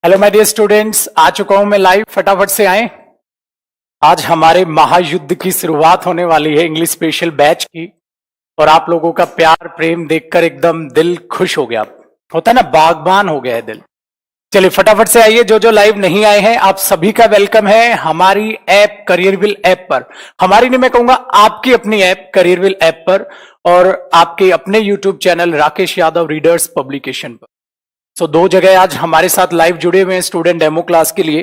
Hello my dear students, आ चुका हूं मैं लाइव। फटाफट से आए। आज हमारे महायुद्ध की शुरुआत होने वाली है इंग्लिश स्पेशल बैच की, और आप लोगों का प्यार प्रेम देखकर एकदम दिल खुश हो गया। होता है ना, बागबान हो गया है दिल। चलिए फटाफट से आइए। जो जो लाइव नहीं आए हैं, आप सभी का वेलकम है हमारी ऐप करियरविल ऐप पर। हमारी नहीं, मैं कहूंगा आपकी अपनी ऐप करियरविल ऐप पर, और आपके अपने YouTube channel Rakesh Yadav readers publication पर। सो दो जगह आज हमारे साथ लाइव जुड़े हुए हैं स्टूडेंट डेमो क्लास के लिए।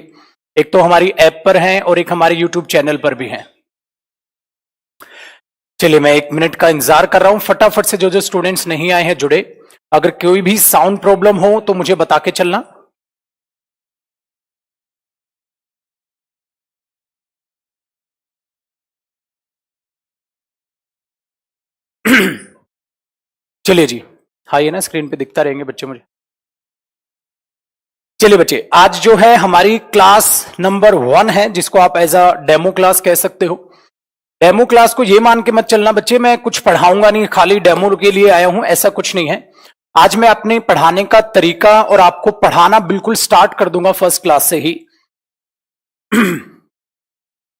एक तो हमारी ऐप पर हैं और एक हमारे यूट्यूब चैनल पर भी हैं। चलिए मैं 1 मिनट का इंतजार कर रहा हूं। फटाफट से जो जो स्टूडेंट्स नहीं आए हैं जुड़े। अगर कोई भी साउंड प्रॉब्लम हो तो मुझे बता के चलना। चलिए जी, हाँ ये ना स्क्रीन पे दिखता रहेंगे बच्चे मुझे। चलिए बच्चे, आज जो है हमारी क्लास नंबर 1 है, जिसको आप एज अ डेमो क्लास कह सकते हो। डेमो क्लास को ये मान के मत चलना बच्चे मैं कुछ पढ़ाऊंगा नहीं, खाली डेमो के लिए आया हूं, ऐसा कुछ नहीं है। आज मैं अपने पढ़ाने का तरीका और आपको पढ़ाना बिल्कुल स्टार्ट कर दूंगा फर्स्ट क्लास से ही।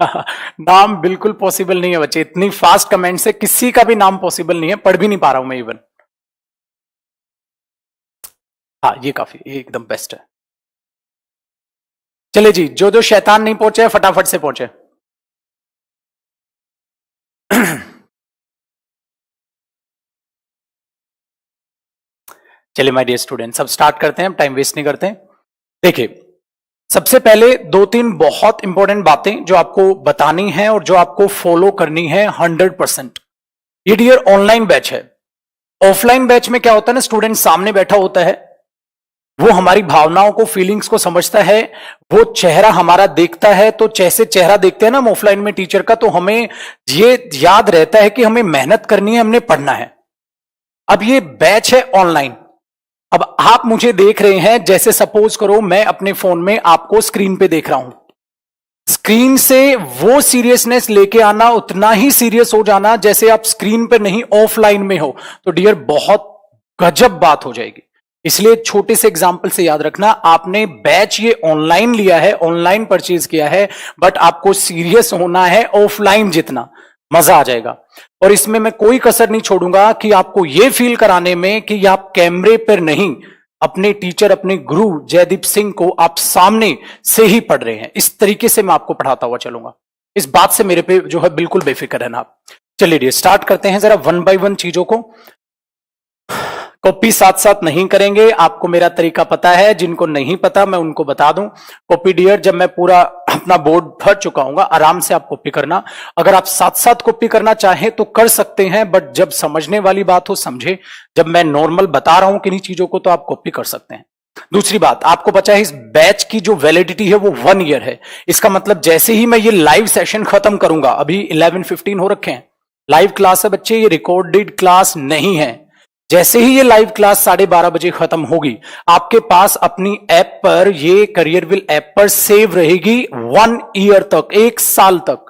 नाम बिल्कुल पॉसिबल नहीं है बच्चे, इतनी फास्ट कमेंट से किसी का भी नाम पॉसिबल नहीं है, पढ़ भी नहीं पा रहा हूं मैं इवन। हाँ ये काफी, ये एकदम बेस्ट है। चलिए जी, जो जो शैतान नहीं पहुंचे फटाफट से पहुंचे। चलिए माय डियर स्टूडेंट्स, अब स्टार्ट करते हैं, टाइम वेस्ट नहीं करते हैं। देखिए सबसे पहले 2-3 बहुत इंपॉर्टेंट बातें जो आपको बतानी है और जो आपको फॉलो करनी है 100%। ये डियर ऑनलाइन बैच है। ऑफलाइन बैच में क्या होता है ना, स्टूडेंट सामने बैठा होता है, वो हमारी भावनाओं को, फीलिंग्स को समझता है, वो चेहरा हमारा देखता है। तो जैसे चेहरा देखते हैं ना हम ऑफलाइन में टीचर का, तो हमें ये याद रहता है कि हमें मेहनत करनी है, हमने पढ़ना है। अब ये बैच है ऑनलाइन। अब आप मुझे देख रहे हैं, जैसे सपोज करो मैं अपने फोन में आपको स्क्रीन पे देख रहा हूं। स्क्रीन से वो सीरियसनेस लेके आना, उतना ही सीरियस हो जाना जैसे आप स्क्रीन पे नहीं ऑफलाइन में हो, तो डियर बहुत गजब बात हो जाएगी। इसलिए छोटे से एग्जांपल से याद रखना, आपने बैच ये ऑनलाइन लिया है, ऑनलाइन परचेज किया है, बट आपको सीरियस होना है ऑफलाइन जितना। मजा आ जाएगा। और इसमें मैं कोई कसर नहीं छोड़ूंगा कि आपको यह फील कराने में कि आप कैमरे पर नहीं, अपने टीचर, अपने गुरु जयदीप सिंह को आप सामने से ही पढ़ रहे हैं। इस तरीके से मैं आपको पढ़ाता हुआ चलूंगा। इस बात से मेरे पे जो है बिल्कुल बेफिक्र रहना आप। चलिए स्टार्ट करते हैं जरा 1 बाय 1 चीजों को। कॉपी साथ साथ नहीं करेंगे, आपको मेरा तरीका पता है। जिनको नहीं पता मैं उनको बता दूं। कॉपी डियर जब मैं पूरा अपना बोर्ड भर चुका हूं, आराम से आप कॉपी करना। अगर आप साथ साथ कॉपी करना चाहें तो कर सकते हैं, बट जब समझने वाली बात हो समझे। जब मैं नॉर्मल बता रहा हूं किन्हीं चीजों को तो आप कॉपी कर सकते हैं। दूसरी बात, आपको पता है इस बैच की जो वैलिडिटी है वो 1 ईयर है। इसका मतलब जैसे ही मैं ये लाइव सेशन खत्म करूंगा, अभी 11:15 हो रखे हैं, लाइव क्लास है बच्चे, ये रिकॉर्डेड क्लास नहीं है। जैसे ही ये लाइव क्लास 12:30 बजे खत्म होगी, आपके पास अपनी ऐप पर, ये करियरविल ऐप पर सेव रहेगी 1 ईयर तक, 1 साल तक।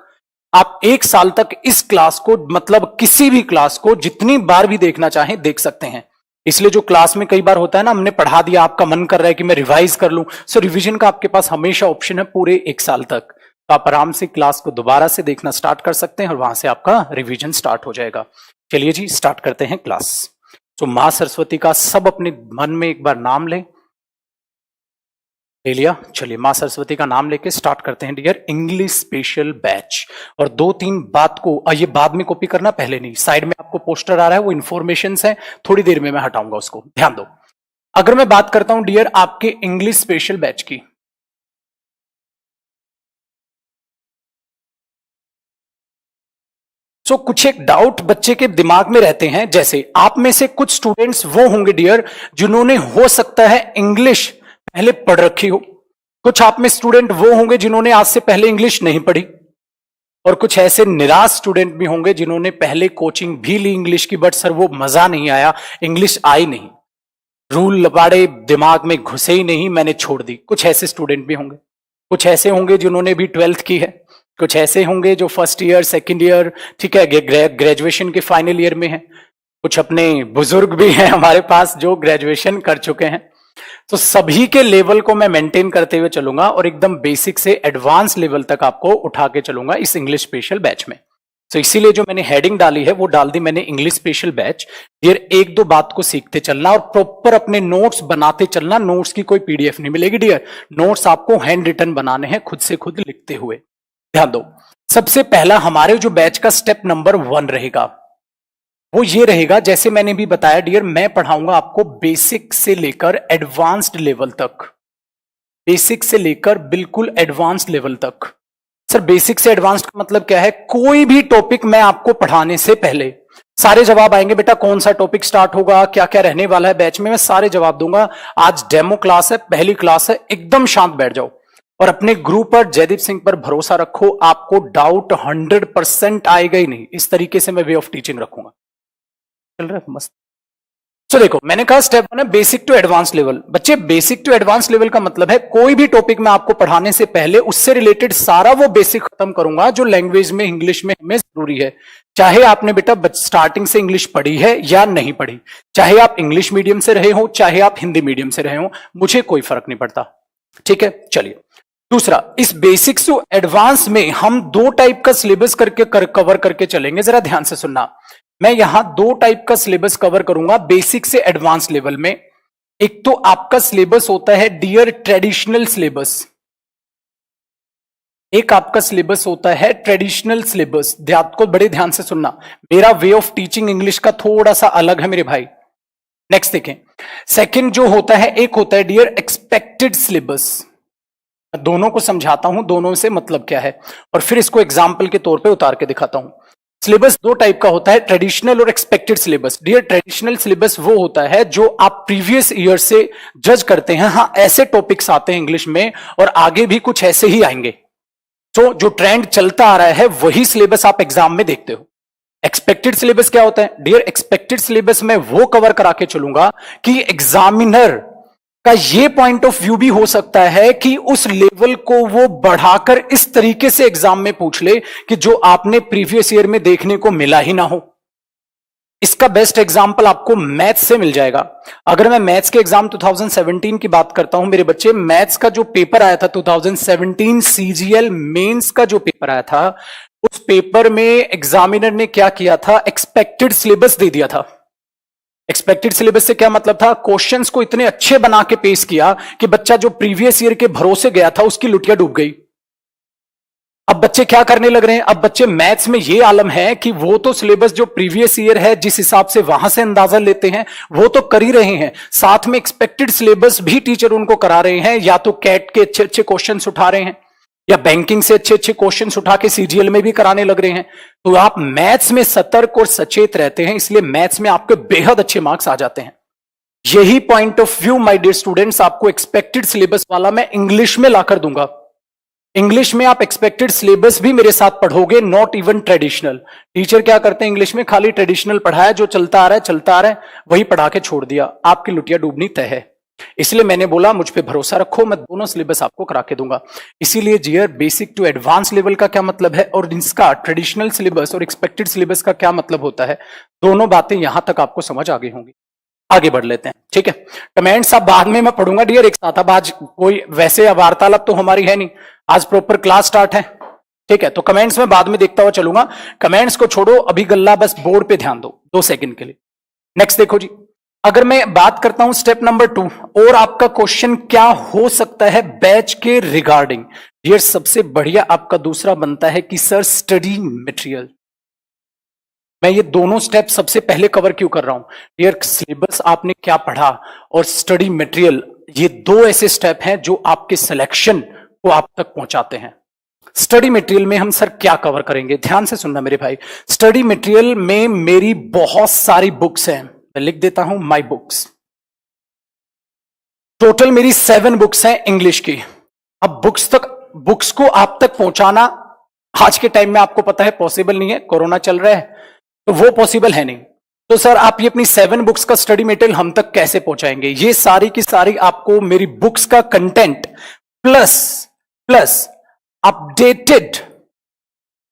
आप 1 साल तक इस क्लास को, मतलब किसी भी क्लास को जितनी बार भी देखना चाहें देख सकते हैं। इसलिए जो क्लास में कई बार होता है ना, हमने पढ़ा दिया, आपका मन कर रहा है कि मैं रिवाइज कर लूं, सो रिवीजन का आपके पास हमेशा ऑप्शन है पूरे 1 साल तक। तो आप आराम से क्लास को दोबारा से देखना स्टार्ट कर सकते हैं और वहां से आपका रिवीजन स्टार्ट हो जाएगा। चलिए जी स्टार्ट करते हैं क्लास। तो मां सरस्वती का सब अपने मन में एक बार नाम ले लिया। चलिए मां सरस्वती का नाम लेके स्टार्ट करते हैं डियर इंग्लिश स्पेशल बैच। और 2-3 बात को ये बाद में कॉपी करना, पहले नहीं। साइड में आपको पोस्टर आ रहा है, वो इंफॉर्मेशन है, थोड़ी देर में मैं हटाऊंगा उसको, ध्यान दो। अगर मैं बात करता हूं डियर आपके इंग्लिश स्पेशल बैच की, तो कुछ एक डाउट बच्चे के दिमाग में रहते हैं। जैसे आप में से कुछ स्टूडेंट्स वो होंगे डियर जिन्होंने हो सकता है इंग्लिश पहले पढ़ रखी हो। कुछ आप में स्टूडेंट वो होंगे जिन्होंने आज से पहले इंग्लिश नहीं पढ़ी। और कुछ ऐसे निराश स्टूडेंट भी होंगे जिन्होंने पहले कोचिंग भी ली इंग्लिश की, बट सर वो मजा नहीं आया, इंग्लिश आई नहीं, रूल लबाड़े दिमाग में घुसे ही नहीं, मैंने छोड़ दी। कुछ ऐसे स्टूडेंट भी होंगे। कुछ ऐसे होंगे जिन्होंने भी 12th की है। कुछ ऐसे होंगे जो फर्स्ट ईयर, सेकंड ईयर, ठीक है, ग्रेजुएशन के फाइनल ईयर में है। कुछ अपने बुजुर्ग भी हैं हमारे पास जो ग्रेजुएशन कर चुके हैं। तो सभी के लेवल को मैं मेंटेन करते हुए चलूंगा और एकदम बेसिक से एडवांस लेवल तक आपको उठा के चलूंगा इस इंग्लिश स्पेशल बैच में। तो इसीलिए जो मैंने हेडिंग डाली है वो डाल दी मैंने इंग्लिश स्पेशल बैच। डियर, एक दो बात को सीखते चलना और प्रॉपर अपने नोट्स बनाते चलना। नोट्स की कोई पीडीएफ नहीं मिलेगी डियर, नोट्स आपको हैंड रिटन बनाने हैं, खुद से खुद लिखते हुए। ध्यान दो, सबसे पहला हमारे जो बैच का स्टेप नंबर 1 रहेगा वो ये रहेगा, जैसे मैंने भी बताया डियर, मैं पढ़ाऊंगा आपको बेसिक से लेकर एडवांस्ड लेवल तक। बेसिक से लेकर बिल्कुल एडवांस्ड लेवल तक। सर बेसिक से एडवांस्ड का मतलब क्या है? कोई भी टॉपिक मैं आपको पढ़ाने से पहले सारे जवाब आएंगे। बेटा कौन सा टॉपिक स्टार्ट होगा, क्या क्या रहने वाला है बैच में, मैं सारे जवाब दूंगा। आज डेमो क्लास है, पहली क्लास है, एकदम शांत बैठ जाओ और अपने गुरु पर, जयदीप सिंह पर भरोसा रखो। आपको डाउट 100% आएगा ही नहीं। इस तरीके से मैं वे ऑफ टीचिंग रखूंगा। चल रहा है मस्त। तो देखो, मैंने कहा स्टेप 1 है बेसिक टू एडवांस लेवल। बच्चे बेसिक टू एडवांस लेवल का मतलब है कोई भी टॉपिक मैं आपको पढ़ाने से पहले उससे रिलेटेड सारा वो बेसिक खत्म करूंगा जो लैंग्वेज में, इंग्लिश में हमें जरूरी है। चाहे आपने बेटा स्टार्टिंग से इंग्लिश पढ़ी है या नहीं पढ़ी, चाहे आप इंग्लिश मीडियम से रहे हो, चाहे आप हिंदी मीडियम से रहे हो, मुझे कोई फर्क नहीं पड़ता। ठीक है, चलिए दूसरा, इस बेसिक्स टू एडवांस में हम 2 टाइप का सिलेबस कवर करके चलेंगे। जरा ध्यान से सुनना, मैं यहां 2 टाइप का सिलेबस कवर करूंगा बेसिक से एडवांस लेवल में। एक तो आपका सिलेबस होता है डियर ट्रेडिशनल सिलेबस, एक आपका सिलेबस होता है ट्रेडिशनल सिलेबस। ध्यान को बड़े ध्यान से सुनना, मेरा वे ऑफ टीचिंग इंग्लिश का थोड़ा सा अलग है मेरे भाई। नेक्स्ट देखें, सेकंड जो होता है, एक होता है डियर एक्सपेक्टेड सिलेबस। दोनों को समझाता हूं, दोनों से मतलब क्या है, और फिर इसको एग्जाम्पल के तौर पे उतार के दिखाता हूं। सिलेबस 2 टाइप का होता है, ट्रेडिशनल और expected syllabus. Dear, traditional syllabus वो होता है जो आप प्रीवियस ईयर से जज करते हैं। हाँ, ऐसे टॉपिक्स आते हैं इंग्लिश में और आगे भी कुछ ऐसे ही आएंगे। तो जो ट्रेंड चलता आ रहा है वही सिलेबस आप एग्जाम में देखते हो। एक्सपेक्टेड सिलेबस क्या होता है? डियर, एक्सपेक्टेड सिलेबस में वो कवर करा के चलूंगा कि एग्जामिनर का ये पॉइंट ऑफ व्यू भी हो सकता है कि उस लेवल को वो बढ़ाकर इस तरीके से एग्जाम में पूछ ले कि जो आपने प्रीवियस ईयर में देखने को मिला ही ना हो। इसका बेस्ट एग्जांपल आपको मैथ्स से मिल जाएगा। अगर मैं मैथ्स के एग्जाम 2017 की बात करता हूं मेरे बच्चे, मैथ्स का जो पेपर आया था 2017 सीजीएल मेंस का जो पेपर आया था, उस पेपर में एग्जामिनर ने क्या किया था? एक्सपेक्टेड सिलेबस दे दिया था। एक्सपेक्टेड सिलेबस से क्या मतलब था? क्वेश्चंस को इतने अच्छे बना के पेश किया कि बच्चा जो प्रीवियस ईयर के भरोसे गया था उसकी लुटिया डूब गई। अब बच्चे क्या करने लग रहे हैं? अब बच्चे मैथ्स में ये आलम है कि वो तो सिलेबस जो प्रीवियस ईयर है जिस हिसाब से वहां से अंदाजा लेते हैं वो तो कर ही रहे हैं, साथ में एक्सपेक्टेड सिलेबस भी टीचर उनको करा रहे हैं। या तो कैट के अच्छे अच्छे क्वेश्चंस उठा रहे हैं या बैंकिंग से अच्छे अच्छे क्वेश्चंस उठा के सीजीएल में भी कराने लग रहे हैं। तो आप मैथ्स में सतर्क और सचेत रहते हैं, इसलिए मैथ्स में आपके बेहद अच्छे मार्क्स आ जाते हैं। यही point of view my dear students आपको एक्सपेक्टेड सिलेबस वाला मैं इंग्लिश में लाकर दूंगा। इंग्लिश में आप एक्सपेक्टेड सिलेबस भी मेरे साथ पढ़ोगे, नॉट इवन ट्रेडिशनल। टीचर क्या करते हैं इंग्लिश में? खाली ट्रेडिशनल पढ़ाया, जो चलता आ रहा है वही पढ़ा के छोड़ दिया। आपकी लुटिया डूबनी तय है। इसलिए मैंने बोला मुझ पे भरोसा रखो, मैं दोनों सिलेबस आपको करा के दूंगा। इसीलिए जियर, बेसिक टू एडवांस लेवल का क्या मतलब है और इसका ट्रेडिशनल सिलेबस और एक्सपेक्टेड सिलेबस का क्या मतलब होता है, दोनों बातें यहां तक आपको समझ आ गई होंगी। आगे बढ़ लेते हैं, ठीक है। कमेंट्स अब बाद में मैं पढ़ूंगा डियर एक साथ। अब आज कोई वैसे वार्तालाप तो हमारी है नहीं, आज प्रॉपर क्लास स्टार्ट है, ठीक है। तो कमेंट्स में बाद में देखता हुआ चलूंगा। कमेंट्स को छोड़ो, अभी गल्ला बस बोर्ड पे ध्यान दो 2 सेकंड के लिए। नेक्स्ट देखो जी, अगर मैं बात करता हूं स्टेप नंबर 2 और आपका क्वेश्चन क्या हो सकता है बैच के रिगार्डिंग, डियर सबसे बढ़िया आपका दूसरा बनता है कि सर स्टडी मटेरियल। मैं ये दोनों स्टेप सबसे पहले कवर क्यों कर रहा हूं डियर? सिलेबस आपने क्या पढ़ा और स्टडी मटेरियल, ये 2 ऐसे स्टेप हैं जो आपके सिलेक्शन को आप तक पहुंचाते हैं। स्टडी मटेरियल में हम सर क्या कवर करेंगे? ध्यान से सुनना मेरे भाई। स्टडी मटेरियल में मेरी बहुत सारी बुक्स हैं, मैं लिख देता हूं माई बुक्स। टोटल मेरी 7 बुक्स हैं इंग्लिश की। अब बुक्स को आप तक पहुंचाना आज के टाइम में आपको पता है पॉसिबल नहीं है, कोरोना चल रहा है तो वो पॉसिबल है नहीं। तो सर आप ये अपनी 7 बुक्स का स्टडी मटेरियल हम तक कैसे पहुंचाएंगे? ये सारी की सारी आपको मेरी बुक्स का content plus updated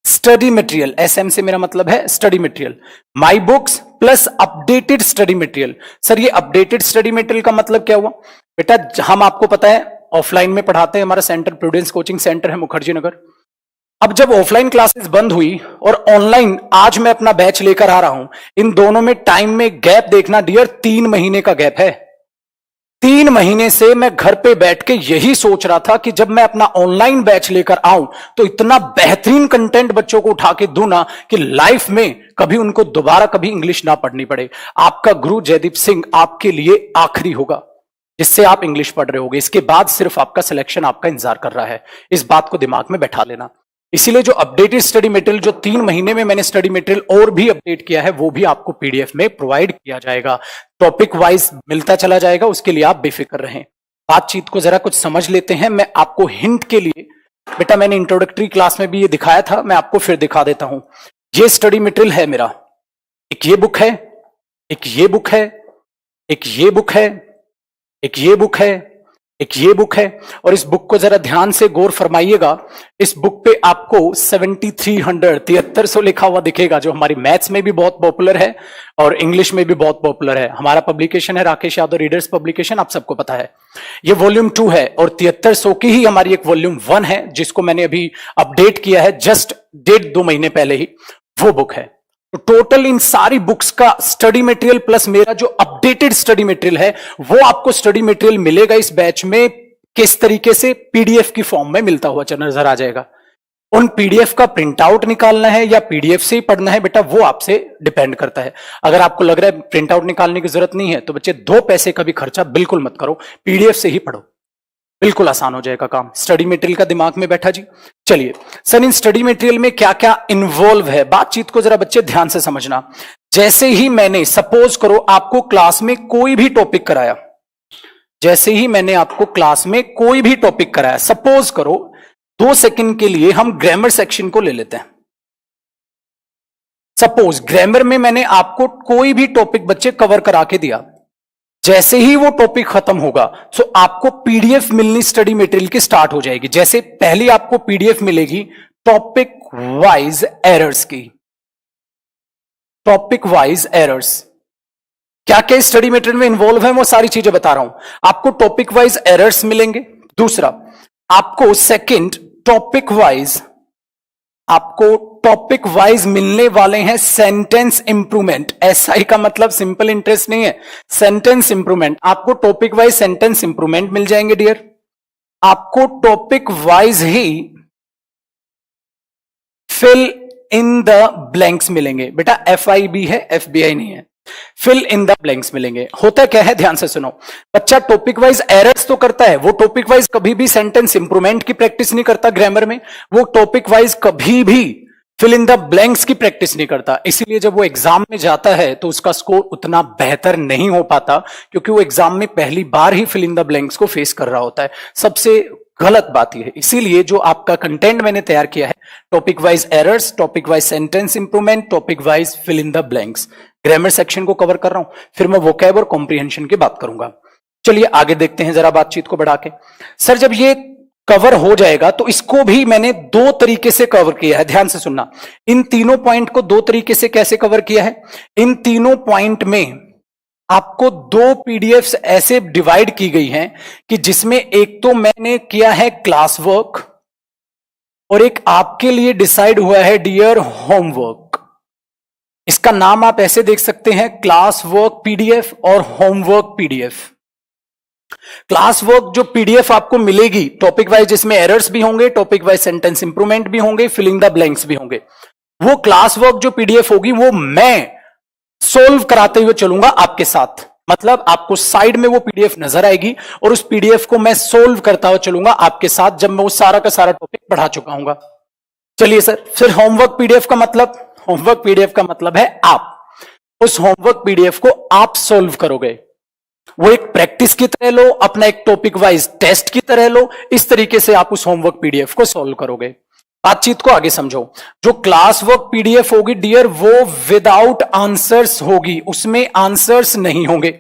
study material, SM से मेरा मतलब है study material, my books plus updated study material. Sir ये अपडेटेड स्टडी मटेरियल का मतलब क्या हुआ? बेटा हम आपको पता है ऑफलाइन में पढ़ाते हैं, हमारा सेंटर प्रूडेंस कोचिंग सेंटर है मुखर्जी नगर। अब जब ऑफलाइन क्लासेस बंद हुई और ऑनलाइन आज मैं अपना बैच लेकर आ रहा हूं, इन दोनों में टाइम में गैप देखना डियर, 3 महीने का गैप है। 3 महीने से मैं घर पे बैठ के यही सोच रहा था कि जब मैं अपना ऑनलाइन बैच लेकर आऊं तो इतना बेहतरीन कंटेंट बच्चों को उठा के दूं ना कि लाइफ में कभी उनको दोबारा कभी इंग्लिश ना पढ़नी पड़े। आपका गुरु जयदीप सिंह आपके लिए आखिरी होगा जिससे आप इंग्लिश पढ़ रहे होगे। इसके बाद सिर्फ आपका सिलेक्शन आपका इंतजार कर रहा है, इस बात को दिमाग में बैठा लेना। इसीलिए जो अपडेटेड स्टडी मटेरियल, जो 3 महीने में मैंने स्टडी मटेरियल और भी अपडेट किया है, वो भी आपको पीडीएफ में प्रोवाइड किया जाएगा, टॉपिक वाइज मिलता चला जाएगा, उसके लिए आप बेफिक्र रहें। बातचीत को जरा कुछ समझ लेते हैं। मैं आपको हिंट के लिए, बेटा मैंने इंट्रोडक्टरी क्लास में भी ये दिखाया था, मैं आपको फिर दिखा देता हूं। ये स्टडी मटेरियल है मेरा, एक ये बुक है, एक ये बुक है, एक ये बुक है, एक ये बुक है, एक ये बुक है। और इस बुक को जरा ध्यान से गौर फरमाइएगा। इस बुक पे आपको 7300 लिखा हुआ दिखेगा, जो हमारी मैथ्स में भी बहुत पॉपुलर है और इंग्लिश में भी बहुत पॉपुलर है। हमारा पब्लिकेशन है राकेश यादव रीडर्स पब्लिकेशन, आप सबको पता है। ये वॉल्यूम 2 है और 7300 की ही हमारी एक वॉल्यूम 1 है जिसको मैंने अभी अपडेट किया है, जस्ट 1.5-2 महीने पहले ही, वो बुक है। तो टोटल इन सारी बुक्स का स्टडी मटेरियल प्लस मेरा जो अपडेटेड स्टडी मटेरियल है, वो आपको स्टडी मटेरियल मिलेगा इस बैच में किस तरीके से, पीडीएफ की फॉर्म में मिलता हुआ नजर आ जाएगा। उन पीडीएफ का प्रिंट आउट निकालना है या पीडीएफ से ही पढ़ना है, बेटा वो आपसे डिपेंड करता है। अगर आपको लग रहा है प्रिंट आउट निकालने की जरूरत नहीं है तो बच्चे 2 पैसे का भी खर्चा बिल्कुल मत करो, पीडीएफ से ही पढ़ो, बिल्कुल आसान हो जाएगा काम। स्टडी मटेरियल का दिमाग में बैठा जी। चलिए सर, इन स्टडी मटेरियल में क्या क्या इन्वॉल्व है, बातचीत को जरा बच्चे ध्यान से समझना। जैसे ही मैंने, सपोज करो आपको क्लास में कोई भी टॉपिक कराया, जैसे ही मैंने आपको क्लास में कोई भी टॉपिक कराया, सपोज करो 2 सेकंड के लिए हम ग्रामर सेक्शन को ले लेते हैं। सपोज ग्रामर में मैंने आपको कोई भी टॉपिक बच्चे कवर करा के दिया, जैसे ही वो टॉपिक खत्म होगा तो आपको पीडीएफ मिलनी स्टडी मटेरियल की स्टार्ट हो जाएगी। जैसे पहली आपको पीडीएफ मिलेगी टॉपिक वाइज एरर्स की, टॉपिक वाइज एरर्स। क्या क्या स्टडी मटेरियल में इन्वॉल्व है वो सारी चीजें बता रहा हूं। आपको टॉपिक वाइज एरर्स मिलेंगे। दूसरा आपको सेकंड टॉपिक वाइज, आपको टॉपिक वाइज मिलने वाले हैं सेंटेंस इंप्रूवमेंट। एसआई का मतलब सिंपल इंटरेस्ट नहीं है, सेंटेंस इंप्रूवमेंट। आपको टॉपिक वाइज सेंटेंस इंप्रूवमेंट मिल जाएंगे डियर। आपको टॉपिक वाइज ही फिल इन द ब्लैंक्स मिलेंगे। बेटा एफआईबी है, एफबीआई नहीं है। फिल इन द ब्लैंक्स मिलेंगे। होता क्या है, ध्यान से सुनो। बच्चा टॉपिक वाइज एरर्स तो करता है, वो टॉपिक वाइज कभी भी सेंटेंस इंप्रूवमेंट की प्रैक्टिस नहीं करता ग्रामर में, वो टॉपिक वाइज कभी भी फिल इन द ब्लैंक्स की प्रैक्टिस नहीं करता। इसीलिए जब वो एग्जाम में जाता है तो उसका स्कोर उतना बेहतर नहीं हो पाता, क्योंकि वो एग्जाम में पहली बार ही फिल इन द ब्लैंक्स को फेस कर रहा होता है। सबसे गलत बात यह है। इसीलिए जो आपका कंटेंट मैंने तैयार किया है, topic wise errors, topic wise sentence improvement, topic wise fill in the blanks, grammar section को कवर कर रहा हूं। फिर मैं वोकैब और कॉम्प्रिहेंशन की बात करूंगा। चलिए आगे देखते हैं जरा बातचीत को बढ़ा के। सर जब ये कवर हो जाएगा तो इसको भी मैंने 2 तरीके से कवर किया है, ध्यान से सुनना। इन तीनों पॉइंट को 2 तरीके से कैसे कवर किया है, इन तीनों पॉइंट में आपको 2 पीडीएफ्स ऐसे डिवाइड की गई हैं कि जिसमें एक तो मैंने किया है क्लास वर्क और एक आपके लिए डिसाइड हुआ है डियर होमवर्क। इसका नाम आप ऐसे देख सकते हैं, क्लास वर्क पीडीएफ और होमवर्क पीडीएफ। क्लास वर्क जो पीडीएफ आपको मिलेगी टॉपिक वाइज, जिसमें एरर्स भी होंगे, टॉपिक वाइज सेंटेंस इंप्रूवमेंट भी होंगे, फिलिंग द ब्लैंक्स भी होंगे, वो क्लास वर्क जो पीडीएफ होगी वो मैं सोल्व कराते हुए चलूंगा आपके साथ। मतलब आपको साइड में वो पीडीएफ नजर आएगी और उस पीडीएफ को मैं सोल्व करता हुआ चलूंगा आपके साथ जब मैं वो सारा का सारा टॉपिक पढ़ा चुका हूंगा। चलिए सर, फिर होमवर्क पीडीएफ का मतलब, होमवर्क पीडीएफ का मतलब है आप उस होमवर्क पीडीएफ को आप सोल्व करोगे। वो एक प्रैक्टिस की तरह लो, अपना एक टॉपिक वाइज टेस्ट की तरह लो, इस तरीके से आप उस होमवर्क पीडीएफ को सोल्व करोगे। बातचीत को आगे समझो। जो क्लास वर्क पीडीएफ होगी डियर, वो विदाउट आंसर्स होगी, उसमें आंसर्स नहीं होंगे।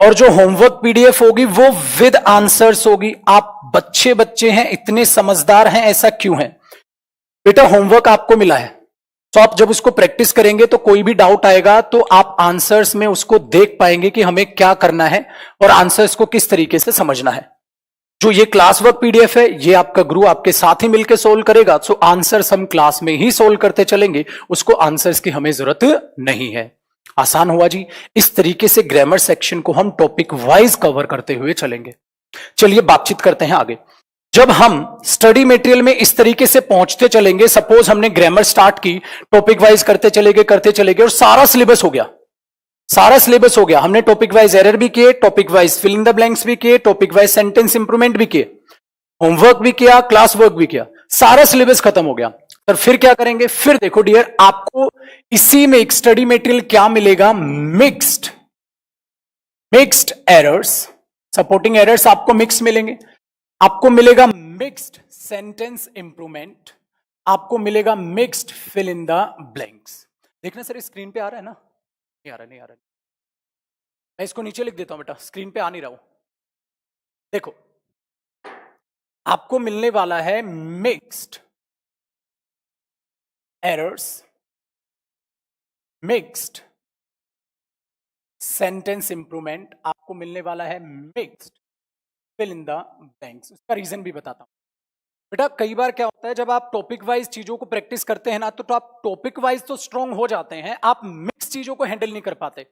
और जो होमवर्क पीडीएफ होगी वो विद आंसर्स होगी। आप बच्चे हैं, इतने समझदार हैं, ऐसा क्यों है? बेटा होमवर्क आपको मिला है, तो आप जब उसको प्रैक्टिस करेंगे तो कोई भी डाउट आएगा तो आप आंसर्स में उसको देख पाएंगे कि हमें क्या करना है और आंसर्स को किस तरीके से समझना है। जो ये क्लास वर्क पीडीएफ है ये आपका गुरु आपके साथ ही मिलकर सोल्व करेगा, सो आंसर्स हम क्लास में ही सोल्व करते चलेंगे, उसको आंसर्स की हमें जरूरत नहीं है। आसान हुआ जी। इस तरीके से ग्रामर सेक्शन को हम टॉपिक वाइज कवर करते हुए चलेंगे। चलिए बातचीत करते हैं आगे। जब हम स्टडी मटेरियल में इस तरीके से पहुंचते चलेंगे, सपोज हमने ग्रामर स्टार्ट की, टॉपिक वाइज करते चलेंगे और सारा सिलेबस हो गया, सारा सिलेबस हो गया, हमने टॉपिक वाइज एरर भी किए, topic wise fill in the blanks भी किए, टॉपिक वाइज सेंटेंस इंप्रूवमेंट भी किए, होमवर्क भी किया, क्लास वर्क भी किया, सारा सिलेबस खत्म हो गया। तो फिर क्या करेंगे? फिर देखो डियर, आपको इसी में एक स्टडी मटेरियल क्या मिलेगा? मिक्स्ड एरर्स, सपोर्टिंग एरर्स आपको मिक्स मिलेंगे, आपको मिलेगा मिक्स्ड सेंटेंस इंप्रूवमेंट, आपको मिलेगा mixed fill in the blanks. देखना सर स्क्रीन पे आ रहा है ना? नहीं आ रहा, नहीं आ रहा। मैं इसको नीचे लिख देता हूं बेटा, स्क्रीन पे आ नहीं रहा हूं। देखो आपको मिलने वाला है mixed errors, mixed sentence improvement, आपको मिलने वाला है mixed fill in the blanks. उसका रीजन भी बताता हूं बेटा। कई बार क्या होता है, जब आप टॉपिक वाइज चीजों को प्रैक्टिस करते हैं ना, तो आप टॉपिक वाइज तो स्ट्रांग हो जाते हैं, आप मिक्स चीजों को हैंडल नहीं कर पाते।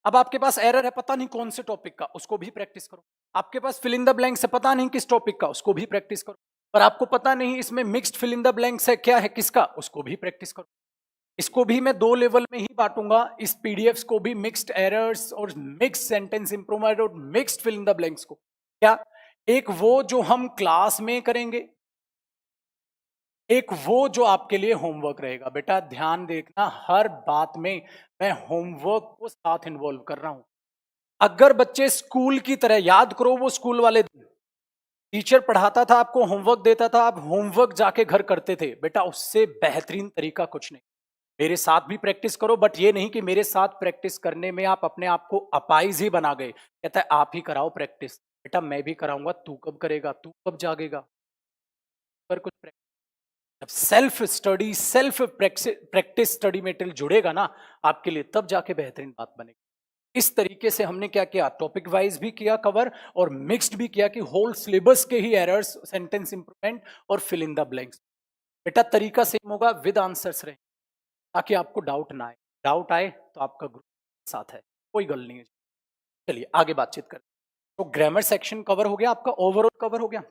अब आपके पास एरर है, पता नहीं कौन से टॉपिक का, उसको भी प्रैक्टिस करो। आपके पास फिल इन द ब्लैंक्स है, पता नहीं किस टॉपिक का, उसको भी प्रैक्टिस करो। पर आपको पता नहीं इसमें mixed fill in the blanks है, क्या है, किसका, उसको भी प्रैक्टिस करो। इसको भी मैं दो लेवल में ही बांटूंगा, इस पीडीएफ को भी मिक्स्ड एरर्स और मिक्स्ड सेंटेंस इंप्रूवमेंट और mixed fill in the blanks को। क्या? एक वो जो हम क्लास में करेंगे, एक वो जो आपके लिए होमवर्क रहेगा। बेटा ध्यान देखना, हर बात में मैं होमवर्क को साथ इन्वॉल्व कर रहा हूं। अगर बच्चे स्कूल की तरह, याद करो वो स्कूल वाले दिन टीचर पढ़ाता था, आपको होमवर्क देता था, आप होमवर्क जाके घर करते थे, बेटा उससे बेहतरीन तरीका कुछ नहीं। मेरे साथ भी प्रैक्टिस करो, बट ये नहीं कि मेरे साथ प्रैक्टिस करने में आप अपने आप को अपाइज ही बना गए, कहता है आप ही कराओ प्रैक्टिस। बेटा मैं भी कराऊंगा, तू कब करेगा, तू कब जागेगा? पर कुछ जब self study, self practice study material जुड़ेगा ना आपके लिए, तब जाके बेहतरीन बात बनेगी। इस तरीके से हमने क्या किया, टॉपिक वाइज भी किया कवर और मिक्स्ड भी किया कि होल सिलेबस के ही एरर्स, सेंटेंस इंप्रूवमेंट और फिल इन द ब्लैंक्स। बेटा तरीका सेम होगा, विद आंसर्स रहे, ताकि आपको डाउट ना आए। डाउट आए तो आपका ग्रुप साथ है, कोई गल नहीं है। चलिए आगे बातचीत करते हैं। तो ग्रामर सेक्शन कवर हो गया, आपका ओवरऑल कवर हो गया।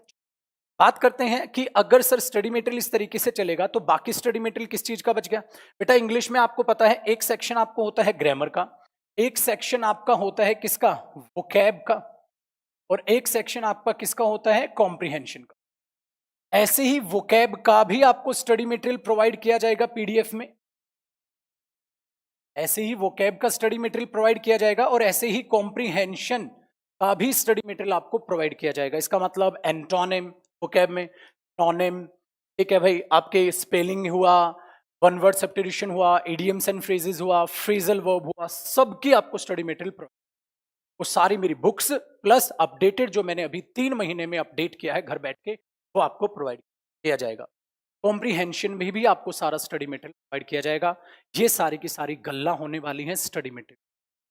बात करते हैं कि अगर सर स्टडी मटेरियल इस तरीके से चलेगा तो बाकी स्टडी मटेरियल किस चीज का बच गया? बेटा इंग्लिश में आपको पता है एक सेक्शन आपको होता है ग्रामर का, एक सेक्शन आपका होता है किसका, वोकैब का, और एक सेक्शन आपका किसका होता है, कॉम्प्रिहेंशन का। ऐसे ही वोकैब का भी आपको स्टडी मटेरियल प्रोवाइड किया जाएगा पीडीएफ में, ऐसे ही वोकैब का स्टडी मटेरियल प्रोवाइड किया जाएगा, और ऐसे ही कॉम्प्रिहेंशन का भी स्टडी मटेरियल आपको प्रोवाइड किया जाएगा। इसका मतलब एंटोनिम वोकैब में, टोनिम, ठीक है भाई, आपके स्पेलिंग हुआ, वन वर्ड सब्स्टिट्यूशन हुआ, इडियम्स एंड फ्रेजेस हुआ, फ्रेजल वर्ब हुआ, सबकी आपको स्टडी मटेरियल, वो सारी मेरी बुक्स प्लस अपडेटेड जो मैंने अभी 3 महीने में अपडेट किया है घर बैठ के, वो आपको प्रोवाइड किया जाएगा। कॉम्प्रिहेंशन में भी आपको सारा स्टडी मटेरियल प्रोवाइड किया जाएगा। ये सारी की सारी गल्ला होने वाली है स्टडी मटेरियल।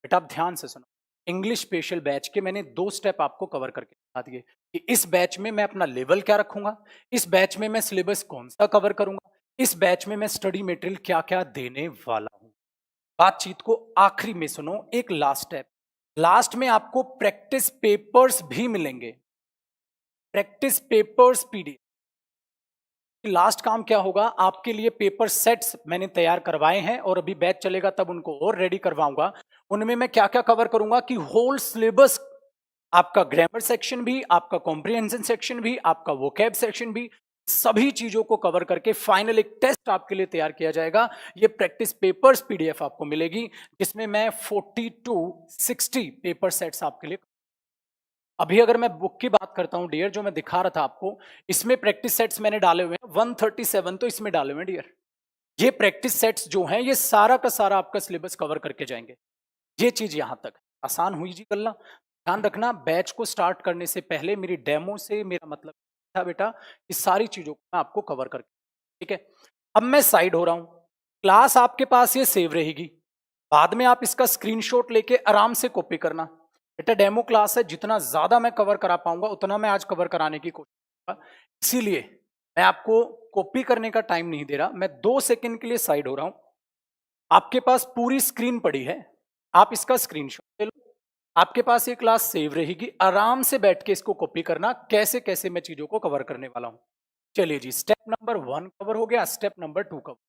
बेटा आप ध्यान से सुनो, इंग्लिश स्पेशल बैच के मैंने 2 स्टेप आपको कवर करके बता दिए कि इस बैच में मैं अपना लेवल क्या रखूंगा, इस बैच में मैं सिलेबस कौन सा कवर करूंगा, इस बैच में मैं स्टडी मटेरियल क्या क्या देने वाला हूं। बातचीत को आखिरी में सुनो, एक लास्ट स्टेप, लास्ट में आपको प्रैक्टिस पेपर्स भी मिलेंगे, प्रैक्टिस पेपर्स पीडीएफ। लास्ट काम क्या होगा, आपके लिए पेपर सेट्स मैंने तैयार करवाए हैं और अभी बैच चलेगा तब उनको और रेडी करवाऊंगा। उनमें मैं क्या क्या कवर करूंगा कि होल सिलेबस, आपका ग्रामर सेक्शन भी, आपका कॉम्प्रिहेंशन सेक्शन भी, आपका वोकैब सेक्शन भी, सभी चीजों को कवर करके फाइनल एक टेस्ट आपके लिए तैयार किया जाएगा। ये प्रैक्टिस पेपर्स पीडीएफ आपको मिलेगी, जिसमें मैं 40 to 60 पेपर सेट्स आपके लिए। अभी अगर मैं बुक की बात करता हूं डियर, जो मैं दिखा रहा था आपको, इसमें प्रैक्टिस सेट्स मैंने डाले हुए हैं 137, तो इसमें डाले हुए हैं डियर। ये प्रैक्टिस सेट्स जो हैं ये सारा का सारा आपका सिलेबस कवर करके जाएंगे। ये चीज यहां तक आसान हुई जी गल्ला। ध्यान रखना, बैच को स्टार्ट करने से पहले मेरी डेमो से मेरा मतलब था बेटा, इस सारी चीजों को मैं आपको कवर करके, ठीक है। अब मैं साइड हो रहा हूं, क्लास आपके पास ये सेव रहेगी, बाद में आप इसका स्क्रीनशॉट लेके आराम से कॉपी करना। बेटा डेमो क्लास है, जितना ज्यादा मैं कवर करा पाऊंगा उतना मैं आज कवर कराने की कोशिश करूंगा, इसीलिए मैं आपको कॉपी करने का टाइम नहीं दे रहा। मैं 2 सेकंड के लिए साइड हो रहा हूं, आपके पास पूरी स्क्रीन पड़ी है, आप इसका स्क्रीनशॉट ले लो, आपके पास ये क्लास सेव रहेगी, आराम से बैठ के इसको कॉपी करना कैसे कैसे मैं चीजों को कवर करने वाला हूं। चलिए जी, स्टेप नंबर 1 कवर हो गया, स्टेप नंबर 2 कवर।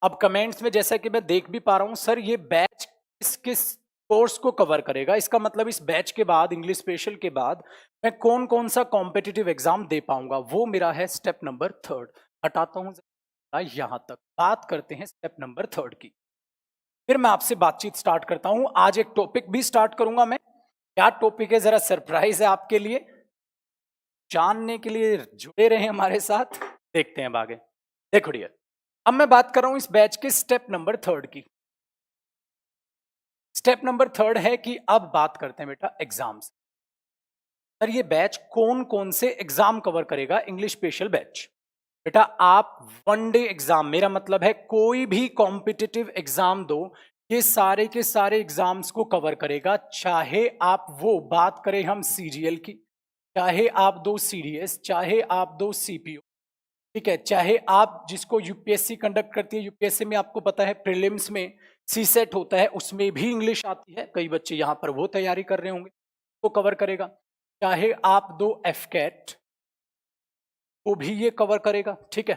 अब कमेंट्स में जैसा कि मैं देख भी पा रहा हूं, सर ये बैच किस किस कोर्स को कवर करेगा, इसका मतलब इस बैच के बाद, इंग्लिश स्पेशल के बाद मैं कौन कौन सा कॉम्पिटिटिव एग्जाम दे पाऊंगा, वो मेरा है स्टेप नंबर 3। हटाता हूं यहां तक, बात करते हैं स्टेप नंबर 3 की। फिर मैं आपसे बातचीत स्टार्ट करता हूं। आज एक टॉपिक भी स्टार्ट करूंगा मैं, क्या टॉपिक है जरा सरप्राइज है आपके लिए, जानने के लिए जुड़े रहे हमारे साथ, देखते हैं अब आगे। देखो डियर, अब मैं बात कर रहा हूं इस बैच के स्टेप नंबर 3 की। स्टेप नंबर 3 है कि अब बात करते हैं बेटा एग्जाम्स। सर ये बैच कौन कौन से एग्जाम कवर करेगा, इंग्लिश स्पेशल बैच। बेटा आप 1 डे एग्जाम, मेरा मतलब है कोई भी कॉम्पिटिटिव एग्जाम दो, ये सारे के सारे एग्जाम्स को कवर करेगा, चाहे आप वो बात करें हम सीजीएल की, चाहे आप दो सीडीएस, चाहे आप दो सीपीओ, ठीक है, चाहे आप जिसको यूपीएससी कंडक्ट करती है, यूपीएससी में आपको पता है प्रीलिम्स में सीसेट होता है, उसमें भी इंग्लिश आती है, कई बच्चे यहां पर वो तैयारी कर रहे होंगे, तो कवर करेगा। चाहे आप दो एफकेट, वो भी ये कवर करेगा, ठीक है।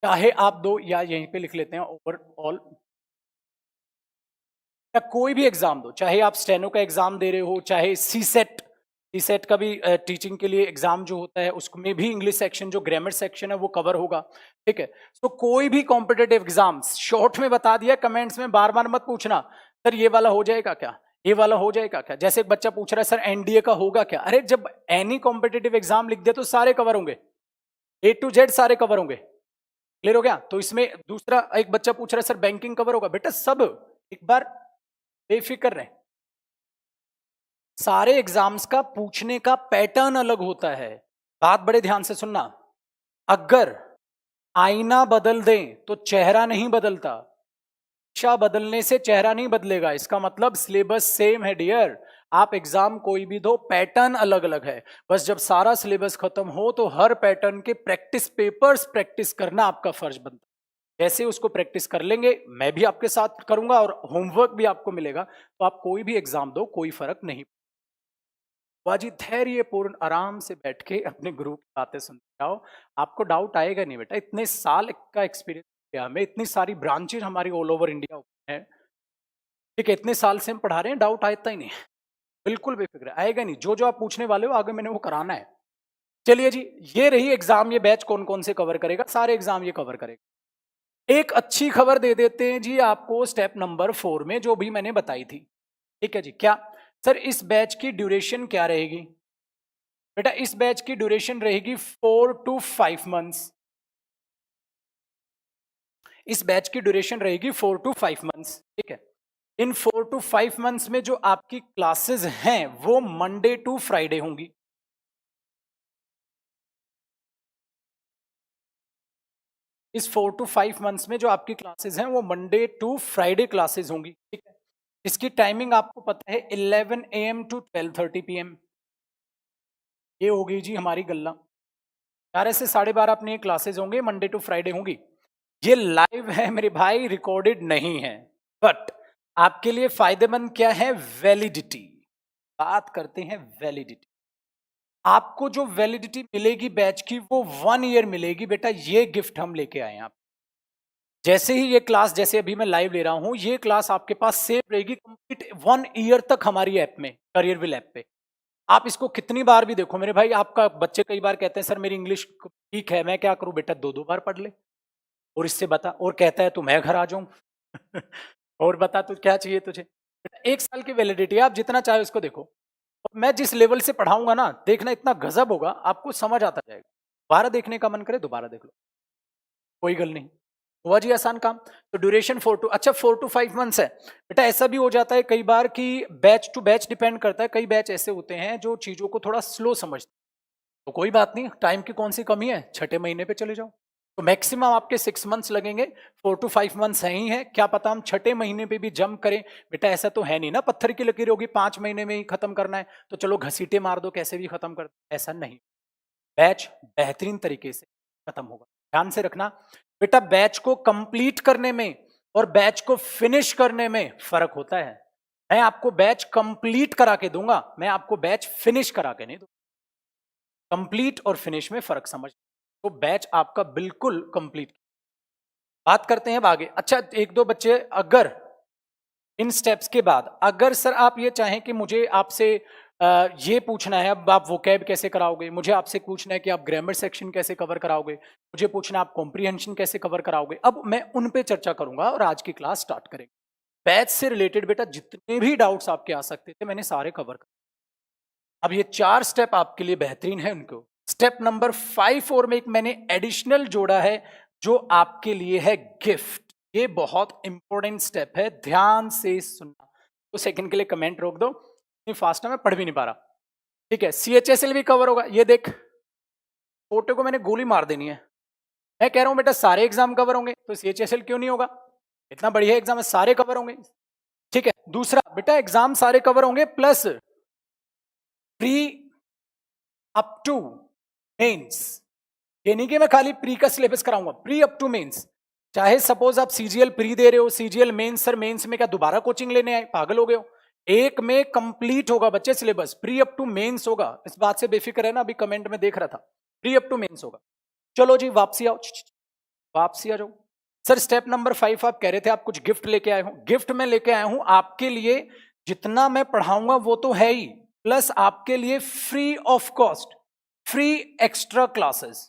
चाहे आप दो, या यहीं पे लिख लेते हैं ओवरऑल, या कोई भी एग्जाम दो, चाहे आप स्टेनो का एग्जाम दे रहे हो, चाहे सीसेट, सीसेट का भी टीचिंग के लिए एग्जाम जो होता है उसमें भी इंग्लिश सेक्शन, जो ग्रामर सेक्शन है वो कवर होगा, ठीक है। तो कोई भी कॉम्पिटिटिव एग्जाम, शॉर्ट में बता दिया, कमेंट्स में बार बार मत पूछना सर ये वाला हो जाएगा क्या, ये वाला हो जाएगा क्या। जैसे एक बच्चा पूछ रहा है सर एनडीए का होगा क्या, अरे जब एनी कॉम्पिटिटिव एग्जाम लिख दिया तो सारे कवर होंगे, A to Z सारे कवर होंगे, क्लियर हो गया। तो इसमें दूसरा एक बच्चा पूछ रहा है सर बैंकिंग कवर होगा, बेटा सब एक बार बेफिक्र रहे, सारे एग्जाम्स का पूछने का पैटर्न अलग होता है, बात बड़े ध्यान से सुनना। अगर आईना बदल दें तो चेहरा नहीं बदलता, दिशा बदलने से चेहरा नहीं बदलेगा, इसका मतलब सिलेबस सेम है डियर। आप एग्जाम कोई भी दो, पैटर्न अलग अलग है, बस जब सारा सिलेबस खत्म हो तो हर पैटर्न के प्रैक्टिस पेपर्स प्रैक्टिस करना आपका फर्ज बनता है। जैसे उसको प्रैक्टिस कर लेंगे, मैं भी आपके साथ करूंगा और होमवर्क भी आपको मिलेगा, तो आप कोई भी एग्जाम दो, कोई फर्क नहीं। बाजी धैर्यपूर्ण आराम से बैठ के अपने गुरु की बातें सुनते जाओ, आपको डाउट आएगा नहीं बेटा। इतने साल का एक्सपीरियंस किया हमें, इतनी सारी ब्रांचेज हमारी ऑल ओवर इंडिया है, ठीक है, इतने साल से हम पढ़ा रहे हैं, डाउट आता ही नहीं, बिल्कुल बेफिक्र, आएगा नहीं। जो जो आप पूछने वाले हो आगे मैंने वो कराना है। चलिए जी, ये रही एग्जाम, ये बैच कौन कौन से कवर करेगा, सारे एग्जाम ये कवर करेगा। एक अच्छी खबर दे देते हैं जी आपको स्टेप नंबर 4 में, जो भी मैंने बताई थी, ठीक है जी। क्या सर इस बैच की ड्यूरेशन क्या रहेगी, बेटा इस बैच की ड्यूरेशन रहेगी 4 to 5 मंथ्स, इस बैच की ड्यूरेशन रहेगी 4 to 5 मंथ्स, ठीक है। इन 4 to 5 मंथ्स में जो आपकी क्लासेस हैं वो मंडे टू फ्राइडे होंगी, इस 4 to 5 मंथ्स में जो आपकी क्लासेस हैं वो मंडे टू फ्राइडे क्लासेस होंगी, ठीक है। इसकी टाइमिंग आपको पता है 11 AM to 12:30 PM, ये होगी जी हमारी गल्ला। 11 से 12:30 अपनी क्लासेस होंगे, मंडे टू फ्राइडे होंगी। ये लाइव है मेरे भाई, रिकॉर्डेड नहीं है, बट आपके लिए फायदेमंद क्या है, वैलिडिटी। बात करते हैं वैलिडिटी, आपको जो वैलिडिटी मिलेगी बैच की वो 1 ईयर मिलेगी बेटा, ये गिफ्ट हम लेके आए हैं आप। जैसे ही ये क्लास, जैसे अभी मैं लाइव ले रहा हूं, ये क्लास आपके पास सेव रहेगी कंप्लीट 1 ईयर तक हमारी ऐप में, करियरविल ऐप पे। आप इसको कितनी बार भी देखो मेरे भाई, आपका बच्चे कई बार कहते हैं सर मेरी इंग्लिश ठीक है, मैं क्या करूं, बेटा 2-2 बार पढ़ ले, और इससे बता, और कहता है तो मैं घर आ जाऊं और बता तू क्या चाहिए तुझे। 1 साल की वैलिडिटी है, आप जितना चाहे उसको देखो, और मैं जिस लेवल से पढ़ाऊंगा ना, देखना इतना गजब होगा, आपको समझ आता जाएगा। दोबारा देखने का मन करे दोबारा देख लो, कोई गल नहीं, हुआ जी आसान काम। तो ड्यूरेशन 4 to 5 मंथ्स है बेटा। ऐसा भी हो जाता है कई बार कि बैच टू बैच डिपेंड करता है, कई बैच ऐसे होते हैं जो चीजों को थोड़ा स्लो समझते हैं, तो कोई बात नहीं, टाइम की कौन सी कमी है, छठे महीने पे चले जाओ, तो मैक्सिमम आपके 6 मंथ्स लगेंगे, 4 to 5 मंथ्स ही है, क्या पता हम छठे महीने पे भी जंप करें। बेटा ऐसा तो है नहीं ना पत्थर की लकीर होगी 5 महीने में ही खत्म करना है, तो चलो घसीटे मार दो कैसे भी खत्म कर दो, ऐसा नहीं। बैच बेहतरीन तरीके से खत्म होगा। ध्यान से रखना बेटा, बैच को कंप्लीट करने में और बैच को फिनिश करने में फर्क होता है। मैं आपको बैच कंप्लीट करा के दूंगा, मैं आपको बैच फिनिश करा के नहीं दूंगा। कंप्लीट और फिनिश में फर्क समझ, तो बैच आपका बिल्कुल कंप्लीट। बात करते हैं अब आगे। अच्छा, एक दो बच्चे अगर इन स्टेप्स के बाद अगर सर आप ये चाहें कि मुझे आपसे ये पूछना है, अब आप वोकैब कैसे कराओगे, मुझे आपसे पूछना है कि आप ग्रामर सेक्शन कैसे कवर कराओगे, मुझे पूछना है आप कॉम्प्रिहेंशन कैसे कवर कराओगे, अब मैं उन पे चर्चा करूंगा और आज की क्लास स्टार्ट करेंगे। बैच से रिलेटेड बेटा जितने भी डाउट्स आपके आ सकते थे मैंने सारे कवर कर। अब ये 4 स्टेप आपके लिए बेहतरीन है उनको। स्टेप नंबर 5 और में एक मैंने एडिशनल जोड़ा है जो आपके लिए है गिफ्ट। ये बहुत इंपॉर्टेंट स्टेप है, ध्यान से सुनना। तो सेकंड के लिए कमेंट रोक दो, इतनी फास्ट है मैं पढ़ भी नहीं पा रहा। ठीक है, CHSL भी कवर होगा। ये देख फोटो को मैंने गोली मार देनी है। मैं कह रहा हूं बेटा सारे एग्जाम कवर होंगे, तो CHSL क्यों नहीं होगा? इतना बढ़िया एग्जाम है, सारे कवर होंगे। ठीक है, दूसरा बेटा एग्जाम सारे कवर होंगे plus pre up to mains. ये नहीं कि मैं खाली प्री का सिलेबस कराऊंगा, प्री अप टू मेंस। चाहे सपोज आप CGL प्री दे रहे हो, CGL मेंस, सर मेंस में क्या दोबारा कोचिंग लेने आए, पागल हो गए हो? एक में कंप्लीट होगा बच्चे syllabus, pre up to mains होगा, इस बात से बेफिक्र है ना? अभी कमेंट में देख रहा था, प्री अप टू मेंस होगा। चलो जी वापसी आओ, वापसी आ जाओ। सर स्टेप नंबर 5 आप कह रहे थे आप कुछ गिफ्ट लेके आए हो। गिफ्ट में लेके आया हूं आपके लिए, जितना मैं पढ़ाऊंगा वो तो है ही, प्लस आपके लिए free of cost free extra classes.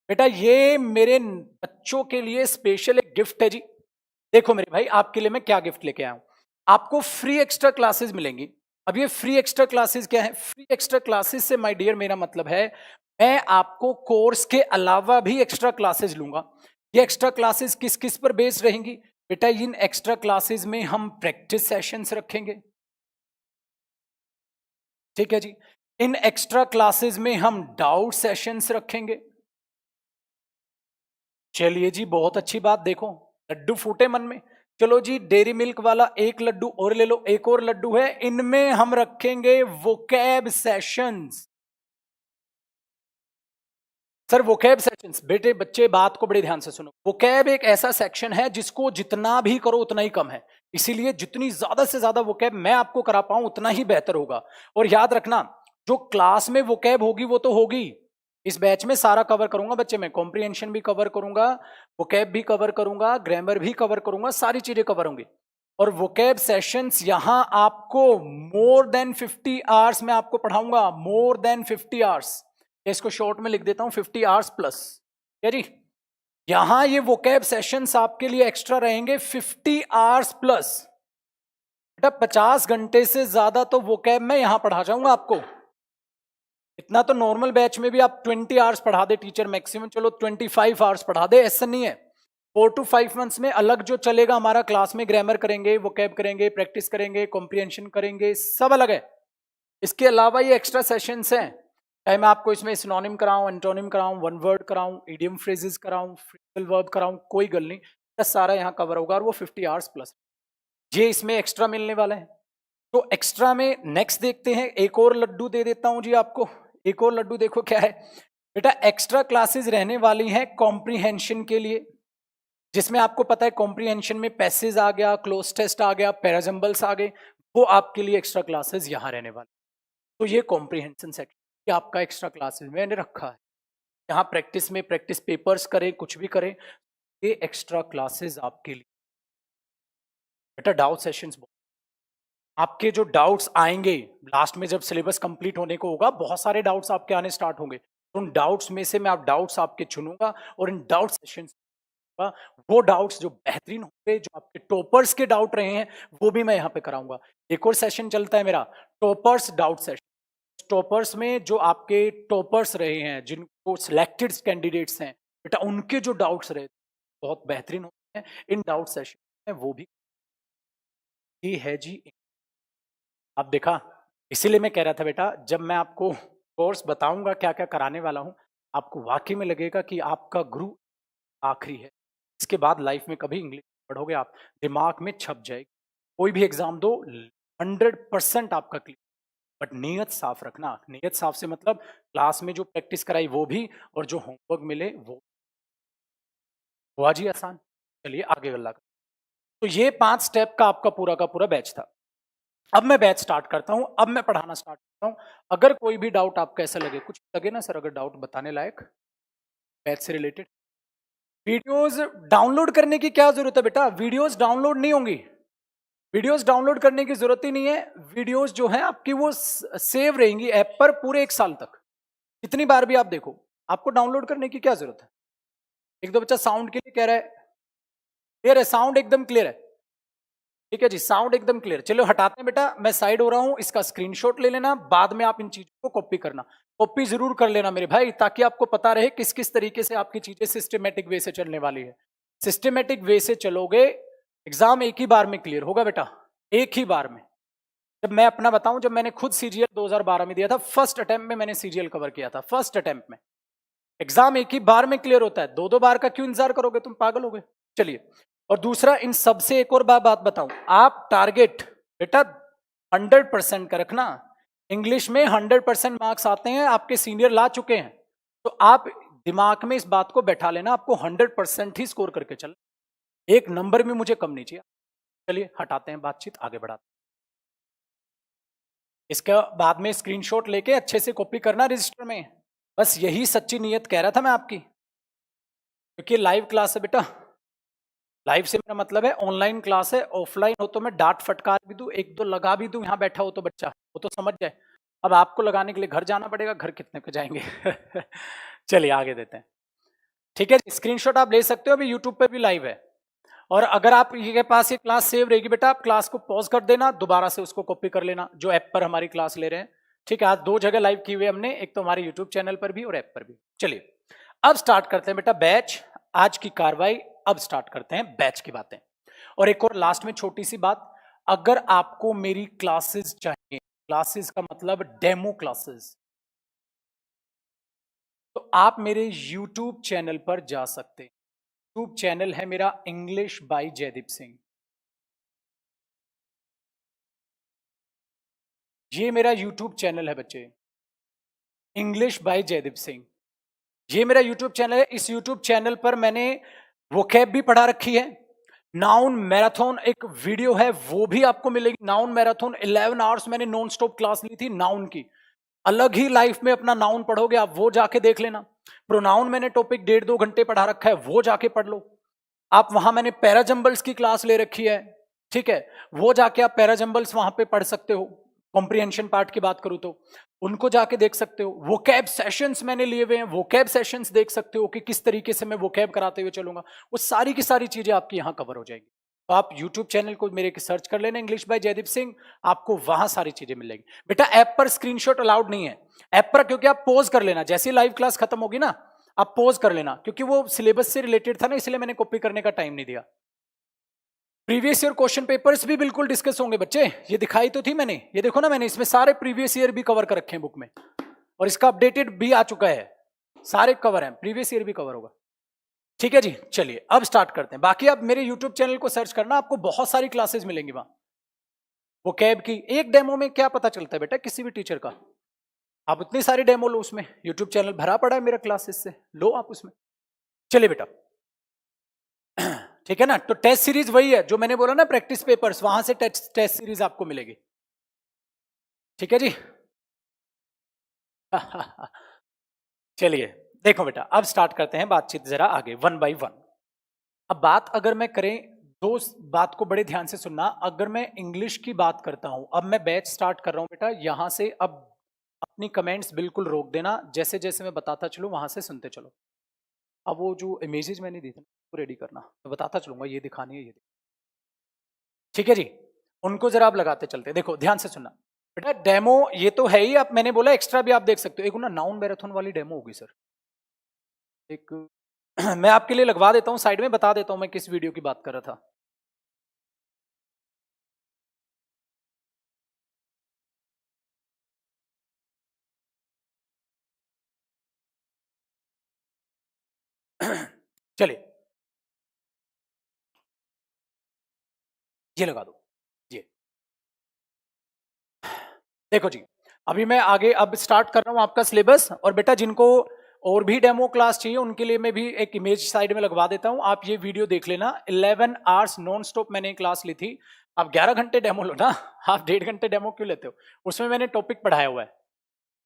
बेटा ये मेरे बच्चों के लिए स्पेशल एक गिफ्ट है जी। देखो मेरे भाई, आपके लिए मैं क्या गिफ्ट लेके आया हूं। आपको फ्री एक्स्ट्रा क्लासेस मिलेंगी। अब ये फ्री एक्स्ट्रा क्लासेस क्या है? फ्री एक्स्ट्रा क्लासेस से माय डियर मेरा मतलब है मैं आपको कोर्स के अलावा भी एक्स्ट्रा क्लासेस लूंगा। ये एक्स्ट्रा क्लासेस किस किस पर बेस्ड रहेंगी? बेटा इन एक्स्ट्रा क्लासेस में हम प्रैक्टिस सेशंस रखेंगे। ठीक है जी, इन एक्स्ट्रा क्लासेस में हम डाउट सेशंस रखेंगे। चलिए जी बहुत अच्छी बात, देखो लड्डू फूटे मन में। चलो जी डेयरी मिल्क वाला एक लड्डू और ले लो, एक और लड्डू है, इनमें हम रखेंगे vocab sessions. Sir vocab sessions, बेटे बच्चे बात को बड़े ध्यान से सुनो। वोकैब एक ऐसा सेक्शन है जिसको जितना भी करो उतना ही कम है, इसीलिए जितनी ज्यादा से ज्यादा वोकैब मैं आपको करा पाऊं उतना ही बेहतर होगा। और याद रखना जो क्लास में वोकैब होगी वो तो होगी, इस बैच में सारा कवर करूंगा बच्चे, मैं कॉम्प्रिहेंशन भी कवर करूंगा, वोकैब भी कवर करूंगा, ग्रामर भी कवर करूंगा, सारी चीजें कवर होंगी। और वोकैब सेशंस यहां आपको मोर देन 50 आवर्स में आपको पढ़ाऊंगा, मोर देन 50 आवर्स। इसको शॉर्ट में लिख देता हूं 50 आवर्स प्लस। क्या जी, यहां ये वोकैब सेशंस आपके लिए एक्स्ट्रा रहेंगे 50 आवर्स प्लस। बेटा 50 घंटे से ज्यादा तो वोकैब में यहां पढ़ा जाऊंगा आपको। इतना तो नॉर्मल बैच में भी आप 20 आवर्स पढ़ा दे टीचर मैक्सिमम, चलो 25 आवर्स पढ़ा दे, ऐसा नहीं है। 4 to 5 मंथ्स में अलग जो चलेगा हमारा, क्लास में ग्रामर करेंगे, वोकैब करेंगे, प्रैक्टिस करेंगे, कॉम्प्रिहेंशन करेंगे, सब अलग है। इसके अलावा ये एक्स्ट्रा सेशंस हैं, चाहे मैं आपको इसमें सिनोनिम कराऊं, एंटोनिम कराऊं, वन वर्ड कराऊं, इडियम फ्रेजेस कराऊं, फ्रेजल वर्ब कराऊं, कोई गल नहीं, सारा यहाँ कवर होगा और वो 50 आवर्स प्लस ये इसमें एक्स्ट्रा मिलने वाला है। तो एक्स्ट्रा में नेक्स्ट देखते हैं, एक और लड्डू दे देता हूं जी आपको। एक और लड्डू देखो क्या है बेटा, एक्स्ट्रा क्लासेस रहने वाली हैं कॉम्प्रिहेंशन के लिए, जिसमें आपको पता है कॉम्प्रिहेंशन में पैसेज आ गया, क्लोज टेस्ट आ गया, पैराजम्बल्स आ गए, वो आपके लिए एक्स्ट्रा क्लासेस यहां रहने वाले। तो ये कॉम्प्रिहेंशन सेक्शन ये आपका एक्स्ट्रा क्लासेस मैंने रखा है, यहाँ प्रैक्टिस में प्रैक्टिस पेपर्स करें, कुछ भी करें, ये एक्स्ट्रा क्लासेस आपके लिए। बेटा डाउट सेशंस, आपके जो डाउट्स आएंगे लास्ट में जब सिलेबस कंप्लीट होने को होगा, बहुत सारे डाउट्स आपके आने स्टार्ट होंगे, तो उन डाउट्स में से मैं आप डाउट्स आपके चुनूंगा और इन डाउट सेशंस वो डाउट्स जो बेहतरीन होंगे, जो आपके टॉपर्स के डाउट रहे हैं, वो भी मैं यहाँ पे कराऊंगा। एक और सेशन चलता है मेरा टॉपर्स डाउट सेशन। टॉपर्स में जो आपके टॉपर्स रहे हैं, जिनको सिलेक्टेड कैंडिडेट्स हैं, बेटा उनके जो डाउट्स रहे बहुत बेहतरीन होते हैं, इन डाउट सेशन में वो भी। ये है जी, आप देखा, इसीलिए मैं कह रहा था बेटा जब मैं आपको कोर्स बताऊंगा क्या क्या कराने वाला हूं, आपको वाकई में लगेगा कि आपका गुरु आखिरी है। इसके बाद लाइफ में कभी इंग्लिश पढ़ोगे आप, दिमाग में छप जाएगी। कोई भी एग्जाम दो, 100% आपका क्लियर। बट नीयत साफ रखना। नीयत साफ से मतलब क्लास में जो प्रैक्टिस कराई वो भी, और जो होमवर्क मिले वो। हुआ जी आसान। चलिए आगे गल्ला करते हैं। तो ये 5 स्टेप का आपका पूरा का पूरा बैच था। अब मैं बैच स्टार्ट करता हूं, अब मैं पढ़ाना स्टार्ट करता हूं। अगर कोई भी डाउट आपको ऐसा लगे, कुछ लगे ना सर, अगर डाउट बताने लायक बैच से रिलेटेड, वीडियोस डाउनलोड करने की क्या जरूरत है बेटा? वीडियोस डाउनलोड नहीं होंगी। वीडियोस डाउनलोड करने की जरूरत ही नहीं है। वीडियोस जो है आपकी वो सेव रहेंगी ऐप पर पूरे 1 साल तक। कितनी बार भी आप देखो, आपको डाउनलोड करने की क्या जरूरत है? एक दो बच्चा साउंड के लिए कह रहा है, क्लियर है? साउंड एकदम क्लियर है? ठीक है जी, साउंड एकदम क्लियर। चलो हटाते हैं बेटा, मैं साइड हो रहा हूं, इसका स्क्रीनशॉट ले लेना, बाद में आप इन चीजों को कॉपी करना। कॉपी जरूर कर लेना मेरे भाई, ताकि आपको पता रहे किस किस तरीके से आपकी चीजें सिस्टमेटिक वे से चलने वाली है। सिस्टमेटिक वे से चलोगे, एग्जाम एक ही बार में क्लियर होगा बेटा, एक ही बार में। जब मैं अपना बताऊं, जब मैंने खुद सीजीएल 2012 में दिया था, फर्स्ट अटेम्प्ट में मैंने सीजीएल कवर किया था, फर्स्ट अटेम्प्ट में। एग्जाम एक ही बार में क्लियर होता है, दो दो बार का क्यों इंतजार करोगे? तुम पागल हो गए। चलिए, और दूसरा, इन सबसे एक और बात बताऊं, आप टारगेट बेटा 100% का रखना। इंग्लिश में 100% मार्क्स आते हैं, आपके सीनियर ला चुके हैं। तो आप दिमाग में इस बात को बैठा लेना, आपको 100% ही स्कोर करके चल, एक नंबर में मुझे कम नहीं चाहिए। चलिए हटाते हैं बातचीत, आगे बढ़ाते हैं। इसका बाद में स्क्रीनशॉट लेके अच्छे से कॉपी करना रजिस्टर में। बस यही सच्ची नीयत कह रहा था मैं आपकी, क्योंकि लाइव क्लास है बेटा। लाइव से मेरा मतलब है ऑनलाइन क्लास है। ऑफलाइन हो तो मैं डांट फटकार भी दूं, एक दो लगा भी दूं, यहाँ बैठा हो तो बच्चा वो तो समझ जाए। अब आपको लगाने के लिए घर जाना पड़ेगा, घर कितने पे जाएंगे? चलिए आगे देते हैं। ठीक है, स्क्रीनशॉट आप ले सकते हो, अभी यूट्यूब पे भी लाइव है। और अगर आप के पास ये क्लास सेव रहेगी बेटा, आप क्लास को पॉज कर देना, दोबारा से उसको कॉपी कर लेना, जो ऐप पर हमारी क्लास ले रहे हैं। ठीक है, आज 2 जगह लाइव की हुई हमने, एक तो हमारे यूट्यूब चैनल पर भी और ऐप पर भी। चलिए अब स्टार्ट करते हैं बेटा बैच, आज की कार्रवाई। अब स्टार्ट करते हैं बैच की बातें। और एक और लास्ट में छोटी सी बात, अगर आपको मेरी क्लासेस चाहिए, क्लासेस का मतलब डेमो क्लासेस, तो आप मेरे यूट्यूब चैनल पर जा सकते हैं। यूट्यूब चैनल है मेरा इंग्लिश बाय जयदीप सिंह। ये मेरा यूट्यूब चैनल है बच्चे, इंग्लिश बाय जयदीप सिंह। ये मेरा यूट्यूब चैनल है। इस यूट्यूब चैनल पर मैंने वोकैब भी पढ़ा रखी है। नाउन मैराथन एक वीडियो है, वो भी आपको मिलेगी। नाउन मैराथन 11 आवर्स मैंने नॉन स्टॉप क्लास ली थी नाउन की। अलग ही लाइफ में अपना नाउन पढ़ोगे आप, वो जाके देख लेना। प्रोनाउन मैंने टॉपिक 1.5-2 घंटे पढ़ा रखा है, वो जाके पढ़ लो आप। वहां मैंने पैराजंबल्स की क्लास ले रखी है, ठीक है, वो जाके आप पैराजंबल्स वहां पे पढ़ सकते हो। कॉम्प्रिहेंशन पार्ट की बात करूं तो उनको जाके देख सकते हो। वोकैब सेशंस मैंने लिए हुए हैं, वोकैब सेशंस देख सकते हो कि किस तरीके से मैं वोकैब कराते हुए चलूंगा। वो सारी की सारी चीजें आपकी यहां कवर हो जाएगी। तो आप YouTube चैनल को मेरे सर्च कर लेना, इंग्लिश बाय जयदीप सिंह, आपको वहां सारी चीजें मिलेगी। बेटा ऐप पर स्क्रीनशॉट अलाउड नहीं है ऐप पर, क्योंकि आप पोज कर लेना, जैसे ही लाइव क्लास खत्म होगी ना आप पोज कर लेना, क्योंकि वो सिलेबस से रिलेटेड था ना, इसलिए मैंने कॉपी करने का टाइम नहीं दिया। प्रीवियस ईयर क्वेश्चन पेपर्स भी बिल्कुल डिस्कस होंगे बच्चे, ये दिखाई तो थी मैंने, ये देखो ना, मैंने इसमें सारे प्रीवियस ईयर भी कवर कर रखे हैं बुक में, और इसका अपडेटेड भी आ चुका है, सारे कवर हैं, प्रीवियस ईयर भी कवर होगा। ठीक है जी, चलिए अब स्टार्ट करते हैं। बाकी आप मेरे यूट्यूब चैनल को सर्च करना, आपको बहुत सारी क्लासेस मिलेंगी वहां। वो कैब की एक डेमो में क्या पता चलता है बेटा किसी भी टीचर का? आप इतनी सारी डेमो लो, उसमें यूट्यूब चैनल भरा पड़ा है मेरा क्लासेस से, लो आप उसमें। चलिए बेटा, ठीक है ना, तो टेस्ट सीरीज वही है जो मैंने बोला ना, प्रैक्टिस पेपर्स, वहां से टेस्ट सीरीज आपको मिलेगी। ठीक है जी। चलिए देखो बेटा, अब स्टार्ट करते हैं बातचीत जरा आगे, 1 बाय 1। अब बात अगर मैं करें, दो बात को बड़े ध्यान से सुनना। अगर मैं इंग्लिश की बात करता हूं, अब मैं बैच स्टार्ट कर रहा हूं बेटा, यहां से अब अपनी कमेंट्स बिल्कुल रोक देना, जैसे जैसे मैं बताता चलूं वहां से सुनते चलो। अब वो जो इमेजेस मैंने दी थी वो रेडी करना, मैं बताता चलूंगा, ये दिखानी है, ये ठीक है जी। उनको जरा आप लगाते चलते, देखो ध्यान से सुनना बेटा। डेमो ये तो है ही, आप मैंने बोला एक्स्ट्रा भी आप देख सकते हो। एक ना नाउन मैराथन वाली डेमो होगी सर, एक मैं आपके लिए लगवा देता हूं, साइड में बता देता हूं मैं किस वीडियो की बात कर रहा था। चलिए ये लगा दो, ये देखो जी। अभी मैं आगे अब स्टार्ट कर रहा हूं आपका सिलेबस, और बेटा जिनको और भी डेमो क्लास चाहिए उनके लिए मैं भी एक इमेज साइड में लगवा देता हूं, आप ये वीडियो देख लेना। 11 आवर्स नॉन स्टॉप मैंने क्लास ली थी। आप 11 घंटे डेमो लो ना, आप 1.5 घंटे डेमो क्यों लेते हो? उसमें मैंने टॉपिक पढ़ाया हुआ है,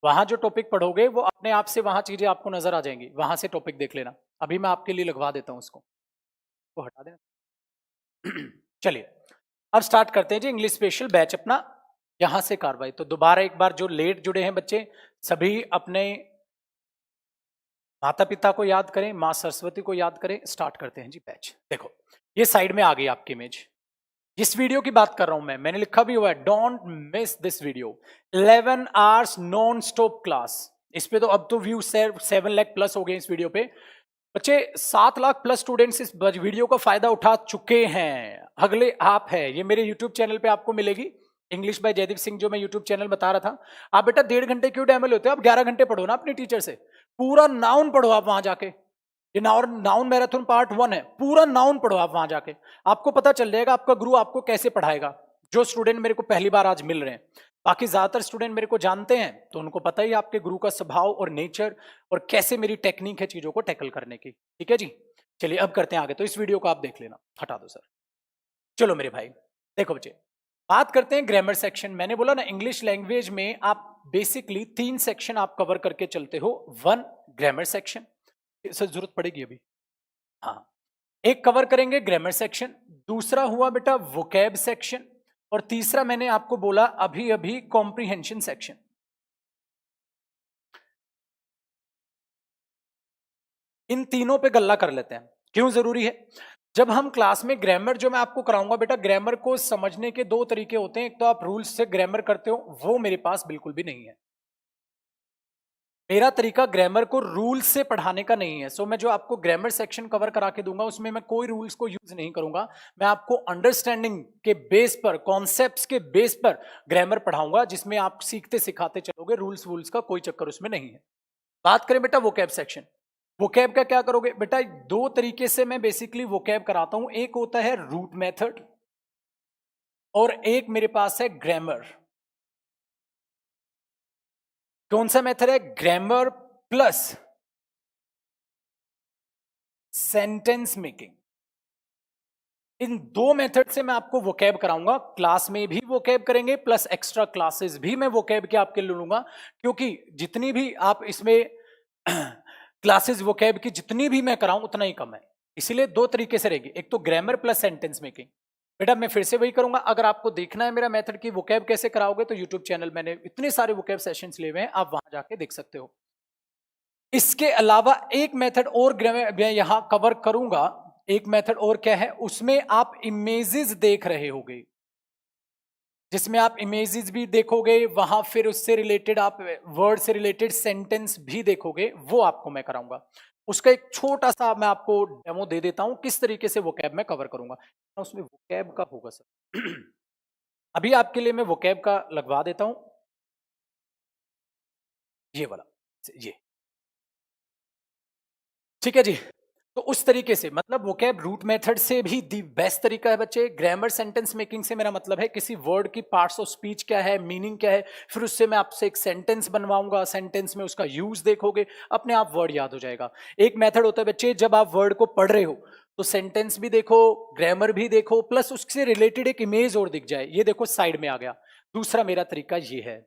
वहां जो टॉपिक पढ़ोगे वो अपने आप से वहां चीजें आपको नजर आ जाएंगी, वहां से टॉपिक देख लेना। अभी मैं आपके लिए लगवा देता हूं उसको, वो हटा देना। चलिए अब स्टार्ट करते हैं जी इंग्लिश स्पेशल बैच अपना, यहां से कार्रवाई। तो दोबारा एक बार जो लेट जुड़े हैं बच्चे सभी अपने माता पिता को याद करें, मां सरस्वती को याद करें। स्टार्ट करते हैं जी बैच। देखो ये साइड में आ गई आपकी इमेज, जिस वीडियो की बात कर रहा हूं मैंने लिखा भी हुआ है don't miss this video, 11 hours non stop class. इस पे तो अब तो व्यू 7 लाख प्लस हो गए इस वीडियो पे। बच्चे 7 लाख प्लस स्टूडेंट्स इस वीडियो का फायदा उठा चुके हैं। अगले आप है, ये मेरे यूट्यूब चैनल पे आपको मिलेगी, इंग्लिश बाय जयदीप सिंह, जो मैं यूट्यूब चैनल बता रहा था। आप बेटा 1.5 घंटे क्यों डैमल होते हो? आप 11 घंटे पढ़ो ना अपने टीचर से, पूरा नाउन पढ़ो आप वहां जाके। ये नाउन मैराथन पार्ट 1 है, पूरा नाउन पढ़ो आप वहां जाके, आपको पता चल जाएगा आपका गुरु आपको कैसे पढ़ाएगा। जो स्टूडेंट मेरे को पहली बार आज मिल रहे हैं, बाकी ज्यादातर स्टूडेंट मेरे को जानते हैं तो उनको पता ही आपके गुरु का स्वभाव और नेचर और कैसे मेरी टेक्निक है चीजों को टैकल करने की। ठीक है जी, चलिए अब करते हैं आगे। तो इस वीडियो को आप देख लेना, हटा दो सर। चलो मेरे भाई देखो बच्चे, बात करते हैं ग्रामर सेक्शन। मैंने बोला ना इंग्लिश लैंग्वेज में आप बेसिकली 3 सेक्शन आप कवर करके चलते हो। 1 ग्रामर सेक्शन, इसे जरूरत पड़ेगी अभी, हाँ एक कवर करेंगे ग्रामर सेक्शन, दूसरा हुआ बेटा वोकैब सेक्शन, और तीसरा मैंने आपको बोला अभी अभी कॉम्प्रिहेंशन सेक्शन। इन तीनों पे गल्ला कर लेते हैं, क्यों जरूरी है? जब हम क्लास में ग्रामर जो मैं आपको कराऊंगा बेटा, ग्रामर को समझने के 2 तरीके होते हैं। एक तो आप रूल्स से ग्रामर करते हो, वो मेरे पास बिल्कुल भी नहीं है। मेरा तरीका ग्रामर को रूल्स से पढ़ाने का नहीं है। सो मैं जो आपको ग्रामर सेक्शन कवर करा के दूंगा उसमें मैं कोई रूल्स को यूज नहीं करूंगा। मैं आपको अंडरस्टैंडिंग के बेस पर, कॉन्सेप्ट्स के बेस पर ग्रामर पढ़ाऊंगा, जिसमें आप सीखते सिखाते चलोगे। रूल्स वूल्स का कोई चक्कर उसमें नहीं है। बात करें बेटा वोकैब सेक्शन, वोकैब का क्या करोगे बेटा? 2 तरीके से मैं बेसिकली वोकैब कराता हूं। एक होता है रूट मेथड और एक मेरे पास है ग्रामर। कौन सा मेथड है? Grammar plus sentence making. इन 2 मेथड से मैं आपको वोकैब कराऊंगा। क्लास में भी वोकैब करेंगे प्लस एक्स्ट्रा क्लासेस भी मैं वोकैब के आपके लिए लूंगा, क्योंकि जितनी भी आप इसमें क्लासेस वोकैब की जितनी भी मैं कराऊं उतना ही कम है। इसीलिए 2 तरीके से रहेगी, एक तो ग्रामर प्लस सेंटेंस मेकिंग। बेटा मैं फिर से वही करूंगा, अगर आपको देखना है मेरा मेथड की वोकैब कैसे कराओगे तो यूट्यूब चैनल मैंने इतने सारे वोकैब सेशंस लिए हुए हैं, आप वहां जाके देख सकते हो। इसके अलावा एक मेथड और मैं यहां कवर करूंगा। एक मेथड और क्या है? उसमें आप इमेजेस देख रहे होगे, जिसमें आप इमेजेस भी देखोगे, वहां फिर उससे रिलेटेड आप वर्ड से रिलेटेड सेंटेंस भी देखोगे, वो आपको मैं कराऊंगा। उसका एक छोटा सा मैं आपको डेमो दे देता हूं किस तरीके से वोकैब में कवर करूंगा। उसमें वोकैब का होगा सर। अभी आपके लिए मैं वोकैब का लगवा देता हूं, ये वाला, ये ठीक है जी। तो उस तरीके से मतलब वोकैब रूट मेथड से भी दी बेस्ट तरीका है बच्चे। ग्रामर सेंटेंस मेकिंग से मेरा मतलब है किसी वर्ड की पार्ट्स ऑफ स्पीच क्या है, मीनिंग क्या है, फिर उससे मैं आपसे एक सेंटेंस बनवाऊंगा, सेंटेंस में उसका यूज देखोगे, अपने आप वर्ड याद हो जाएगा। एक मेथड होता है बच्चे, जब आप वर्ड को पढ़ रहे हो तो सेंटेंस भी देखो, ग्रामर भी देखो, प्लस उससे रिलेटेड एक इमेज और दिख जाए। ये देखो साइड में आ गया। दूसरा मेरा तरीका ये है,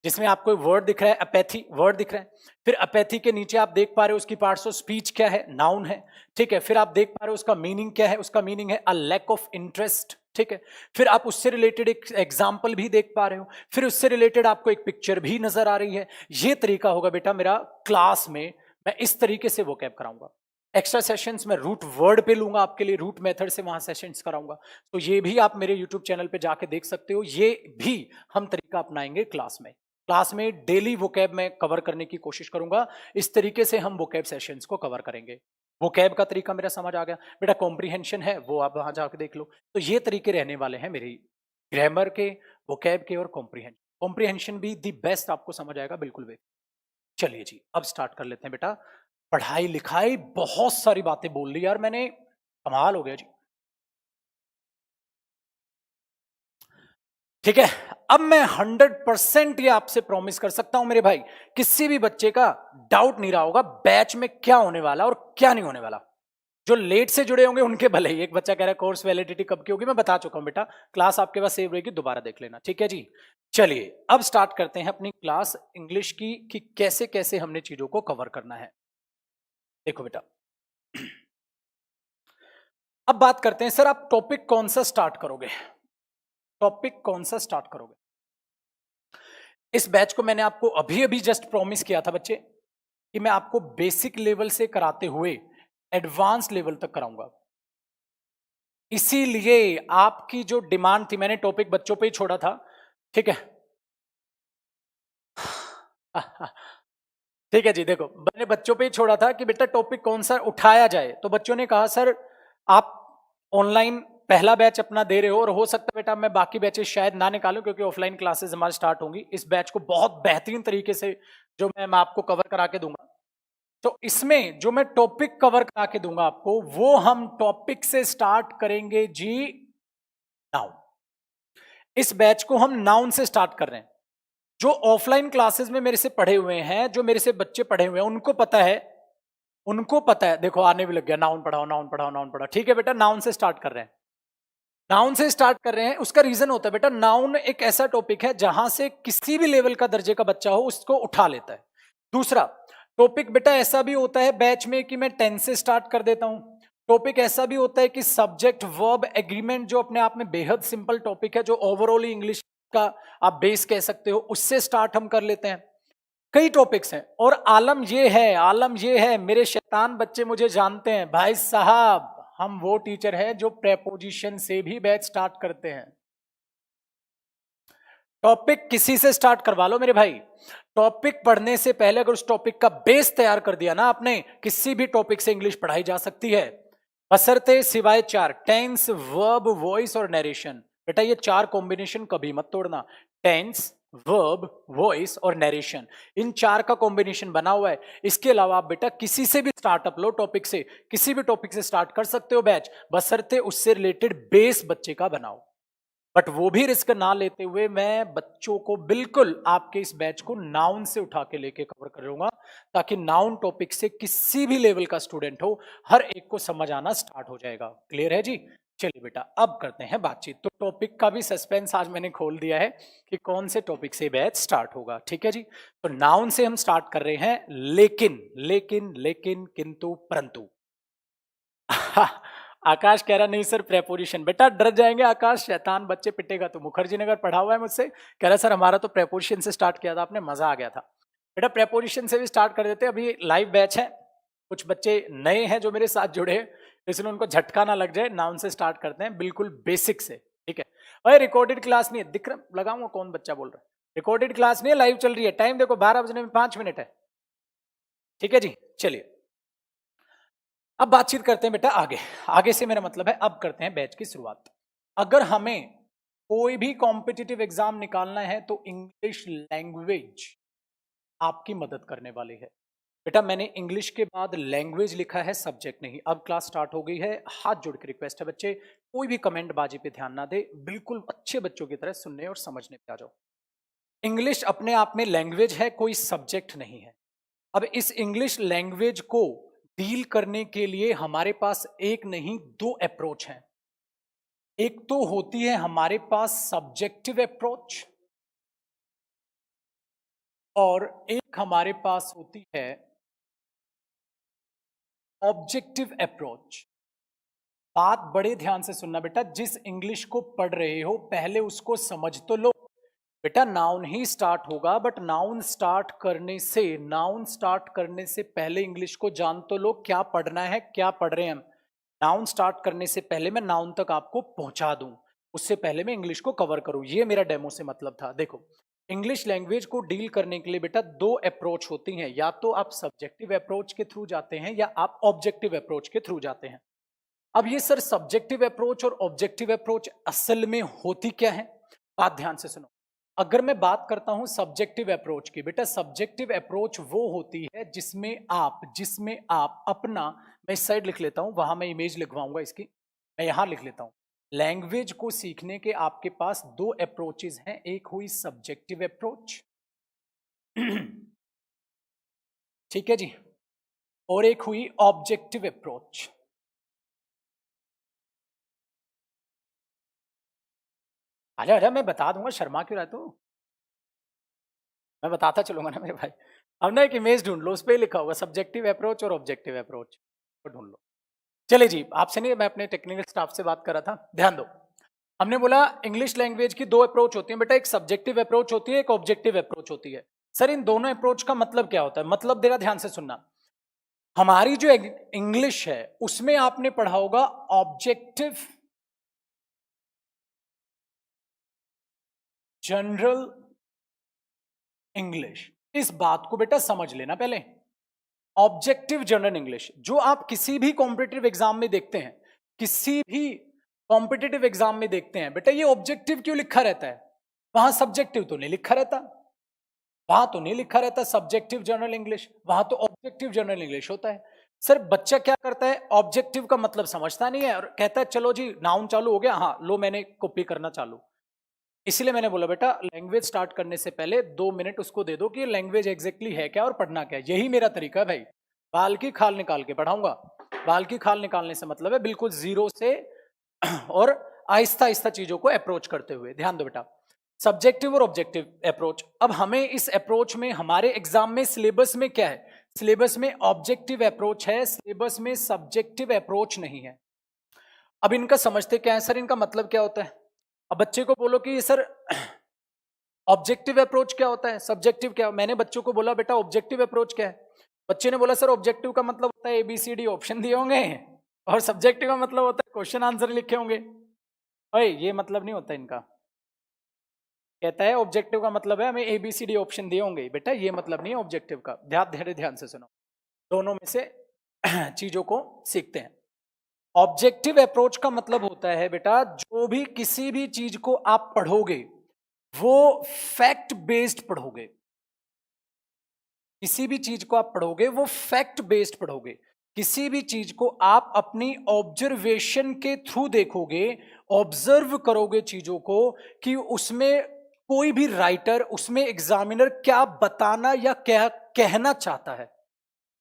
जिसमें आपको वर्ड दिख रहा है, अपैथी वर्ड दिख रहा है, फिर अपैथी के नीचे आप देख पा रहे हो उसकी पार्ट्स ऑफ स्पीच क्या है, नाउन है, ठीक है। फिर आप देख पा रहे हो उसका मीनिंग क्या है, उसका मीनिंग है अ लैक ऑफ इंटरेस्ट, ठीक है। फिर आप उससे रिलेटेड एक एग्जाम्पल भी देख पा रहे हो, फिर उससे रिलेटेड आपको एक पिक्चर भी नजर आ रही है। ये तरीका होगा बेटा मेरा क्लास में, मैं इस तरीके से वोकैब कराऊंगा। एक्स्ट्रा सेशंस में रूट वर्ड पे लूंगा आपके लिए, रूट मेथड से वहां सेशंस कराऊंगा। तो ये भी आप मेरे यूट्यूब चैनल पे जाके देख सकते हो। ये भी हम तरीका अपनाएंगे क्लास में। क्लास में डेली वोकैब में कवर करने की कोशिश करूंगा। इस तरीके से हम वोकैब सेशंस को कवर करेंगे। वोकैब का तरीका मेरा समझ आ गया बेटा। कॉम्प्रिहेंशन है वो आप वहां जाके देख लो। तो ये तरीके रहने वाले हैं मेरी, ग्रामर के, वोकैब के और कॉम्प्रिहेंशन। कॉम्प्रिहेंशन भी दी बेस्ट आपको समझ आएगा बिल्कुल भी। चलिए जी अब स्टार्ट कर लेते हैं बेटा पढ़ाई लिखाई बहुत सारी बातें बोल ली यार मैंने, कमाल हो गया जी। ठीक है, अब मैं 100% ये आपसे प्रॉमिस कर सकता हूं मेरे भाई, किसी भी बच्चे का डाउट नहीं रहा होगा बैच में क्या होने वाला और क्या नहीं होने वाला। जो लेट से जुड़े होंगे उनके भले ही। एक बच्चा कह रहा है कोर्स वैलिडिटी कब की होगी, मैं बता चुका हूं बेटा, क्लास आपके पास सेव रहेगी, दोबारा देख लेना, ठीक है जी। चलिए अब स्टार्ट करते हैं अपनी क्लास इंग्लिश की, कि कैसे कैसे हमने चीजों को कवर करना है। देखो बेटा, अब बात करते हैं, सर आप टॉपिक कौन सा स्टार्ट करोगे, टॉपिक कौन सा स्टार्ट करोगे। इस बैच को मैंने आपको अभी अभी जस्ट प्रॉमिस किया था बच्चे, कि मैं आपको बेसिक लेवल से कराते हुए एडवांस लेवल तक कराऊंगा। इसीलिए आपकी जो डिमांड थी, मैंने टॉपिक बच्चों पे ही छोड़ा था, ठीक है। ठीक है जी, देखो मैंने बच्चों पे ही छोड़ा था कि बेटा टॉपिक कौन सा उठाया जाए, तो बच्चों ने कहा सर आप ऑनलाइन पहला बैच अपना दे रहे हो, और हो सकता है बेटा मैं बाकी बैचेस शायद ना निकालूं, क्योंकि ऑफलाइन क्लासेस हमारी स्टार्ट होंगी। इस बैच को बहुत बेहतरीन तरीके से जो मैं आपको कवर करा के दूंगा, तो इसमें जो मैं टॉपिक कवर करा के दूंगा आपको, वो हम टॉपिक से स्टार्ट करेंगे जी, नाउन। इस बैच को हम नाउन से स्टार्ट कर रहे हैं। जो ऑफलाइन क्लासेस में मेरे से पढ़े हुए हैं, जो मेरे से बच्चे पढ़े हुए हैं, उनको पता है, उनको पता है, देखो आने भी लग गया, नाउन पढ़ाओ नाउन पढ़ाओ नाउन पढ़ाओ। ठीक है बेटा, नाउन से स्टार्ट कर रहे हैं, नाउन से स्टार्ट कर रहे हैं। उसका रीजन होता है बेटा, नाउन एक ऐसा टॉपिक है जहां से किसी भी लेवल का दर्जे का बच्चा हो उसको उठा लेता है। दूसरा टॉपिक बेटा ऐसा भी होता है बैच में कि मैं टेंस से स्टार्ट कर देता हूं। टॉपिक ऐसा भी होता है कि सब्जेक्ट वर्ब एग्रीमेंट, जो अपने आप में बेहद सिंपल टॉपिक है, जो ओवरऑल इंग्लिश का आप बेस कह सकते हो, उससे स्टार्ट हम कर लेते हैं। कई टॉपिक्स हैं, और आलम ये है मेरे शैतान बच्चे मुझे जानते हैं भाई साहब, हम वो टीचर हैं जो प्रेपोजिशन से भी बैच स्टार्ट करते हैं। टॉपिक किसी से स्टार्ट करवा लो मेरे भाई, टॉपिक पढ़ने से पहले अगर उस टॉपिक का बेस तैयार कर दिया ना आपने, किसी भी टॉपिक से इंग्लिश पढ़ाई जा सकती है, बशर्ते सिवाय चार, टेंस, वर्ब, वॉइस और नरेशन। बेटा ये चार कॉम्बिनेशन कभी मत तोड़ना, टेंस, वर्ब, वॉइस और नरेशन, इन चार का कॉम्बिनेशन बना हुआ है। इसके अलावा आप बेटा किसी से भी स्टार्टअप लो, टॉपिक से, किसी भी टॉपिक से स्टार्ट कर सकते हो बैच, बशर्ते उससे रिलेटेड बेस बच्चे का बनाओ। बट वो भी रिस्क ना लेते हुए मैं बच्चों को बिल्कुल आपके इस बैच को नाउन से उठा के लेके कवर करूंगा, ताकि नाउन टॉपिक से किसी भी लेवल का स्टूडेंट हो, हर एक को समझ आना स्टार्ट हो जाएगा। क्लियर है जी। चलिए बेटा अब करते हैं बातचीत। तो टॉपिक का भी सस्पेंस आज मैंने खोल दिया है कि कौन से टॉपिक से बैच स्टार्ट होगा, ठीक है जी। तो नाउन से हम स्टार्ट कर रहे हैं, लेकिन लेकिन लेकिन किंतु परंतु आकाश कह रहा नहीं सर प्रेपोजिशन। बेटा डर जाएंगे आकाश, शैतान बच्चे पिटेगा। तो मुखर्जी ने अगर पढ़ा हुआ है मुझसे, कह रहा सर हमारा तो प्रेपोजिशन से स्टार्ट किया था आपने, मजा आ गया था। बेटा प्रेपोजिशन से भी स्टार्ट कर देते हैं, अभी लाइव बैच है, कुछ बच्चे नए हैं जो मेरे साथ जुड़े, इसलिए उनको झटका ना लग जाए। नाउन से स्टार्ट करते हैं बिल्कुल बेसिक से, ठीक है। भाई रिकॉर्डेड क्लास नहीं है, दिख रहा लगाऊंगा कौन बच्चा बोल रहा है, रिकॉर्डेड क्लास नहीं है, लाइव चल रही है। टाइम देखो 12 बजने में 5 मिनट है, ठीक है जी। चलिए अब बातचीत करते हैं बेटा आगे, आगे से मेरा मतलब है अब करते हैं बैच की शुरुआत। अगर हमें कोई भी कॉम्पिटिटिव एग्जाम निकालना है तो इंग्लिश लैंग्वेज आपकी मदद करने वाली है। बेटा मैंने इंग्लिश के बाद लैंग्वेज लिखा है, सब्जेक्ट नहीं। अब क्लास स्टार्ट हो गई है, हाथ जोड़ के रिक्वेस्ट है बच्चे, कोई भी कमेंट बाजी पे ध्यान ना दे, बिल्कुल अच्छे बच्चों की तरह सुनने और समझने पे आ जाओ। इंग्लिश अपने आप में लैंग्वेज है, कोई सब्जेक्ट नहीं है। अब इस इंग्लिश लैंग्वेज को डील करने के लिए हमारे पास एक नहीं दो अप्रोच हैं। एक तो होती है हमारे पास सब्जेक्टिव अप्रोच, और एक हमारे पास होती है ऑब्जेक्टिव अप्रोच। बात बड़े ध्यान से सुनना बेटा, जिस इंग्लिश को पढ़ रहे हो पहले उसको समझ तो लो। बेटा नाउन ही स्टार्ट होगा, बट नाउन स्टार्ट करने से पहले इंग्लिश को जान तो लो, क्या पढ़ना है क्या पढ़ रहे हैं हम। नाउन स्टार्ट करने से पहले मैं नाउन तक आपको पहुंचा दूं, उससे पहले मैं इंग्लिश को कवर करूं, ये मेरा डेमो से मतलब था। देखो इंग्लिश लैंग्वेज को डील करने के लिए बेटा दो अप्रोच होती हैं, या तो आप सब्जेक्टिव अप्रोच के थ्रू जाते हैं या आप ऑब्जेक्टिव अप्रोच के थ्रू जाते हैं। अब ये सर सब्जेक्टिव अप्रोच और ऑब्जेक्टिव अप्रोच असल में होती क्या है, बात ध्यान से सुनो। अगर मैं बात करता हूं सब्जेक्टिव अप्रोच की, बेटा सब्जेक्टिव अप्रोच वो होती है जिसमें आप अपना, मैं इस साइड लिख लेता हूं, वहां मैं इमेज लिखवाऊंगा इसकी, मैं यहां लिख लेता हूं। लैंग्वेज को सीखने के आपके पास दो अप्रोचेस हैं, एक हुई सब्जेक्टिव अप्रोच, ठीक है जी, और एक हुई ऑब्जेक्टिव अप्रोच। आजा आजा, मैं बता दूंगा, शर्मा क्यों रहा तू, मैं बताता चलूंगा ना मेरे भाई। अब ना एक इमेज ढूंढ लो, उस पर लिखा होगा सब्जेक्टिव अप्रोच और ऑब्जेक्टिव अप्रोच, तो ढूंढ लो। चलिए जी, आपसे नहीं, मैं अपने टेक्निकल स्टाफ से बात कर रहा था, ध्यान दो। हमने बोला इंग्लिश लैंग्वेज की दो अप्रोच होती है बेटा, एक सब्जेक्टिव अप्रोच होती है, एक ऑब्जेक्टिव अप्रोच होती है। सर इन दोनों अप्रोच का मतलब क्या होता है? मतलब देगा, ध्यान से सुनना। हमारी जो इंग्लिश है उसमें आपने पढ़ा होगा ऑब्जेक्टिव जनरल इंग्लिश, इस बात को बेटा समझ लेना पहले। ऑब्जेक्टिव जनरल इंग्लिश जो आप किसी भी कॉम्पिटिटिव एग्जाम में देखते हैं, किसी भी कॉम्पिटिटिव एग्जाम में देखते हैं बेटा, ये ऑब्जेक्टिव क्यों लिखा रहता है? वहां सब्जेक्टिव तो नहीं लिखा रहता, वहां तो नहीं लिखा रहता सब्जेक्टिव जनरल इंग्लिश, वहां तो ऑब्जेक्टिव जनरल इंग्लिश होता है। सर बच्चा क्या करता है, ऑब्जेक्टिव का मतलब समझता नहीं है और कहता है चलो जी नाउन चालू हो गया, हाँ लो मैंने कॉपी करना चालू। इसलिए मैंने बोला बेटा लैंग्वेज स्टार्ट करने से पहले 2 मिनट उसको दे दो कि लैंग्वेज एग्जैक्टली है क्या और पढ़ना क्या है। यही मेरा तरीका है भाई, बाल की खाल निकाल के पढ़ाऊंगा। बाल की खाल निकालने से मतलब है बिल्कुल जीरो से और आहिस्ता आहिस्ता चीजों को अप्रोच करते हुए। ध्यान दो बेटा, सब्जेक्टिव और ऑब्जेक्टिव अप्रोच। अब हमें इस अप्रोच में हमारे एग्जाम में सिलेबस में क्या है, सिलेबस में ऑब्जेक्टिव अप्रोच है, सिलेबस में सब्जेक्टिव अप्रोच नहीं है। अब इनका समझते क्या है सर, इनका मतलब क्या होता है? अब बच्चे को बोलो कि सर ऑब्जेक्टिव अप्रोच क्या होता है, सब्जेक्टिव क्या, मैंने बच्चों को बोला बेटा ऑब्जेक्टिव अप्रोच क्या है, बच्चे ने बोला सर ऑब्जेक्टिव का मतलब होता है ABCD ऑप्शन दिए होंगे और सब्जेक्टिव का मतलब होता है क्वेश्चन आंसर लिखे होंगे। ओए ये मतलब नहीं होता इनका, कहता है ऑब्जेक्टिव का मतलब है हमें ABCD ऑप्शन दिए होंगे, बेटा ये मतलब नहीं है ऑब्जेक्टिव का। ध्यान से सुनो, दोनों में से चीजों को सीखते हैं। ऑब्जेक्टिव अप्रोच का मतलब होता है बेटा जो भी किसी भी चीज को आप पढ़ोगे वो फैक्ट बेस्ड पढ़ोगे, किसी भी चीज को आप पढ़ोगे वो फैक्ट बेस्ड पढ़ोगे, किसी भी चीज को आप अपनी ऑब्जर्वेशन के थ्रू देखोगे, ऑब्जर्व करोगे चीजों को कि उसमें कोई भी राइटर, उसमें एग्जामिनर क्या बताना या क्या कहना चाहता है।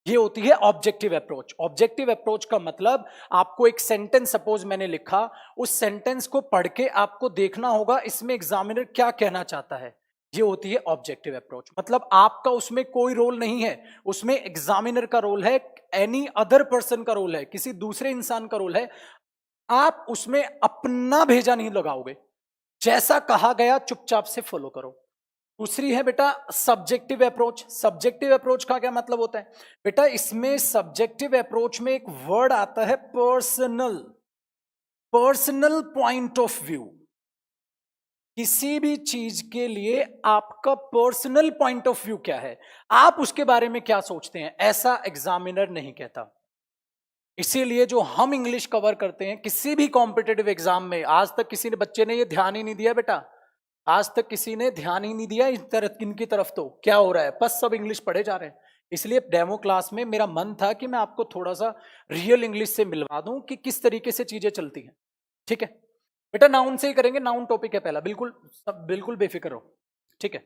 ये होती है ऑब्जेक्टिव अप्रोच। ऑब्जेक्टिव अप्रोच का मतलब आपको एक सेंटेंस सपोज मैंने लिखा, उस सेंटेंस को पढ़ के आपको देखना होगा इसमें एग्जामिनर क्या कहना चाहता है। ये होती है ऑब्जेक्टिव अप्रोच। मतलब आपका उसमें कोई रोल नहीं है, उसमें एग्जामिनर का रोल है, एनी अदर पर्सन का रोल है, किसी दूसरे इंसान का रोल है। आप उसमें अपना भेजा नहीं लगाओगे, जैसा कहा गया चुपचाप से फॉलो करो। दूसरी है बेटा सब्जेक्टिव अप्रोच। सब्जेक्टिव अप्रोच का क्या मतलब होता है बेटा, इसमें सब्जेक्टिव अप्रोच में एक वर्ड आता है personal, personal point of view. किसी भी चीज के लिए आपका पर्सनल पॉइंट ऑफ व्यू क्या है, आप उसके बारे में क्या सोचते हैं, ऐसा एग्जामिनर नहीं कहता। इसीलिए जो हम इंग्लिश कवर करते हैं किसी भी कॉम्पिटेटिव एग्जाम में, आज तक किसी ने बच्चे ने ये ध्यान ही नहीं दिया बेटा, आज तक किसी ने ध्यान ही नहीं दिया इनकी तरफ। तो क्या हो रहा है, बस सब इंग्लिश पढ़े जा रहे हैं। इसलिए डेमो क्लास में मेरा मन था कि मैं आपको थोड़ा सा रियल इंग्लिश से मिलवा दूं कि किस तरीके से चीजें चलती हैं। ठीक है बेटा, नाउन से ही करेंगे, नाउन टॉपिक है पहला, बिल्कुल सब बिल्कुल बेफिक्र हो। ठीक है,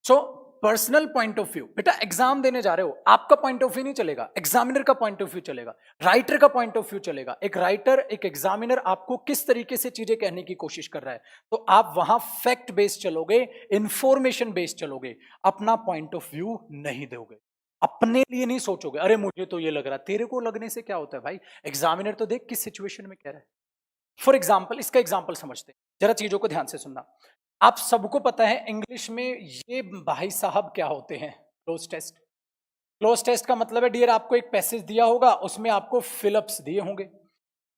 so personal point of view. बेटा एग्जाम देने जा रहे हो, आपका पॉइंट ऑफ व्यू नहीं चलेगा, एग्जामिनर का पॉइंट ऑफ व्यू चलेगा, राइटर का पॉइंट ऑफ व्यू चलेगा। एक राइटर, एक एग्जामिनर आपको किस तरीके से चीजें कहने की कोशिश कर रहा है, तो आप वहां फैक्ट बेस्ड चलोगे, इंफॉर्मेशन बेस्ड चलोगे, अपना पॉइंट ऑफ व्यू नहीं दोगे, अपने लिए नहीं सोचोगे अरे मुझे तो ये लग रहा है। तेरे को लगने से क्या होता है भाई, एग्जामिनर तो देख किस सिचुएशन में कह रहा है। फॉर एग्जाम्पल, इसका एग्जाम्पल समझते हैं, जरा चीजों को ध्यान से सुनना। आप सबको पता है इंग्लिश में ये भाई साहब क्या होते हैं, क्लोज टेस्ट। क्लोज टेस्ट का मतलब है डियर आपको एक पैसेज दिया होगा, उसमें आपको फिलअप्स दिए होंगे,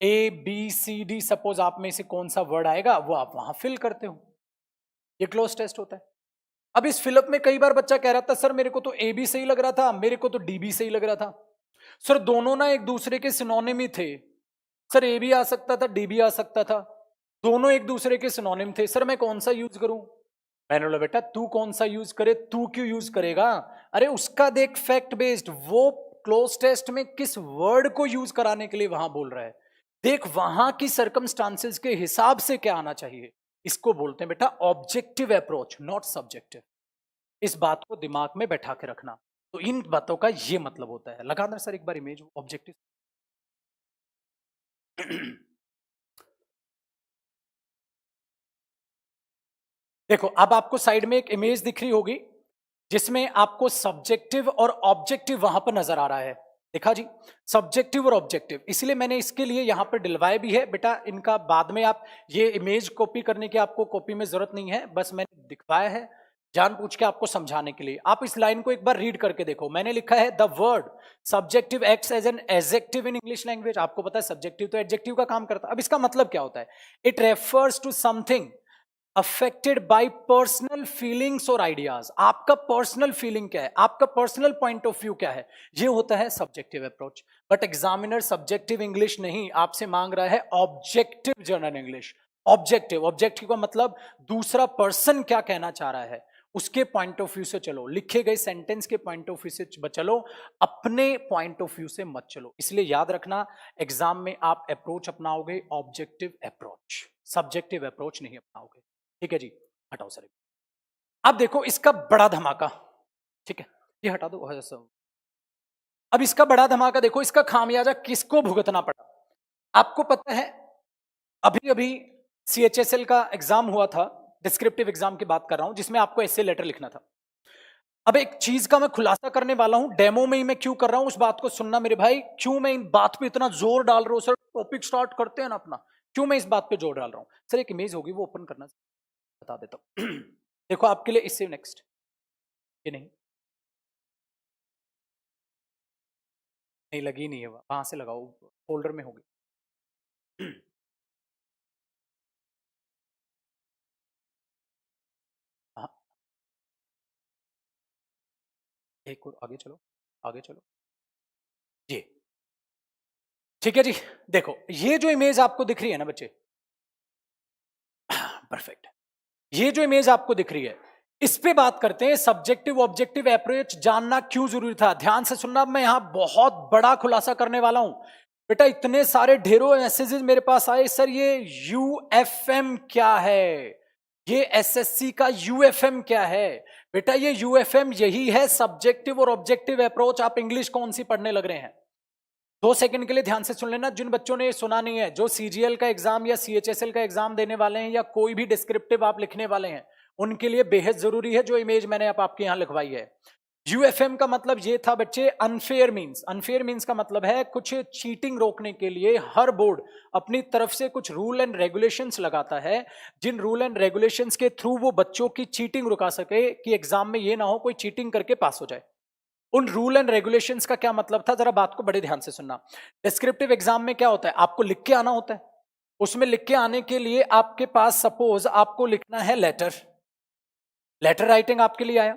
ABCD, सपोज आप में से कौन सा वर्ड आएगा वो आप वहां फिल करते हो, ये क्लोज टेस्ट होता है। अब इस फिलअप में कई बार बच्चा कह रहा था सर मेरे को तो AB सही लग रहा था, मेरे को तो DB सही लग रहा था। सर दोनों ना एक दूसरे के सिनोनिम ही थे, सर A भी आ सकता था, D भी आ सकता था, दोनों एक दूसरे के सिनोनिम थे, सर मैं कौन सा यूज करूं? मैंने बोला बेटा तू कौन सा यूज करे, तू क्यों यूज करेगा, अरे उसका देख फैक्ट बेस्ड, वो क्लोज टेस्ट में किस वर्ड को यूज कराने के लिए वहां बोल रहा है, देख वहां की सर्कमस्टांसेस के हिसाब से क्या आना चाहिए। इसको बोलते हैं बेटा ऑब्जेक्टिव अप्रोच, नॉट सब्जेक्टिव। इस बात को दिमाग में बैठा के रखना। तो इन बातों का ये मतलब होता है। लगा दे सर एक बार इमेज ऑब्जेक्टिव। देखो अब आपको साइड में एक इमेज दिख रही होगी जिसमें आपको सब्जेक्टिव और ऑब्जेक्टिव वहां पर नजर आ रहा है। देखा जी, सब्जेक्टिव और ऑब्जेक्टिव, इसलिए मैंने इसके लिए यहां पर दिलवाए भी है बेटा, इनका बाद में आप ये इमेज कॉपी करने की आपको कॉपी में जरूरत नहीं है, बस मैंने दिखवाया है जानबूझ के आपको समझाने के लिए। आप इस लाइन को एक बार रीड करके देखो, मैंने लिखा है the word subjective acts as an adjective in English language. आपको पता है सब्जेक्टिव तो एडजेक्टिव का काम करता है। अब इसका मतलब क्या होता है, it refers to something affected by personal feelings और आइडियाज। आपका पर्सनल फीलिंग क्या है, आपका पर्सनल पॉइंट ऑफ व्यू क्या है, ये होता है subjective approach. But examiner subjective English नहीं आपसे मांग रहा है, objective journal English. Objective, objective का मतलब दूसरा पर्सन क्या कहना चाह रहा है उसके पॉइंट ऑफ व्यू से चलो, लिखे गए सेंटेंस के पॉइंट ऑफ व्यू से चलो, अपने पॉइंट ऑफ व्यू से मत चलो। इसलिए याद रखना एग्जाम में आप अप्रोच अपनाओगे ऑब्जेक्टिव अप्रोच, सब्जेक्टिव अप्रोच नहीं अपनाओगे। ठीक है जी, हटाओ सर। अब देखो इसका बड़ा धमाका, ठीक है ये हटा दो। अब इसका बड़ा धमाका देखो, इसका खामियाजा किसको भुगतना पड़ा। आपको पता है अभी अभी सीएचएसएल का एग्जाम हुआ था, डिस्क्रिप्टिव एग्जाम की बात कर रहा हूं, जिसमें आपको ऐसे लेटर लिखना था। अब एक चीज का मैं खुलासा करने वाला हूं, डेमो में ही मैं क्यों कर रहा हूं उस बात को सुनना मेरे भाई, क्यों मैं इन बात पे इतना जोर डाल रहा हूं। सर टॉपिक स्टार्ट करते हैं ना अपना, क्यों मैं इस बात पे जोर डाल रहा हूं। सर एक इमेज होगी वो ओपन करना, बता देता हूं। देखो आपके लिए इससे नेक्स्ट, ये नहीं नहीं लगी नहीं है, वहां से लगाओ, फोल्डर में होगी। हाँ एक और आगे चलो, आगे चलो जी। ठीक है जी, देखो ये जो इमेज आपको दिख रही है ना बच्चे, परफेक्ट, ये जो इमेज आपको दिख रही है इस पे बात करते हैं। सब्जेक्टिव ऑब्जेक्टिव अप्रोच जानना क्यों जरूरी था, ध्यान से सुनना। मैं यहां बहुत बड़ा खुलासा करने वाला हूं बेटा। इतने सारे ढेरों मैसेजेस मेरे पास आए, सर ये यूएफएम क्या है, ये एसएससी का यूएफएम क्या है। बेटा ये यूएफएम यही है, सब्जेक्टिव और ऑब्जेक्टिव अप्रोच। आप इंग्लिश कौन सी पढ़ने लग रहे हैं, 2 सेकंड के लिए ध्यान से सुन लेना। जिन बच्चों ने सुना नहीं है, जो सीजीएल का एग्जाम या सीएचएसएल का एग्जाम देने वाले हैं या कोई भी डिस्क्रिप्टिव आप लिखने वाले हैं, उनके लिए बेहद जरूरी है जो इमेज मैंने आपके यहां लिखवाई है। यूएफएम का मतलब ये था बच्चे, अनफेयर मींस। अनफेयर मींस का मतलब है कुछ चीटिंग रोकने के लिए हर बोर्ड अपनी तरफ से कुछ रूल एंड रेगुलेशंस लगाता है, जिन रूल एंड रेगुलेशंस के थ्रू वो बच्चों की चीटिंग रुका सके कि एग्जाम में ये ना हो कोई चीटिंग करके पास हो जाए। उन रूल एंड रेगुलेशंस का क्या मतलब था, जरा बात को बड़े ध्यान से सुनना। डिस्क्रिप्टिव एग्जाम में क्या होता है, आपको लिख के आना होता है। उसमें लिख के आने के लिए आपके पास सपोज आपको लिखना है लेटर, लेटर राइटिंग आपके लिए आया।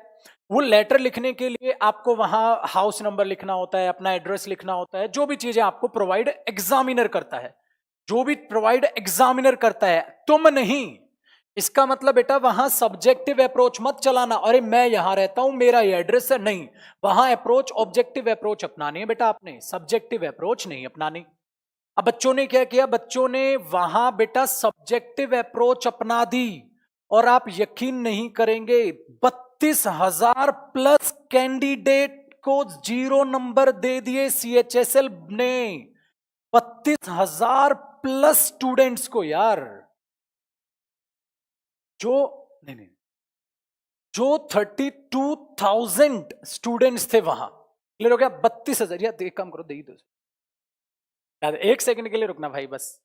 वो लेटर लिखने के लिए आपको वहां हाउस नंबर लिखना होता है, अपना एड्रेस लिखना होता है, जो भी चीजें आपको प्रोवाइड एग्जामिनर करता है, जो भी प्रोवाइड एग्जामिनर करता है, तुम नहीं। इसका मतलब बेटा वहां सब्जेक्टिव अप्रोच मत चलाना, अरे मैं यहां रहता हूं मेरा ये एड्रेस है, नहीं। वहां अप्रोच ऑब्जेक्टिव अप्रोच अपनानी है बेटा, आपने सब्जेक्टिव अप्रोच नहीं अपनानी। अब बच्चों ने क्या किया, बच्चों ने वहां बेटा सब्जेक्टिव अप्रोच अपना दी, और आप यकीन नहीं करेंगे 32,000 प्लस कैंडिडेट को 0 नंबर दे दिए सीएचएसएल ने। 32,000 प्लस स्टूडेंट्स को यार, जो नहीं नहीं जो 32,000 स्टूडेंट्स थे वहां, क्लियर हो गया। 32,000, यार एक काम करो दे ही दो यार, 1 सेकंड के लिए रुकना भाई बस।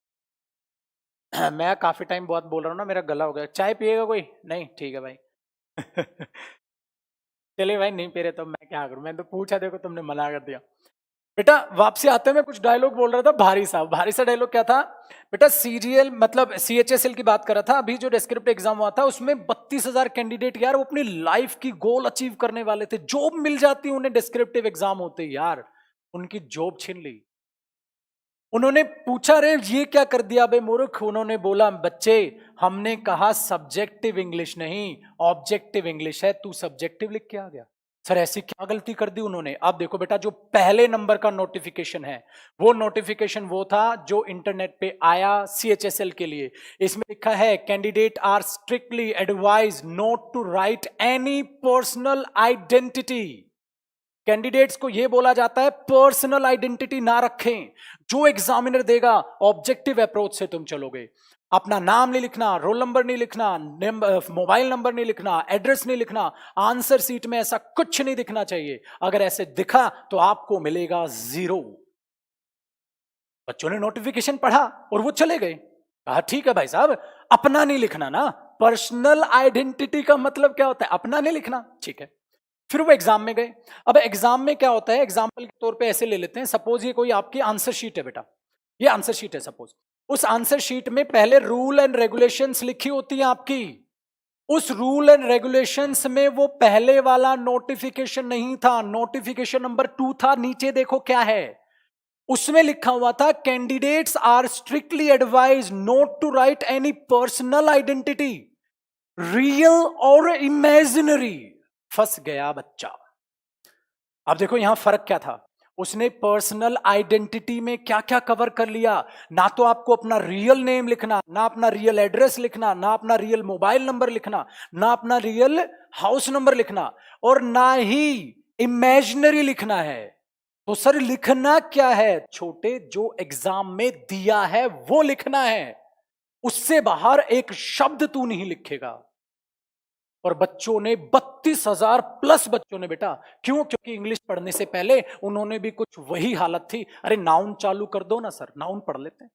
मैं काफी टाइम बहुत बोल रहा हूँ ना, मेरा गला हो गया। चाय पिएगा कोई, नहीं ठीक है भाई। चलिए भाई नहीं पी रहे तो मैं क्या करूं, मैं तो पूछा, देखो तुमने मना कर दिया। बेटा वापसी आते हैं, मैं कुछ डायलॉग बोल रहा था भारी सा। भारी सा डायलॉग क्या था बेटा, सीजीएल मतलब सीएचएसएल की बात कर रहा था। अभी जो डिस्क्रिप्टिव एग्जाम हुआ था उसमें 32,000 कैंडिडेट यार, वो अपनी लाइफ की गोल अचीव करने वाले थे, जॉब मिल जाती उन्हें डिस्क्रिप्टिव एग्जाम होते यार, उनकी जॉब छीन ली। उन्होंने पूछा, रे ये क्या कर दिया बे मूर्ख। उन्होंने बोला, बच्चे हमने कहा सब्जेक्टिव इंग्लिश नहीं ऑब्जेक्टिव इंग्लिश है, तू सब्जेक्टिव लिख के आ गया। सर ऐसी क्या गलती कर दी उन्होंने। अब देखो बेटा, जो पहले नंबर का नोटिफिकेशन है वो नोटिफिकेशन वो था जो इंटरनेट पे आया सीएचएसएल के लिए। इसमें लिखा है, candidate are strictly advise not to write any personal identity. Candidates को यह बोला जाता है पर्सनल आइडेंटिटी ना रखें। जो एग्जामिनर देगा ऑब्जेक्टिव अप्रोच से तुम चलोगे। अपना नाम नहीं लिखना, रोल नंबर नहीं लिखना, मोबाइल नंबर नहीं लिखना, एड्रेस नहीं लिखना, आंसर सीट में ऐसा कुछ नहीं दिखना चाहिए। अगर ऐसे दिखा तो आपको मिलेगा 0। बच्चों ने नोटिफिकेशन पढ़ा और वो चले गए। कहा ठीक है भाई साहब, अपना नहीं लिखना ना, पर्सनल आइडेंटिटी का मतलब क्या होता है, अपना नहीं लिखना, ठीक है। फिर वो एग्जाम में गए। अब एग्जाम में क्या होता है, एग्जाम्पल के तौर पे ऐसे ले लेते हैं, सपोज ये कोई आपकी आंसर शीट है बेटा, ये आंसर शीट है सपोज। उस आंसर शीट में पहले रूल एंड रेगुलेशंस लिखी होती हैं आपकी। उस रूल एंड रेगुलेशंस में वो पहले वाला नोटिफिकेशन नहीं था, नोटिफिकेशन नंबर 2 था। नीचे देखो क्या है, उसमें लिखा हुआ था, candidates are strictly advise not to write any personal identity, real और इमेजिनरी। फंस गया बच्चा। अब देखो यहां फर्क क्या था, उसने पर्सनल आइडेंटिटी में क्या क्या कवर कर लिया। ना तो आपको अपना रियल नेम लिखना, ना अपना रियल एड्रेस लिखना, ना अपना रियल मोबाइल नंबर लिखना, ना अपना रियल हाउस नंबर लिखना, और ना ही इमेजिनरी लिखना है। तो सर लिखना क्या है छोटे, जो एग्जाम में दिया है वो लिखना है, उससे बाहर एक शब्द तू नहीं लिखेगा। और बच्चों ने 32,000 प्लस बच्चों ने बेटा, क्यों, क्योंकि इंग्लिश पढ़ने से पहले उन्होंने भी कुछ वही हालत थी, अरे नाउन चालू कर दो ना सर, नाउन पढ़ लेते हैं।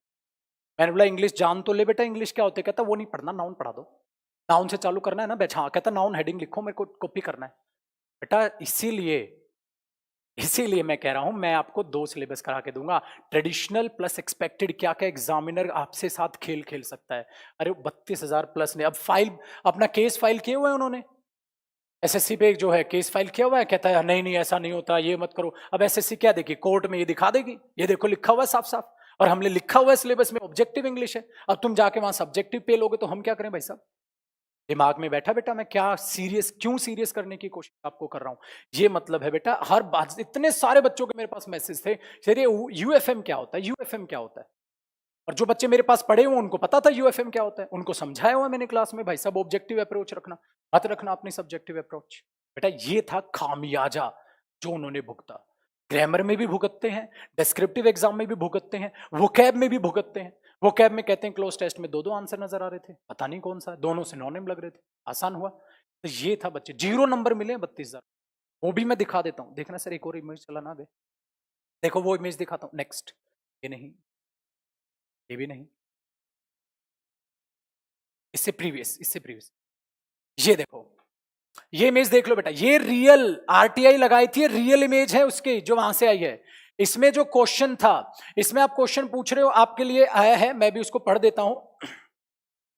मैंने बोला इंग्लिश जान तो ले बेटा, इंग्लिश क्या होते, कहता वो नहीं पढ़ना, नाउन पढ़ा दो। नाउन से चालू करना है ना बेटा, हाँ, कहता नाउन हेडिंग लिखो, मेरे को कॉपी करना है बेटा। इसीलिए इसीलिए मैं कह रहा हूं, मैं आपको 2 सिलेबस करा के दूंगा, ट्रेडिशनल प्लस एक्सपेक्टेड। क्या क्या एग्जामिनर आपसे साथ खेल खेल सकता है। अरे 32,000 प्लस ने अब फाइल, अपना केस फाइल किए हुए हैं उन्होंने, एसएससी पे जो है केस फाइल किया हुआ है। कहता है नहीं नहीं ऐसा नहीं होता, ये मत करो। अब एसएससी क्या देगी, कोर्ट में ये दिखा देगी, ये देखो लिखा हुआ है साफ साफ, और हमने लिखा हुआ है सिलेबस में ऑब्जेक्टिव इंग्लिश है। अब तुम जाके वहां सब्जेक्टिव पे लोगे तो हम क्या करें भाई साहब। दिमाग में बैठा बेटा, मैं क्या सीरियस, क्यों सीरियस करने की कोशिश आपको कर रहा हूं। ये मतलब है बेटा, हर बात, इतने सारे बच्चों के मेरे पास मैसेज थे, सर ये यूएफएम क्या होता है, यूएफएम क्या होता है। और जो बच्चे मेरे पास पढ़े हुए उनको पता था यूएफएम क्या होता है, उनको समझाया हुआ मैंने क्लास में, भाई साहब ऑब्जेक्टिव अप्रोच रखना, मत रखना अपनी सब्जेक्टिव अप्रोच। बेटा ये था खामियाजा जो उन्होंने भुगता। ग्रामर में भी भुगतते हैं, डिस्क्रिप्टिव एग्जाम में भी भुगतते हैं, वोकैब में भी भुगतते हैं। वोकैब में कहते हैं क्लोज टेस्ट में 2-2 आंसर नजर आ रहे थे, पता नहीं कौन सा, दोनों से नॉनेम लग रहे थे, आसान हुआ। तो ये था बच्चे, 0 नंबर मिले 32,000। वो भी मैं दिखा देता हूं, देखना सर एक और इमेज चला ना गए, देखो वो इमेज दिखाता हूं, नेक्स्ट। ये नहीं, ये भी नहीं, इससे प्रीवियस, इससे प्रीवियस, ये देखो, ये इमेज देख लो बेटा, ये रियल आरटीआई लगाई थी, रियल इमेज है उसकी जो वहां से आई है। इसमें जो क्वेश्चन था, इसमें आप क्वेश्चन पूछ रहे हो, आपके लिए आया है, मैं भी उसको पढ़ देता हूं।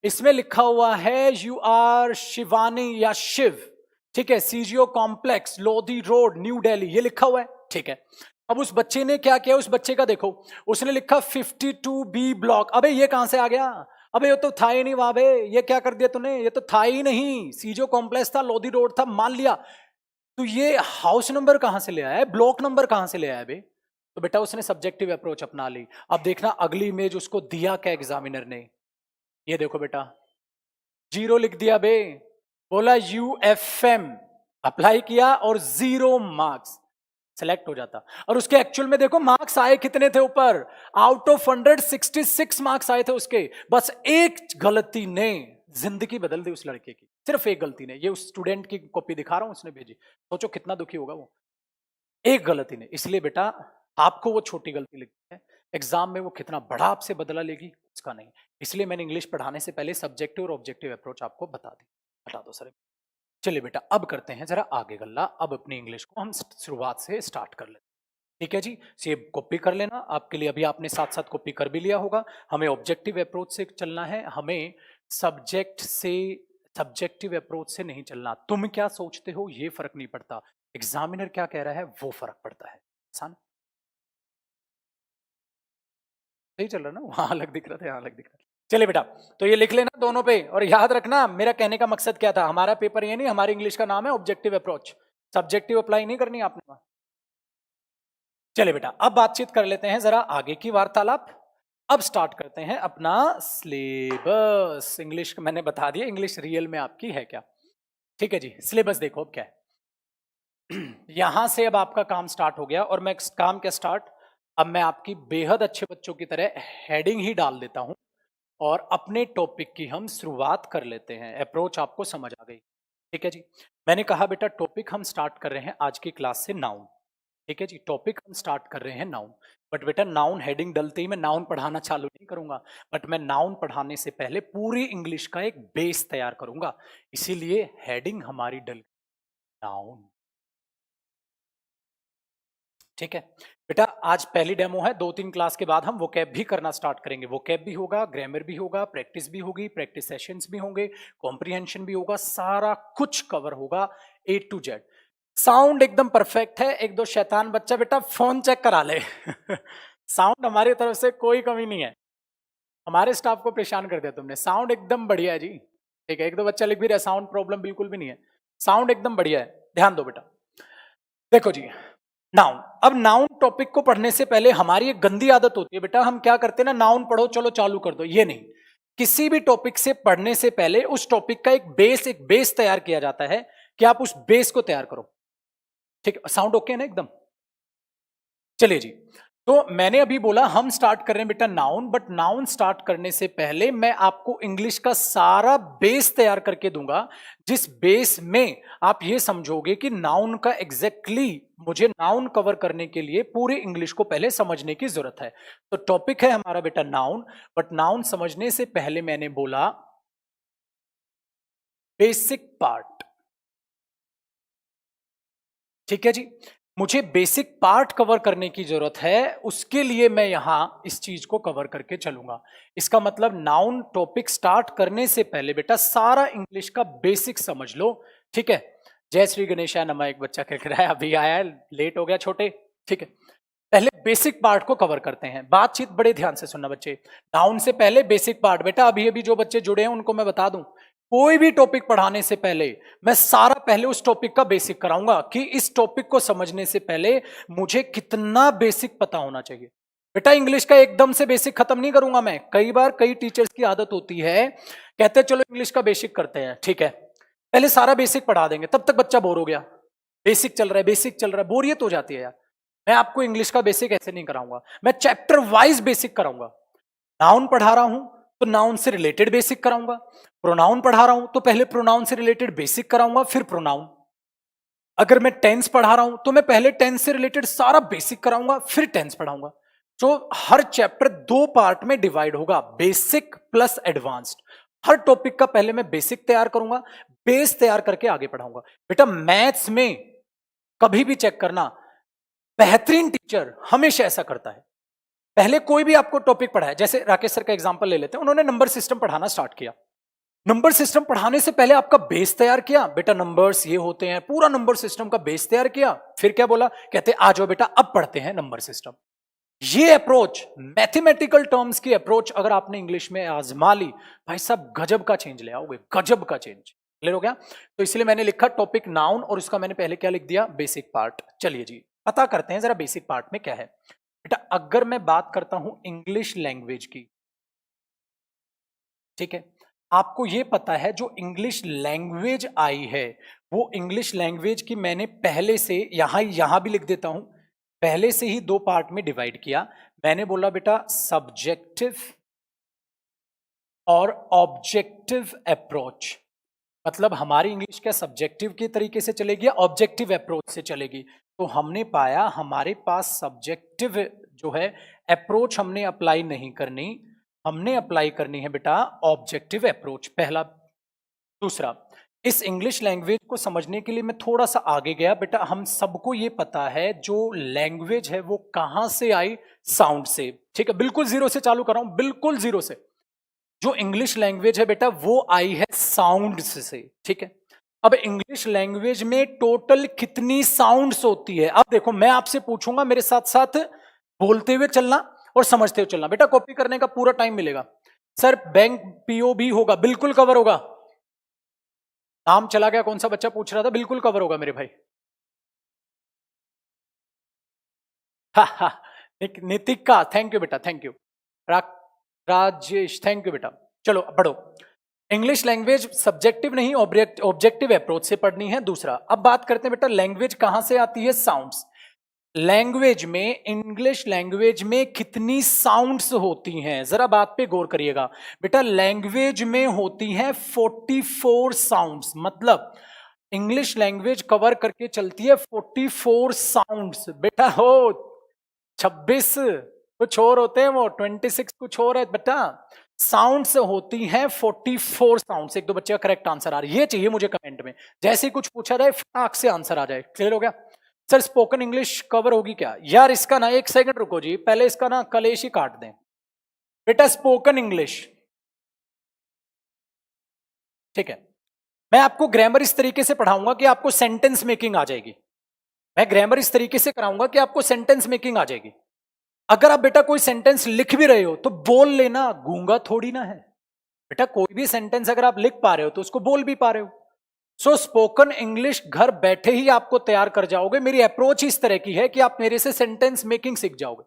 इसमें लिखा हुआ है, यू आर शिवानी या शिव, ठीक है, CGO complex Lodhi road new Delhi, ये लिखा हुआ है, ठीक है। अब उस बच्चे ने क्या किया, उस बच्चे का देखो, उसने लिखा 52B ब्लॉक। अबे ये कहां से आ गया, अबे ये तो था ही नहीं वहां पे, ये क्या कर दिया तूने, ये तो था ही नहीं, सीजीओ कॉम्प्लेक्स था, लोधी रोड था, मान लिया। तो ये हाउस नंबर कहां से ले आया है, ब्लॉक नंबर कहां से ले आया बे। तो बेटा उसने सब्जेक्टिव अप्रोच अपना ली। अब देखना अगली इमेज उसको दिया क्या एग्जामिनर ने, ये देखो बेटा, 0 लिख दिया बे, बोला यूएफएम, अप्लाई किया और 0 मार्क्स, सेलेक्ट हो जाता। और उसके एक्चुअल में देखो मार्क्स आए कितने थे ऊपर, आउट ऑफ 166 मार्क्स आए थे उसके। बस एक गलती ने जिंदगी बदल दी उस लड़के की, सिर्फ एक गलती ने। ये उस स्टूडेंट की कॉपी दिखा रहा हूं, उसने भेजी, सोचो कितना दुखी होगा वो, एक गलती ने। इसलिए बेटा आपको वो छोटी गलती लिखती है, एग्जाम में वो कितना बड़ा आपसे बदला लेगी उसका नहीं। इसलिए मैंने इंग्लिश पढ़ाने से पहले सब्जेक्टिव और ऑब्जेक्टिव अप्रोच आपको बता दी। बता दो सर। चलिए बेटा अब करते हैं जरा आगे गल्ला, अब अपनी इंग्लिश को हम शुरुआत से स्टार्ट कर लेते हैं। ठीक है जी, सेव कॉपी कर लेना आपके लिए, अभी आपने साथ साथ कॉपी कर भी लिया होगा। हमें ऑब्जेक्टिव अप्रोच से चलना है, हमें सब्जेक्ट से, सब्जेक्टिव अप्रोच से नहीं चलना। तुम क्या सोचते हो ये फर्क नहीं पड़ता, एग्जामिनर क्या कह रहा है वो फर्क पड़ता है। आसान। सही चल रहा ना, वहां अलग दिख रहा था, यहाँ अलग दिख रहा था। चलिए बेटा, तो ये लिख लेना दोनों पे, और याद रखना मेरा कहने का मकसद क्या था, हमारा पेपर ये नहीं, हमारी इंग्लिश का नाम है ऑब्जेक्टिव अप्रोच, सब्जेक्टिव अप्लाई नहीं करनी आपने। चलिए बेटा, अब बातचीत कर लेते हैं जरा आगे की वार्तालाप। अब स्टार्ट करते हैं अपना सिलेबस। इंग्लिश मैंने बता दिया, इंग्लिश रियल में आपकी है क्या। ठीक है जी, सिलेबस देखो अब क्या है। यहां से अब आपका काम स्टार्ट हो गया, और मैं काम क्या स्टार्ट, अब मैं आपकी बेहद अच्छे बच्चों की तरह हेडिंग ही डाल देता हूं, और अपने टॉपिक की हम शुरुआत कर लेते हैं। अप्रोच आपको समझ आ गई, ठीक है जी। मैंने कहा बेटा टॉपिक हम स्टार्ट कर रहे हैं आज की क्लास से नाउन, ठीक है जी। टॉपिक हम स्टार्ट कर रहे हैं नाउन, बट बेटा नाउन हेडिंग डलते ही मैं नाउन पढ़ाना चालू नहीं करूंगा, बट मैं नाउन पढ़ाने से पहले पूरी इंग्लिश का एक बेस तैयार करूंगा, इसीलिए हेडिंग हमारी डल नाउन, ठीक है बेटा। आज पहली डेमो है, 2-3 क्लास के बाद हम वोकैब भी करना स्टार्ट करेंगे। वोकैब भी होगा, ग्रामर भी होगा, प्रैक्टिस भी होगी, प्रैक्टिस सेशंस भी होंगे, कॉम्प्रिहेंशन भी होगा, सारा कुछ कवर होगा A to Z। साउंड एकदम परफेक्ट है। एक दो शैतान बच्चा बेटा फोन चेक करा ले साउंड हमारी तरफ से कोई कमी नहीं है, हमारे स्टाफ को परेशान कर दिया तुमने, साउंड एकदम बढ़िया है जी, ठीक है। एक दो बच्चा लिख भी रहा है साउंड प्रॉब्लम बिल्कुल भी नहीं है, साउंड एकदम बढ़िया है, ध्यान दो बेटा। देखो जी, नाउन। अब नाउन टॉपिक को पढ़ने से पहले हमारी एक गंदी आदत होती है बेटा, हम क्या करते हैं ना, नाउन पढ़ो चलो चालू कर दो, ये नहीं। किसी भी टॉपिक से पढ़ने से पहले उस टॉपिक का एक बेस तैयार किया जाता है, कि आप उस बेस को तैयार करो, ठीक है। साउंड ओके है ना एकदम। चलिए जी, तो मैंने अभी बोला हम स्टार्ट कर रहे हैं बेटा नाउन, बट नाउन स्टार्ट करने से पहले मैं आपको इंग्लिश का सारा बेस तैयार करके दूंगा, जिस बेस में आप ये समझोगे कि नाउन का एग्जैक्टली मुझे नाउन कवर करने के लिए पूरी इंग्लिश को पहले समझने की जरूरत है। तो टॉपिक है हमारा बेटा नाउन, बट नाउन समझने से पहले मैंने बोला बेसिक पार्ट, ठीक है जी। मुझे बेसिक पार्ट कवर करने की जरूरत है, उसके लिए मैं यहां इस चीज को कवर करके चलूंगा। इसका मतलब नाउन टॉपिक स्टार्ट करने से पहले बेटा सारा इंग्लिश का बेसिक समझ लो, ठीक है। जय श्री गणेशा नमा, एक बच्चा कह रहा है अभी आया है, लेट हो गया छोटे, ठीक है। पहले बेसिक पार्ट को कवर करते हैं, बातचीत बड़े ध्यान से सुनना बच्चे। नाउन से पहले बेसिक पार्ट बेटा, अभी अभी जो बच्चे जुड़े हैं उनको मैं बता दूं, कोई भी टॉपिक पढ़ाने से पहले मैं सारा पहले उस टॉपिक का बेसिक कराऊंगा, कि इस टॉपिक को समझने से पहले मुझे कितना बेसिक पता होना चाहिए। बेटा इंग्लिश का एकदम से बेसिक खत्म नहीं करूंगा मैं, कई बार कई टीचर्स की आदत होती है, कहते हैं चलो इंग्लिश का बेसिक करते हैं, ठीक है, पहले सारा बेसिक पढ़ा देंगे, तब तक बच्चा बोर हो गया, बेसिक चल रहा है बेसिक चल रहा है, बोरियत हो जाती है यार। मैं आपको इंग्लिश का बेसिक ऐसे नहीं कराऊंगा, मैं चैप्टर वाइज बेसिक कराऊंगा। नाउन पढ़ा रहा हूं तो नाउन से रिलेटेड बेसिक कराऊंगा, प्रोनाउन पढ़ा रहा हूं तो पहले प्रोनाउन से रिलेटेड बेसिक कराऊंगा, फिर प्रोनाउन। अगर मैं टेंस पढ़ा रहा हूं तो मैं पहले टेंस से रिलेटेड सारा बेसिक कराऊंगा, फिर टेंस पढ़ाऊंगा। तो हर चैप्टर 2 पार्ट में डिवाइड होगा, बेसिक प्लस एडवांस्ड। हर टॉपिक का पहले मैं बेसिक तैयार करूंगा, बेस तैयार करके आगे पढ़ाऊंगा। बेटा मैथ्स में कभी भी चेक करना, बेहतरीन टीचर हमेशा ऐसा करता है, पहले कोई भी आपको टॉपिक पढ़ाया, जैसे राकेश सर का एग्जांपल ले लेते हैं, उन्होंने नंबर सिस्टम पढ़ाना स्टार्ट किया। नंबर सिस्टम पढ़ाने से पहले आपका बेस तैयार किया, बेटा नंबर्स ये होते हैं, पूरा नंबर सिस्टम का बेस तैयार किया, फिर क्या बोला, कहते आ जाओ बेटा अब पढ़ते हैं नंबर सिस्टम। ये अप्रोच, मैथमेटिकल टर्म्स की अप्रोच अगर आपने इंग्लिश में आजमा ली, भाई साहब गजब का चेंज ले आओगे, गजब का चेंज। क्लियर हो गया। तो इसलिए मैंने लिखा टॉपिक नाउन, और उसका मैंने पहले क्या लिख दिया, बेसिक पार्ट। चलिए जी पता करते हैं जरा बेसिक पार्ट में क्या है। बेटा अगर मैं बात करता हूं इंग्लिश लैंग्वेज की, ठीक है, आपको यह पता है जो इंग्लिश लैंग्वेज आई है, वो इंग्लिश लैंग्वेज की मैंने पहले से यहां भी लिख देता हूं, पहले से ही 2 पार्ट में डिवाइड किया। मैंने बोला बेटा सब्जेक्टिव और ऑब्जेक्टिव अप्रोच, मतलब हमारी इंग्लिश क्या सब्जेक्टिव के तरीके से चलेगी या ऑब्जेक्टिव अप्रोच से चलेगी। तो हमने पाया हमारे पास सब्जेक्टिव जो है अप्रोच हमने अप्लाई नहीं करनी, हमने अप्लाई करनी है बेटा ऑब्जेक्टिव अप्रोच, पहला। दूसरा, इस इंग्लिश लैंग्वेज को समझने के लिए मैं थोड़ा सा आगे गया। बेटा हम सबको ये पता है जो लैंग्वेज है वो कहां से आई, साउंड से, ठीक है। बिल्कुल जीरो से चालू कर रहा हूं, बिल्कुल जीरो से। जो इंग्लिश लैंग्वेज है बेटा वो आई है साउंड से, ठीक है। अब इंग्लिश लैंग्वेज में टोटल कितनी साउंड्स होती है, अब देखो मैं आपसे पूछूंगा, मेरे साथ साथ बोलते हुए चलना, और समझते हुए चलना। बेटा कॉपी करने का पूरा टाइम मिलेगा। सर बैंक पीओ भी होगा, बिल्कुल कवर होगा। नाम चला गया, कौन सा बच्चा पूछ रहा था? बिल्कुल कवर होगा मेरे भाई। नितिका थैंक यू बेटा, thank you. Rajesh thank you बेटा। चलो पढ़ो। इंग्लिश लैंग्वेज सब्जेक्टिव नहीं ऑब्जेक्टिव अप्रोच से पढ़नी है। दूसरा, अब बात करते हैं बेटा लैंग्वेज कहां से आती है? साउंड्स। लैंग्वेज में, इंग्लिश लैंग्वेज में कितनी साउंड्स होती हैं? जरा बात पे गौर करिएगा बेटा। लैंग्वेज में होती हैं 44 साउंड्स, मतलब इंग्लिश लैंग्वेज कवर करके चलती है 44 साउंड्स। बेटा हो 26 कुछ और होते हैं, वो 26 कुछ और है बेटा। साउंड्स होती हैं 44 साउंड्स। एक दो बच्चे का करेक्ट आंसर आ रहा है, ये चाहिए मुझे कमेंट में। जैसे ही कुछ पूछा जाए फटाक से आंसर आ जाए। क्लियर हो गया? सर स्पोकन इंग्लिश कवर होगी क्या? यार इसका ना, एक सेकंड रुको जी, पहले इसका ना कलेश ही काट दें। बेटा स्पोकन इंग्लिश, ठीक है, मैं आपको ग्रामर इस तरीके से पढ़ाऊंगा कि आपको सेंटेंस मेकिंग आ जाएगी। मैं ग्रामर इस तरीके से कराऊंगा कि आपको सेंटेंस मेकिंग आ जाएगी। अगर आप बेटा कोई सेंटेंस लिख भी रहे हो तो बोल लेना, गूंगा थोड़ी ना है बेटा। कोई भी सेंटेंस अगर आप लिख पा रहे हो तो उसको बोल भी पा रहे हो। सो स्पोकन इंग्लिश घर बैठे ही आपको तैयार कर जाओगे। मेरी अप्रोच इस तरह की है कि आप मेरे से सेंटेंस मेकिंग सीख जाओगे।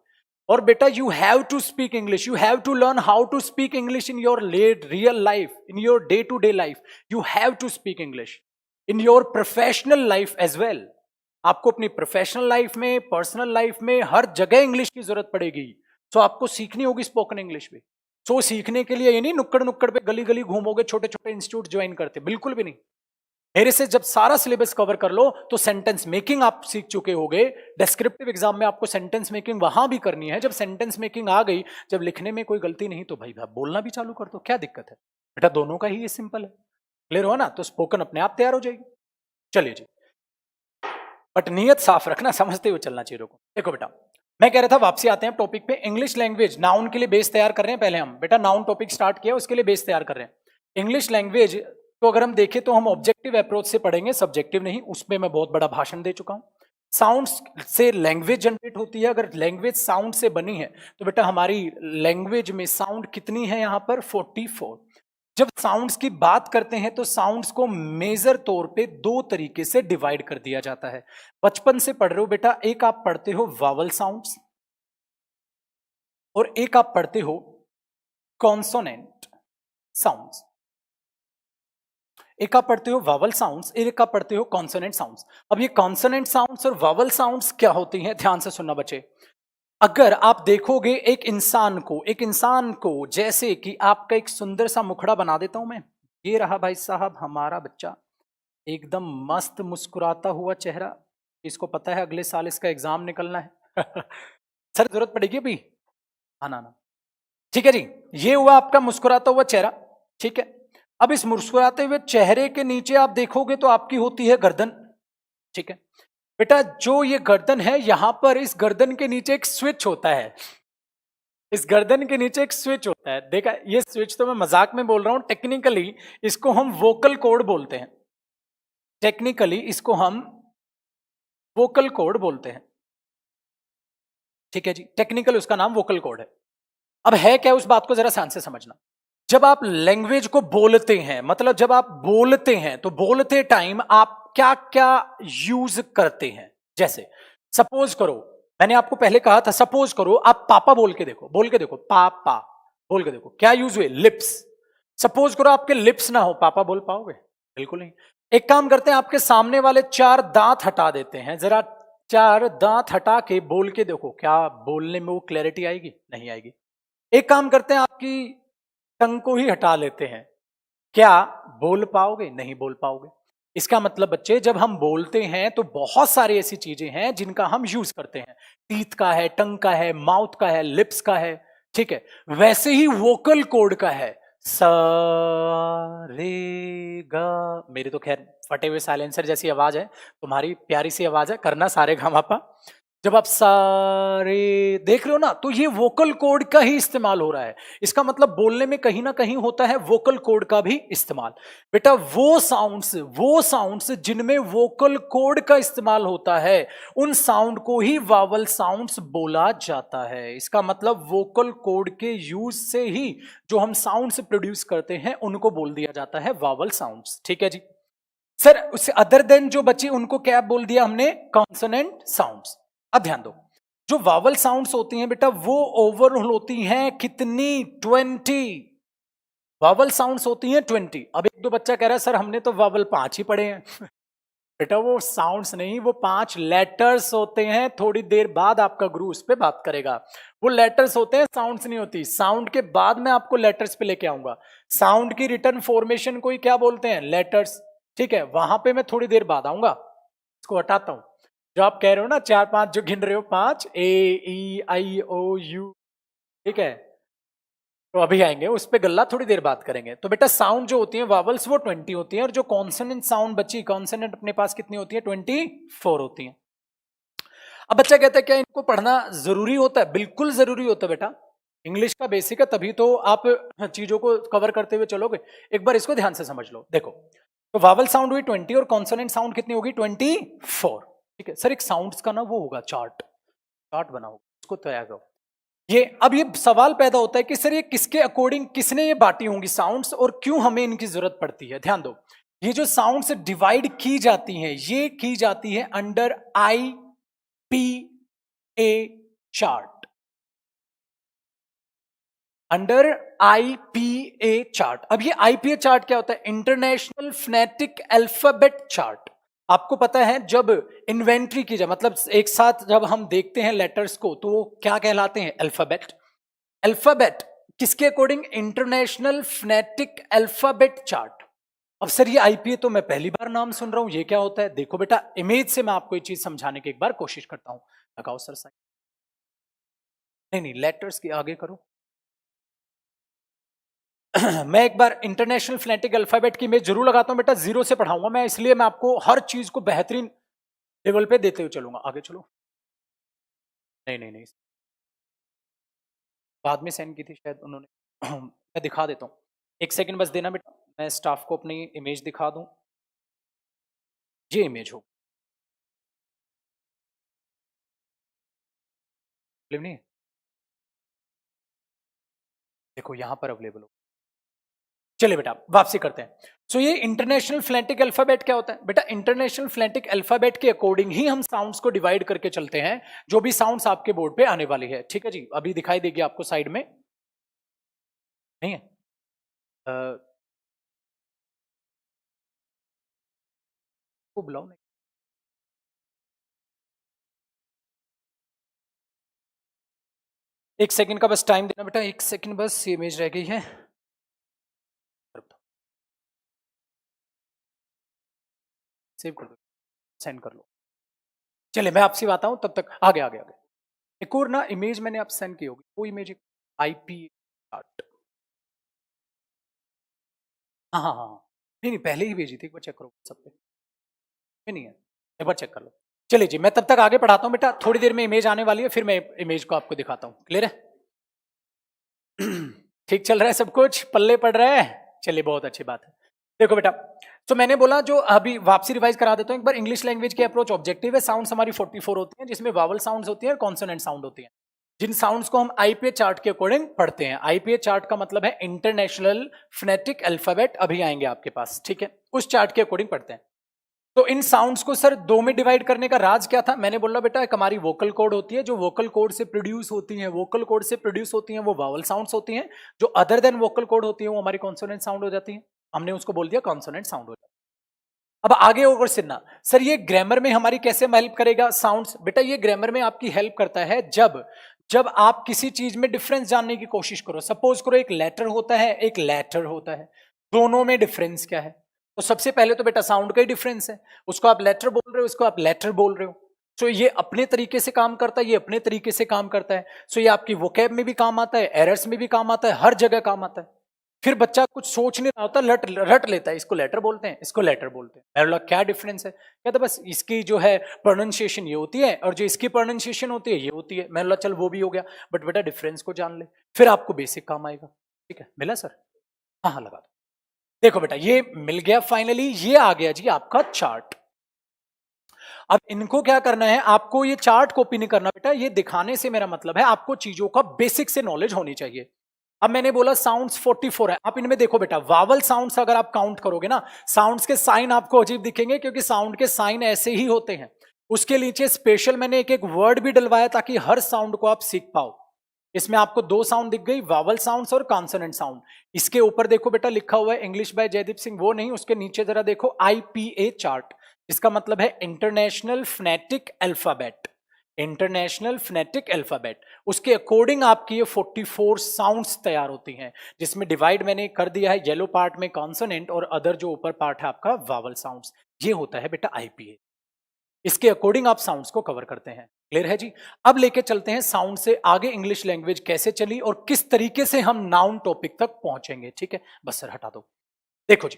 और बेटा you have to speak English, you have to learn how to speak English in your real life, in your day to day life. You have to speak English in your professional life as well. आपको अपनी professional life में, personal life में, हर जगह English की जरूरत पड़ेगी। सो आपको सीखनी होगी स्पोकन इंग्लिश भी। सो सीखने के लिए ये नहीं नुक्कड़ नुक्कड़ पे गली गली घूमोगे, छोटे छोटे इंस्टीट्यूट ज्वाइन करते, बिल्कुल भी नहीं। मेरे से जब सारा सिलेबस कवर कर लो तो सेंटेंस मेकिंग आप सीख चुके होगे। डिस्क्रिप्टिव एग्जाम में आपको सेंटेंस मेकिंग वहां भी करनी है। जब सेंटेंस मेकिंग आ गई, जब लिखने में कोई गलती नहीं तो भाई बोलना भी चालू कर दो, क्या दिक्कत है बेटा? दोनों का ही ये सिंपल है। क्लियर हो ना? तो स्पोकन अपने आप तैयार हो जाएगी। चलिए जी, बट नियत साफ रखना, समझते हुए चलना चाहिए। को देखो बेटा, मैं कह रहा था वापसी आते हैं टॉपिक पे। इंग्लिश लैंग्वेज नाउन के लिए बेस तैयार कर रहे हैं। पहले हम बेटा नाउन टॉपिक स्टार्ट किया, उसके लिए बेस तैयार कर रहे हैं। इंग्लिश लैंग्वेज तो अगर हम देखें तो हम ऑब्जेक्टिव अप्रोच से पढ़ेंगे, सब्जेक्टिव नहीं। उसमें मैं बहुत बड़ा भाषण दे चुका हूं। साउंड्स से लैंग्वेज जनरेट होती है। अगर लैंग्वेज साउंड से बनी है तो बेटा हमारी लैंग्वेज में साउंड कितनी है? यहां पर 44। जब साउंड्स की बात करते हैं तो साउंड्स को मेजर तौर पे दो तरीके से डिवाइड कर दिया जाता है। बचपन से पढ़ रहे हो बेटा, एक आप पढ़ते हो वावल साउंड्स और एक आप पढ़ते हो कॉन्सोनेंट साउंड्स। एक आप पढ़ते हो वावल साउंड्स, एक आप पढ़ते हो कॉन्सोनेंट साउंड्स। अब ये कॉन्सोनेंट साउंड्स और वावल साउंड्स क्या होती हैं? ध्यान से सुनना बच्चे। अगर आप देखोगे एक इंसान को जैसे कि आपका एक सुंदर सा मुखड़ा बना देता हूं मैं, ये रहा भाई साहब हमारा बच्चा, एकदम मस्त मुस्कुराता हुआ चेहरा। इसको पता है अगले साल इसका एग्जाम निकलना है। सर जरूरत पड़ेगी अभी? आना ना, ठीक है जी। ये हुआ आपका मुस्कुराता हुआ चेहरा, ठीक है। अब इस मुस्कुराते हुए चेहरे के नीचे आप देखोगे तो आपकी होती है गर्दन, ठीक है बेटा। जो ये गर्दन है, यहां पर इस गर्दन के नीचे एक स्विच होता है। इस गर्दन के नीचे एक स्विच होता है, देखा? ये स्विच तो मैं मजाक में बोल रहा हूं, टेक्निकली इसको हम वोकल कॉर्ड बोलते हैं। टेक्निकली इसको हम वोकल कॉर्ड बोलते हैं, ठीक है जी। टेक्निकल उसका नाम वोकल कॉर्ड है। अब है क्या, उस बात को जरा ध्यान से समझना। जब आप लैंग्वेज को बोलते हैं, मतलब जब आप बोलते हैं तो बोलते टाइम आप क्या क्या यूज करते हैं? जैसे सपोज करो, मैंने आपको पहले कहा था, सपोज करो आप पापा बोल के देखो, पापा बोल के देखो, क्या यूज हुए? लिप्स। सपोज करो आपके लिप्स ना हो, पापा बोल पाओगे? बिल्कुल नहीं। एक काम करते हैं, आपके सामने वाले 4 दांत हटा देते हैं, जरा 4 दांत हटा के बोल के देखो, क्या बोलने में वो क्लैरिटी आएगी? नहीं आएगी। एक काम करते हैं, आपकी टंग को ही हटा लेते हैं, क्या बोल पाओगे? नहीं बोल पाओगे। इसका मतलब बच्चे, जब हम बोलते हैं तो बहुत सारी ऐसी चीजें हैं जिनका हम यूज करते हैं। टीथ का है, टंग का है, माउथ का है, लिप्स का है, ठीक है। वैसे ही वोकल कॉर्ड का है, सा रे गा। मेरी तो खैर फटे हुए साइलेंसर जैसी आवाज है, तुम्हारी प्यारी सी आवाज है, करना सारे गा मा पा। जब आप सारे देख रहे हो ना, तो ये वोकल कॉर्ड का ही इस्तेमाल हो रहा है। इसका मतलब बोलने में कहीं ना कहीं होता है वोकल कॉर्ड का भी इस्तेमाल। बेटा वो साउंड्स जिनमें वोकल कॉर्ड का इस्तेमाल होता है, उन साउंड को ही वावल साउंड्स बोला जाता है। इसका मतलब वोकल कॉर्ड के यूज से ही जो हम साउंड्स प्रोड्यूस करते हैं उनको बोल दिया जाता है वावल साउंड्स। ठीक है जी सर। उससे अदर देन जो बची उनको क्या बोल दिया हमने? Consonant sounds. अब ध्यान दो, जो वावल साउंड्स होती हैं बेटा वो ओवरऑल होती हैं कितनी? 20 वावल साउंड्स होती हैं 20। अब एक दो बच्चा कह रहा है सर हमने तो वावल 5 ही पढ़े हैं बेटा वो साउंड्स नहीं, वो 5 लेटर्स होते हैं। थोड़ी देर बाद आपका गुरु उस पर बात करेगा। वो लेटर्स होते हैं, साउंड्स नहीं होती। साउंड के बाद मैं आपको लेटर्स पे लेके आऊंगा। साउंड की रिटर्न फॉर्मेशन को ही क्या बोलते हैं? लेटर्स। ठीक है, वहां पे मैं थोड़ी देर बाद आऊंगा। इसको हटाता हूं। जो आप कह रहे हो ना 4-5 जो गिन रहे हो, 5 AEIOU, ठीक है, तो अभी आएंगे उस पे गल्ला, थोड़ी देर बात करेंगे। तो बेटा साउंड जो होती है वावल्स वो 20 होती है, और जो कॉन्सोनेंट साउंड बची, कॉन्सोनेंट अपने पास कितनी होती है? 24 होती है। अब बच्चा कहता है क्या इनको पढ़ना जरूरी होता है? बिल्कुल जरूरी होता है बेटा। इंग्लिश का बेसिक है, तभी तो आप चीजों को कवर करते हुए चलोगे। एक बार इसको ध्यान से समझ लो। देखो, तो वावल साउंड हुई 20 और कॉन्सोनेंट साउंड कितनी होगी? 24। ठीक है सर, एक साउंड्स का ना वो होगा चार्ट बना होगा, उसको तैयार करो। ये अब ये सवाल पैदा होता है कि सर ये किसके अकॉर्डिंग, किसने ये बांटी होंगी साउंड्स, और क्यों हमें इनकी जरूरत पड़ती है? ध्यान दो, ये जो साउंड्स डिवाइड की जाती हैं, ये की जाती है under IPA chart. Under IPA chart. अब ये IPA चार्ट क्या होता है? International phonetic alphabet chart. आपको पता है जब इन्वेंट्री की जाए, मतलब एक साथ जब हम देखते हैं लेटर्स को, तो वो क्या कहलाते हैं? अल्फाबेट। अल्फाबेट किसके according? International phonetic alphabet chart. अब सर ये IPA तो मैं पहली बार नाम सुन रहा हूं, ये क्या होता है? देखो बेटा, इमेज से मैं आपको ये चीज समझाने की एक बार कोशिश करता हूं। लगाओ सर साइन। नहीं, लेटर्स के आगे करो मैं एक बार इंटरनेशनल फोनेटिक अल्फाबेट की इमेज जरूर लगाता हूं बेटा, 0 से पढ़ाऊंगा मैं, इसलिए मैं आपको हर चीज को बेहतरीन लेवल पे देते हुए चलूंगा। आगे चलो। नहीं, बाद में सेंड की थी शायद उन्होंने मैं दिखा देता हूँ, एक सेकंड बस देना बेटा, मैं स्टाफ को अपनी इमेज दिखा दूं। ये इमेज हो नहीं है? देखो यहां पर अवेलेबल हो। चलिए बेटा वापसी करते हैं। सो ये इंटरनेशनल फोनेटिक अल्फाबेट क्या होता है? बेटा इंटरनेशनल फोनेटिक अल्फाबेट के अकॉर्डिंग ही हम साउंड्स को डिवाइड करके चलते हैं, जो भी साउंड्स आपके बोर्ड पे आने वाली है। ठीक है जी, अभी दिखाई देगी आपको साइड में, नहीं है? वो बुलाओ नहीं। एक सेकंड का बस टाइम देना बेटा, एक सेकंड बस, ये इमेज रह गई है। सेव कर दो, सेंड कर लो। चलिए मैं आपसे बात हूं, तब तक आगे आगे आगे। एक और ना इमेज मैंने आप सेंड की होगी, वो इमेज IPA चार्ट। हाँ, नहीं पहले ही भेजी थी, एक बार चेक करो सब पे। नहीं है, एक बार चेक कर लो। चलिए जी, मैं तब तक आगे पढ़ाता हूँ बेटा, थोड़ी देर में इमेज आने वाली है, फिर मैं इमेज को आपको दिखाता हूँ। क्लियर है? ठीक चल रहा है सब कुछ, पल्ले पड़ रहा है? चलिए बहुत अच्छी बात है। देखो बेटा, तो मैंने बोला, जो अभी वापसी रिवाइज करा देता हूँ एक बार। इंग्लिश लैंग्वेज की अप्रोच ऑब्जेक्टिव है। साउंड्स हमारी 44 होती हैं, जिसमें वावल साउंड्स होती हैं, कॉन्सोनेंट साउंड होती हैं, जिन साउंड्स को हम IPA चार्ट के अकॉर्डिंग पढ़ते हैं। IPA चार्ट का मतलब है इंटरनेशनल फोनेटिक अल्फाबेट। अभी आएंगे आपके पास, ठीक है, उस चार्ट के अकॉर्डिंग पढ़ते हैं। तो इन साउंड्स को सर 2 में डिवाइड करने का राज क्या था? मैंने बोला बेटा, एक हमारी वोकल कॉर्ड होती है, जो वोकल कॉर्ड से प्रोड्यूस होती है, वोकल कॉर्ड से प्रोड्यूस होती है, वो वावल साउंड्स होती हैं। जो अदर देन वोकल कॉर्ड होती है वो हमारी कॉन्सोनेंट साउंड हो जाती है। हमने उसको बोल दिया कॉन्सोनेंट साउंड हो जाती है। अब आगे और सुनना सर, ये ग्रामर में हमारी कैसे हेल्प करेगा साउंड्स? बेटा ये ग्रामर में आपकी हेल्प करता है जब आप किसी चीज में डिफरेंस जानने की कोशिश करो। सपोज करो एक लेटर होता है, एक लेटर होता है, दोनों में डिफरेंस क्या है? तो सबसे पहले तो बेटा साउंड का ही डिफरेंस है। उसको आप लेटर बोल रहे हो, उसको आप लेटर बोल रहे हो। सो ये अपने तरीके से काम करता है, ये अपने तरीके से काम करता है। सो ये आपकी वोकैब में भी काम आता है, एरर्स में भी काम आता है, हर जगह काम आता है। फिर बच्चा कुछ सोच नहीं रहा होता, रट लेता है, इसको लेटर बोलते हैं, इसको लेटर बोलते हैं। मैंने बोला क्या डिफरेंस है? कहता बस इसकी जो है प्रोनाउंसिएशन ये होती है और जो इसकी प्रोनाउंसिएशन होती है ये होती है। मैंने बोला चल वो भी हो गया, बट बेटा डिफरेंस को जान ले, फिर आपको बेसिक काम आएगा। ठीक है, मिला सर? हाँ हाँ लगा दो। देखो बेटा ये मिल गया फाइनली, ये आ गया जी आपका चार्ट। अब इनको क्या करना है, आपको ये चार्ट कॉपी नहीं करना बेटा, ये दिखाने से मेरा मतलब है आपको चीजों का बेसिक से नॉलेज होनी चाहिए। अब मैंने बोला साउंड्स 44 है, आप इनमें देखो बेटा वावल साउंड्स अगर आप काउंट करोगे ना, साउंड्स के साइन आपको अजीब दिखेंगे क्योंकि साउंड के साइन ऐसे ही होते हैं। उसके नीचे स्पेशल मैंने एक एक वर्ड भी डलवाया ताकि हर साउंड को आप सीख पाओ। इसमें आपको दो साउंड दिख गई, वावल साउंड्स और कॉन्सोनेंट साउंड। इसके ऊपर देखो बेटा लिखा हुआ है इंग्लिश बाय जयदीप सिंह, वो नहीं, उसके नीचे जरा देखो IPA चार्ट, इसका मतलब है international phonetic alphabet, international phonetic alphabet. उसके अकॉर्डिंग आपकी ये 44 साउंड्स तैयार होती हैं, जिसमें डिवाइड मैंने कर दिया है येलो पार्ट में कॉन्सोनेंट और अदर जो ऊपर पार्ट है आपका वावल साउंड्स। ये होता है बेटा IPA, इसके अकॉर्डिंग आप साउंड्स को कवर करते हैं। क्लियर है जी? अब लेके चलते हैं साउंड से आगे इंग्लिश लैंग्वेज कैसे चली और किस तरीके से हम नाउन टॉपिक तक पहुंचेंगे। ठीक है, बस सर हटा दो। देखो जी,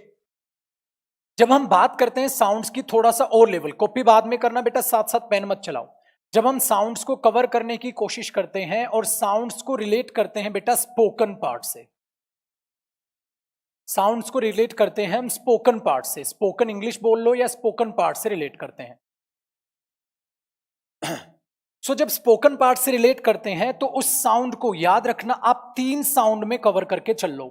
जब हम बात करते हैं साउंड्स की, थोड़ा सा और लेवल, कॉपी बाद में करना बेटा, साथ साथ पेन मत चलाओ। जब हम साउंड्स को कवर करने की कोशिश करते हैं और साउंड्स को रिलेट करते हैं बेटा स्पोकन पार्ट से, साउंड्स को रिलेट करते हैं हम स्पोकन पार्ट से, स्पोकन इंग्लिश बोल लो या स्पोकन पार्ट से रिलेट करते हैं। सो जब स्पोकन पार्ट से रिलेट करते हैं तो उस साउंड को याद रखना, आप 3 साउंड में कवर करके चल लो,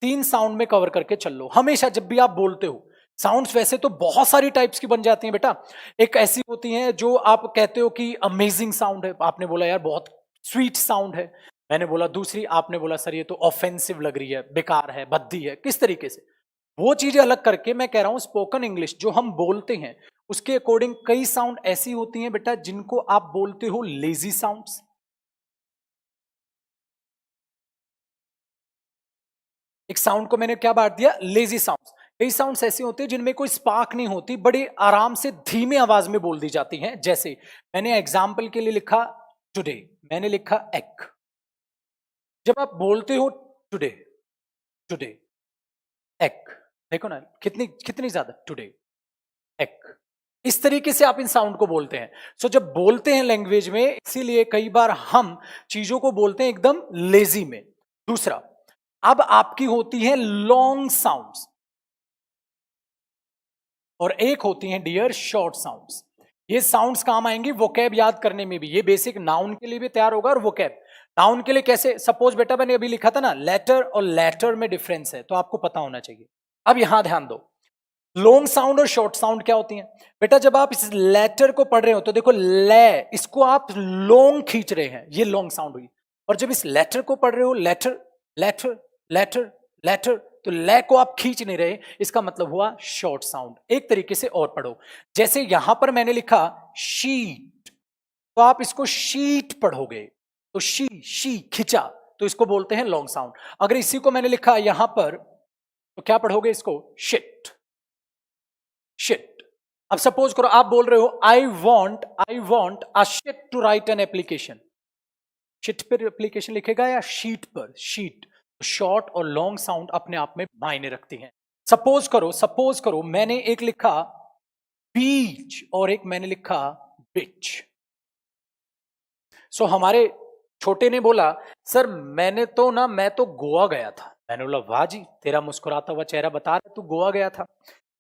3 साउंड में कवर करके चल लो हमेशा जब भी आप बोलते हो। साउंड्स वैसे तो बहुत सारी टाइप्स की बन जाती हैं बेटा, एक ऐसी होती हैं जो आप कहते हो कि अमेजिंग साउंड है, आपने बोला यार बहुत स्वीट साउंड है, मैंने बोला दूसरी, आपने बोला सर ये तो ऑफेंसिव लग रही है, बेकार है, भद्दी है, किस तरीके से। वो चीजें अलग करके मैं कह रहा हूं स्पोकन इंग्लिश जो हम बोलते हैं उसके अकॉर्डिंग कई साउंड ऐसी होती हैं बेटा जिनको आप बोलते हो लेजी साउंड्स। एक साउंड को मैंने क्या बांट दिया, लेजी साउंड्स। कई साउंड्स ऐसे होते हैं जिनमें कोई स्पार्क नहीं होती, बड़े आराम से धीमे आवाज में बोल दी जाती हैं। जैसे मैंने एग्जाम्पल के लिए लिखा टुडे, मैंने लिखा एक। जब आप बोलते हो टुडे, टुडे एक, देखो ना कितनी कितनी ज्यादा, टुडे एक, इस तरीके से आप इन साउंड को बोलते हैं। सो जब बोलते हैं लैंग्वेज में, इसीलिए कई बार हम चीजों को बोलते हैं एकदम लेजी में। दूसरा, अब आपकी होती है लॉन्ग साउंड्स और एक होती हैं डियर शॉर्ट साउंड्स। ये साउंड्स काम आएंगी वोकैब याद करने में भी, ये बेसिक नाउन के लिए भी तैयार होगा और वोकैब। नाउन के लिए कैसे, सपोज बेटा मैंने अभी लिखा था ना लेटर और लेटर में डिफरेंस है, तो आपको पता होना चाहिए। अब यहां ध्यान दो, लॉन्ग साउंड और शॉर्ट साउंड क्या होती हैं बेटा। जब आप इस लेटर को पढ़ रहे हो तो देखो ले, इसको आप लॉन्ग खींच रहे हैं, ये लॉन्ग साउंड हुई। और जब इस लेटर को पढ़ रहे हो, लेटर लेटर लेटर लेटर, तो ले को आप खींच नहीं रहे, इसका मतलब हुआ शॉर्ट साउंड। एक तरीके से और पढ़ो, जैसे यहां पर मैंने लिखा शीट, तो आप इसको शीट पढ़ोगे, तो शी खिंचा, तो इसको बोलते हैं लॉन्ग साउंड। अगर इसी को मैंने लिखा यहां पर, तो क्या पढ़ोगे इसको, शिट, शिट। अब सपोज करो आप बोल रहे हो I want a shit to write an application, shit पर एप्लीकेशन लिखेगा या शीट पर, शीट। शॉर्ट और लॉन्ग साउंड अपने आप में मायने रखती हैं। सपोज करो मैंने एक लिखा बीच और एक मैंने लिखा बिच। सो हमारे छोटे ने बोला सर मैं तो गोवा गया था। मैंने बोला वाह जी, तेरा मुस्कुराता हुआ चेहरा बता रहा तू गोवा गया था।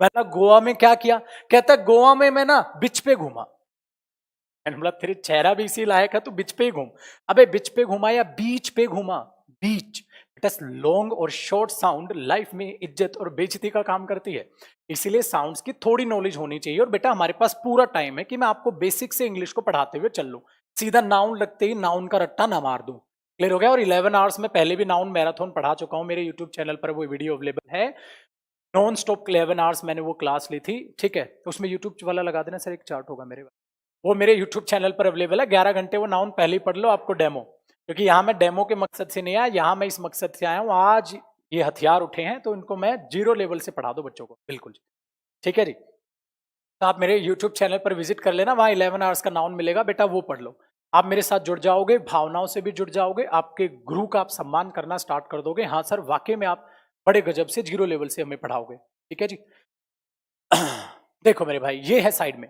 मैंने गोवा में क्या किया, कहता गोवा में मैं ना बिच पे घूमा। मैंने बोला तेरे चेहरा भी इसी लायक है, तू बिच पे ही घूम। अबे बिच पे घूमा या बीच पे घूमा, बीच। बेटा लॉन्ग और शॉर्ट साउंड लाइफ में इज्जत और बेइज्जती का काम करती है, इसीलिए साउंड्स की थोड़ी नॉलेज होनी चाहिए। और बेटा हमारे पास पूरा टाइम है कि मैं आपको बेसिक से इंग्लिश को पढ़ाते हुए चल लूं, सीधा नाउन लगते ही नाउन का रट्टा ना मार दूं। क्लियर हो गया? और 11 आवर्स में पहले भी नाउन मैराथन पढ़ा चुका हूं, मेरे यूट्यूब चैनल पर वो वीडियो अवेलेबल है। नॉन स्टॉप 11 आवर्स मैंने वो क्लास ली थी, ठीक है। तो उसमें यूट्यूब वाला लगा देना सर, एक चार्ट होगा मेरे, वो मेरे यूट्यूब चैनल पर अवेलेबल है। 11 घंटे वो नाउन पहले ही पढ़ लो, आपको डेमो, क्योंकि यहाँ मैं डेमो के मकसद से नहीं आया, यहाँ मैं इस मकसद से आया हूँ, आज ये हथियार उठे हैं तो इनको मैं 0 लेवल से पढ़ा दो बच्चों को, बिल्कुल ठीक है जी। तो आप मेरे यूट्यूब चैनल पर विजिट कर लेना, वहाँ 11 आवर्स का नाउन मिलेगा बेटा, वो पढ़ लो। आप मेरे साथ जुड़ जाओगे, भावनाओं से भी जुड़ जाओगे, आपके गुरु का आप सम्मान करना स्टार्ट कर दोगे। हाँ सर, वाकई में आप बड़े गजब से 0 लेवल से हमें पढ़ाओगे। ठीक है जी। देखो मेरे भाई, ये है साइड में,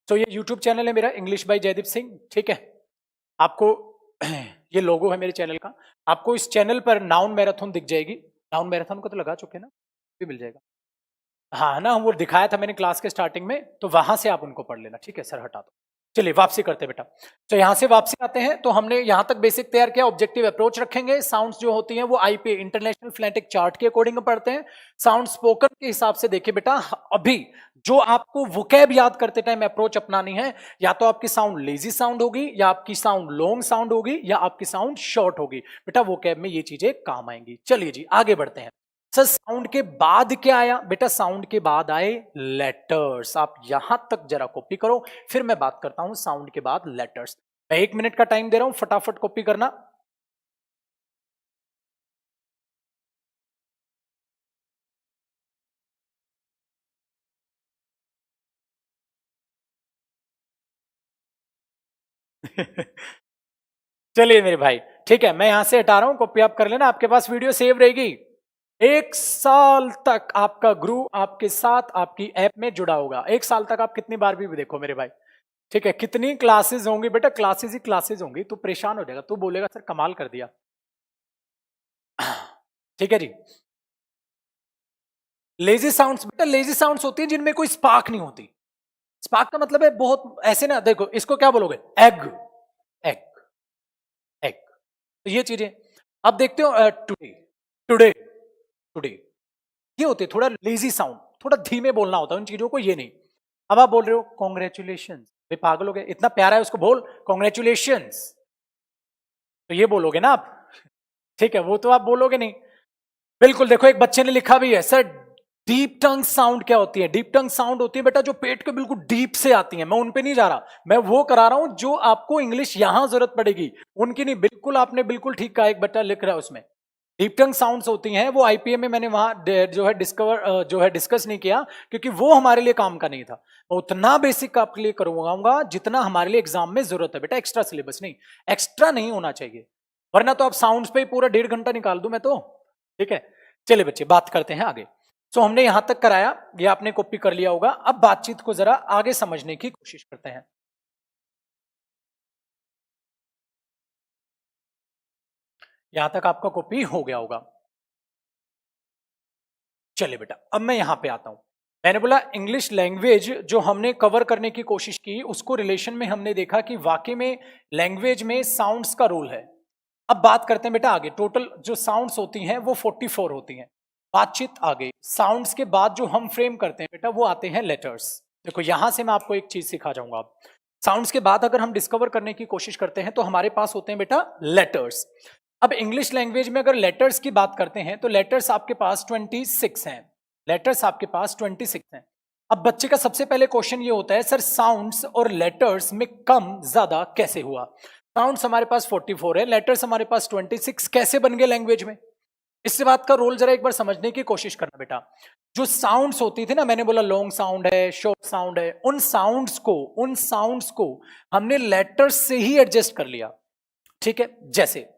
तो ये यूट्यूब चैनल है मेरा, इंग्लिश बाय जयदीप सिंह। ठीक है, आपको ये लोगो है मेरे चैनल का। आपको इस चैनल पर नाउन मैराथन दिख जाएगी। नाउन मैराथन को तो लगा चुके ना, भी मिल जाएगा। हाँ ना, वो दिखाया था मैंने क्लास के स्टार्टिंग में, तो वहां से आप उनको पढ़ लेना। ठीक है सर, हटा दो। चलिए वापसी करते हैं बेटा। तो यहां से वापसी आते हैं, तो हमने यहां तक बेसिक तैयार किया। ऑब्जेक्टिव अप्रोच रखेंगे। साउंड्स जो होती हैं वो आईपी इंटरनेशनल फ्लेनेटिक चार्ट के अकॉर्डिंग पढ़ते हैं। साउंड स्पोकन के हिसाब से देखिए बेटा, अभी जो आपको वोकैब याद करते टाइम अप्रोच अपनानी है, या तो आपकी साउंड लेजी साउंड होगी, या आपकी साउंड लॉन्ग साउंड होगी, या आपकी साउंड शॉर्ट होगी। बेटा वोकैब में ये चीजें काम आएंगी। चलिए जी आगे बढ़ते हैं। सर साउंड के बाद क्या आया बेटा? साउंड के बाद आए लेटर्स। आप यहां तक जरा कॉपी करो, फिर मैं बात करता हूं साउंड के बाद लेटर्स। मैं 1 मिनट का टाइम दे रहा हूं, फटाफट कॉपी करना। चलिए मेरे भाई, ठीक है, मैं यहां से हटा रहा हूं, कॉपी आप कर लेना, आपके पास वीडियो सेव रहेगी। 1 साल तक आपका गुरु आपके साथ आपकी ऐप में जुड़ा होगा। 1 साल तक आप कितनी बार भी देखो मेरे भाई। ठीक है, कितनी क्लासेस होंगी बेटा? क्लासेस ही क्लासेस होंगी। तू परेशान हो जाएगा, तू बोलेगा सर कमाल कर दिया। ठीक है जी। लेजी साउंड्स बेटा, लेजी साउंड्स होती हैं जिनमें कोई स्पार्क नहीं होती। स्पार्क का मतलब है बहुत ऐसे ना, देखो इसको क्या बोलोगे? Egg, egg, egg. तो ये चीजें अब देखते हो। टुडे, टुडे, टुडे, ये होते थोड़ा लेजी साउंड, थोड़ा धीमे बोलना होता है उन चीजों को, ये नहीं। अब आप बोल रहे हो कॉन्ग्रेचुलेशन, भाई पागल हो गए, इतना प्यारा है उसको बोल कॉन्ग्रेचुलेशन, तो ये बोलोगे ना आप। ठीक है, वो तो आप बोलोगे नहीं। बिल्कुल, देखो एक बच्चे ने लिखा भी है सर, डीप टंग साउंड क्या होती है? डीप टंग साउंड होती है बेटा जो पेट के बिल्कुल डीप से आती है। मैं उन पे नहीं जा रहा, मैं वो करा रहा हूं जो आपको इंग्लिश यहां जरूरत पड़ेगी, उनकी नहीं। बिल्कुल आपने बिल्कुल ठीक कहा, एक बच्चा लिख रहा है उसमें डीप टंग साउंड्स होती हैं, वो आईपीएम में मैंने वहां जो है डिस्कस नहीं किया, क्योंकि वो हमारे लिए काम का नहीं था। उतना बेसिक आपके लिए करूंगा जितना हमारे लिए एग्जाम में जरूरत है बेटा, एक्स्ट्रा सिलेबस नहीं, एक्स्ट्रा नहीं होना चाहिए, वरना तो आप साउंड्स पे ही पूरा 1.5 घंटा निकाल दूं मैं तो। ठीक है, चलिए बच्चे बात करते हैं आगे। सो हमने यहां तक कराया, ये आपने कॉपी कर लिया होगा। अब बातचीत को जरा आगे समझने की कोशिश करते हैं। यहां तक आपका कॉपी हो गया होगा। चलिए बेटा, अब मैं यहां पे आता हूं। मैंने बोला इंग्लिश लैंग्वेज जो हमने कवर करने की कोशिश की, उसको रिलेशन में हमने देखा कि वाकई में लैंग्वेज में साउंड्स का रोल है। अब बात करते हैं बेटा आगे। टोटल जो साउंड्स होती हैं वो 44 होती हैं। बातचीत आगे, साउंड्स के बाद जो हम फ्रेम करते हैं बेटा, वो आते हैं लेटर्स। देखो यहां से मैं आपको एक चीज सिखा जाऊंगा। अब साउंड्स के बाद अगर हम डिस्कवर करने की कोशिश करते हैं तो हमारे पास होते हैं बेटा लेटर्स। अब इंग्लिश लैंग्वेज में अगर लेटर्स की बात करते हैं तो लेटर्स आपके पास 26 हैं। लेटर्स आपके पास 26 हैं। अब बच्चे का सबसे पहले क्वेश्चन ये होता है, सर साउंड्स और लेटर्स में कम ज्यादा कैसे हुआ? साउंड्स हमारे पास 44 है, लेटर्स हमारे पास 26, कैसे बन गए लैंग्वेज में? इससे बात का रोल जरा एक बार समझने की कोशिश करना बेटा। जो साउंड्स होती थी ना, मैंने बोला लॉन्ग साउंड है, शॉर्ट साउंड है, उन साउंड्स को हमने लेटर्स से ही एडजस्ट कर लिया। ठीक है, जैसे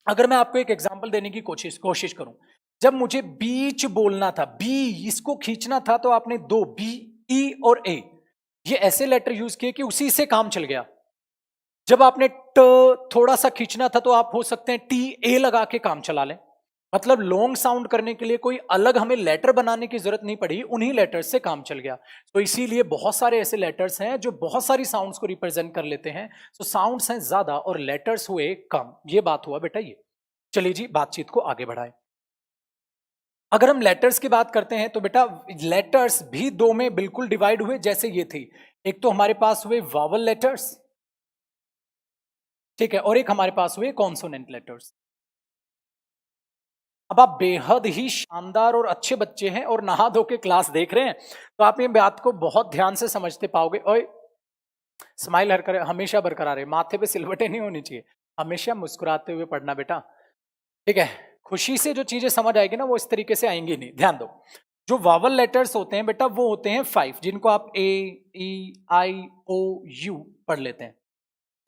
अगर मैं आपको एक एग्जांपल देने की कोशिश करूं, जब मुझे बीच बोलना था, बी इसको खींचना था, तो आपने दो बी, ई और ए, ये ऐसे लेटर यूज किए कि उसी से काम चल गया। जब आपने ट थोड़ा सा खींचना था, तो आप हो सकते हैं टी ए लगा के काम चला लें। मतलब लॉन्ग साउंड करने के लिए कोई अलग हमें लेटर बनाने की जरूरत नहीं पड़ी, उन्हीं लेटर्स से काम चल गया। तो इसीलिए बहुत सारे ऐसे लेटर्स हैं जो बहुत सारी साउंड्स को रिप्रेजेंट कर लेते हैं। तो साउंड्स हैं ज्यादा और लेटर्स हुए कम, ये बात हुआ बेटा ये। चलिए जी बातचीत को आगे बढ़ाएं। अगर हम लेटर्स की बात करते हैं तो बेटा लेटर्स भी दो में बिल्कुल डिवाइड हुए, जैसे ये थी। एक तो हमारे पास हुए वावल लेटर्स, ठीक है, और एक हमारे पास हुए कॉन्सोनेंट लेटर्स। अब आप बेहद ही शानदार और अच्छे बच्चे हैं और नहा धो के क्लास देख रहे हैं, तो आप ये बात को बहुत ध्यान से समझते पाओगे। ओए स्माइल हर करे हमेशा बरकरार है, माथे पे सिलवटें नहीं होनी चाहिए, हमेशा मुस्कुराते हुए पढ़ना बेटा। ठीक है, खुशी से जो चीजें समझ आएगी ना, वो इस तरीके से आएंगी नहीं। ध्यान दो, जो वावल लेटर्स होते हैं बेटा, वो होते हैं 5, जिनको आप ए, ई, आई, ओ, यू पढ़ लेते हैं।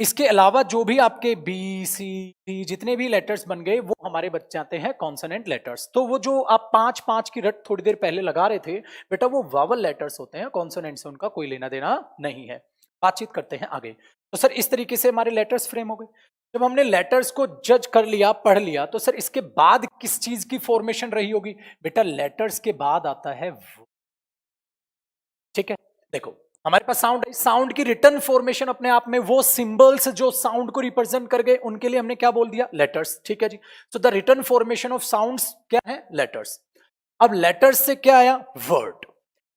इसके अलावा जो भी आपके बी सी डी जितने भी लेटर्स बन गए वो हमारे बच जाते हैं कॉन्सोनेंट लेटर्स। तो वो जो आप 5-5 की रट थोड़ी देर पहले लगा रहे थे बेटा, वो वावल लेटर्स होते हैं, कॉन्सोनेंट से उनका कोई लेना देना नहीं है। बातचीत करते हैं आगे। तो सर इस तरीके से हमारे लेटर्स फ्रेम हो गए। जब हमने लेटर्स को जज कर लिया, पढ़ लिया, तो सर इसके बाद किस चीज की फॉर्मेशन रही होगी बेटा? लेटर्स के बाद आता है ठीक है, देखो हमारे पास साउंड है, साउंड की रिटर्न फॉर्मेशन अपने आप में, वो सिंबल्स जो साउंड को रिप्रेजेंट कर गए उनके लिए हमने क्या बोल दिया? लेटर्स। ठीक है जी। So the return formation of sounds क्या है? लेटर्स। अब लेटर्स से क्या आया? वर्ड।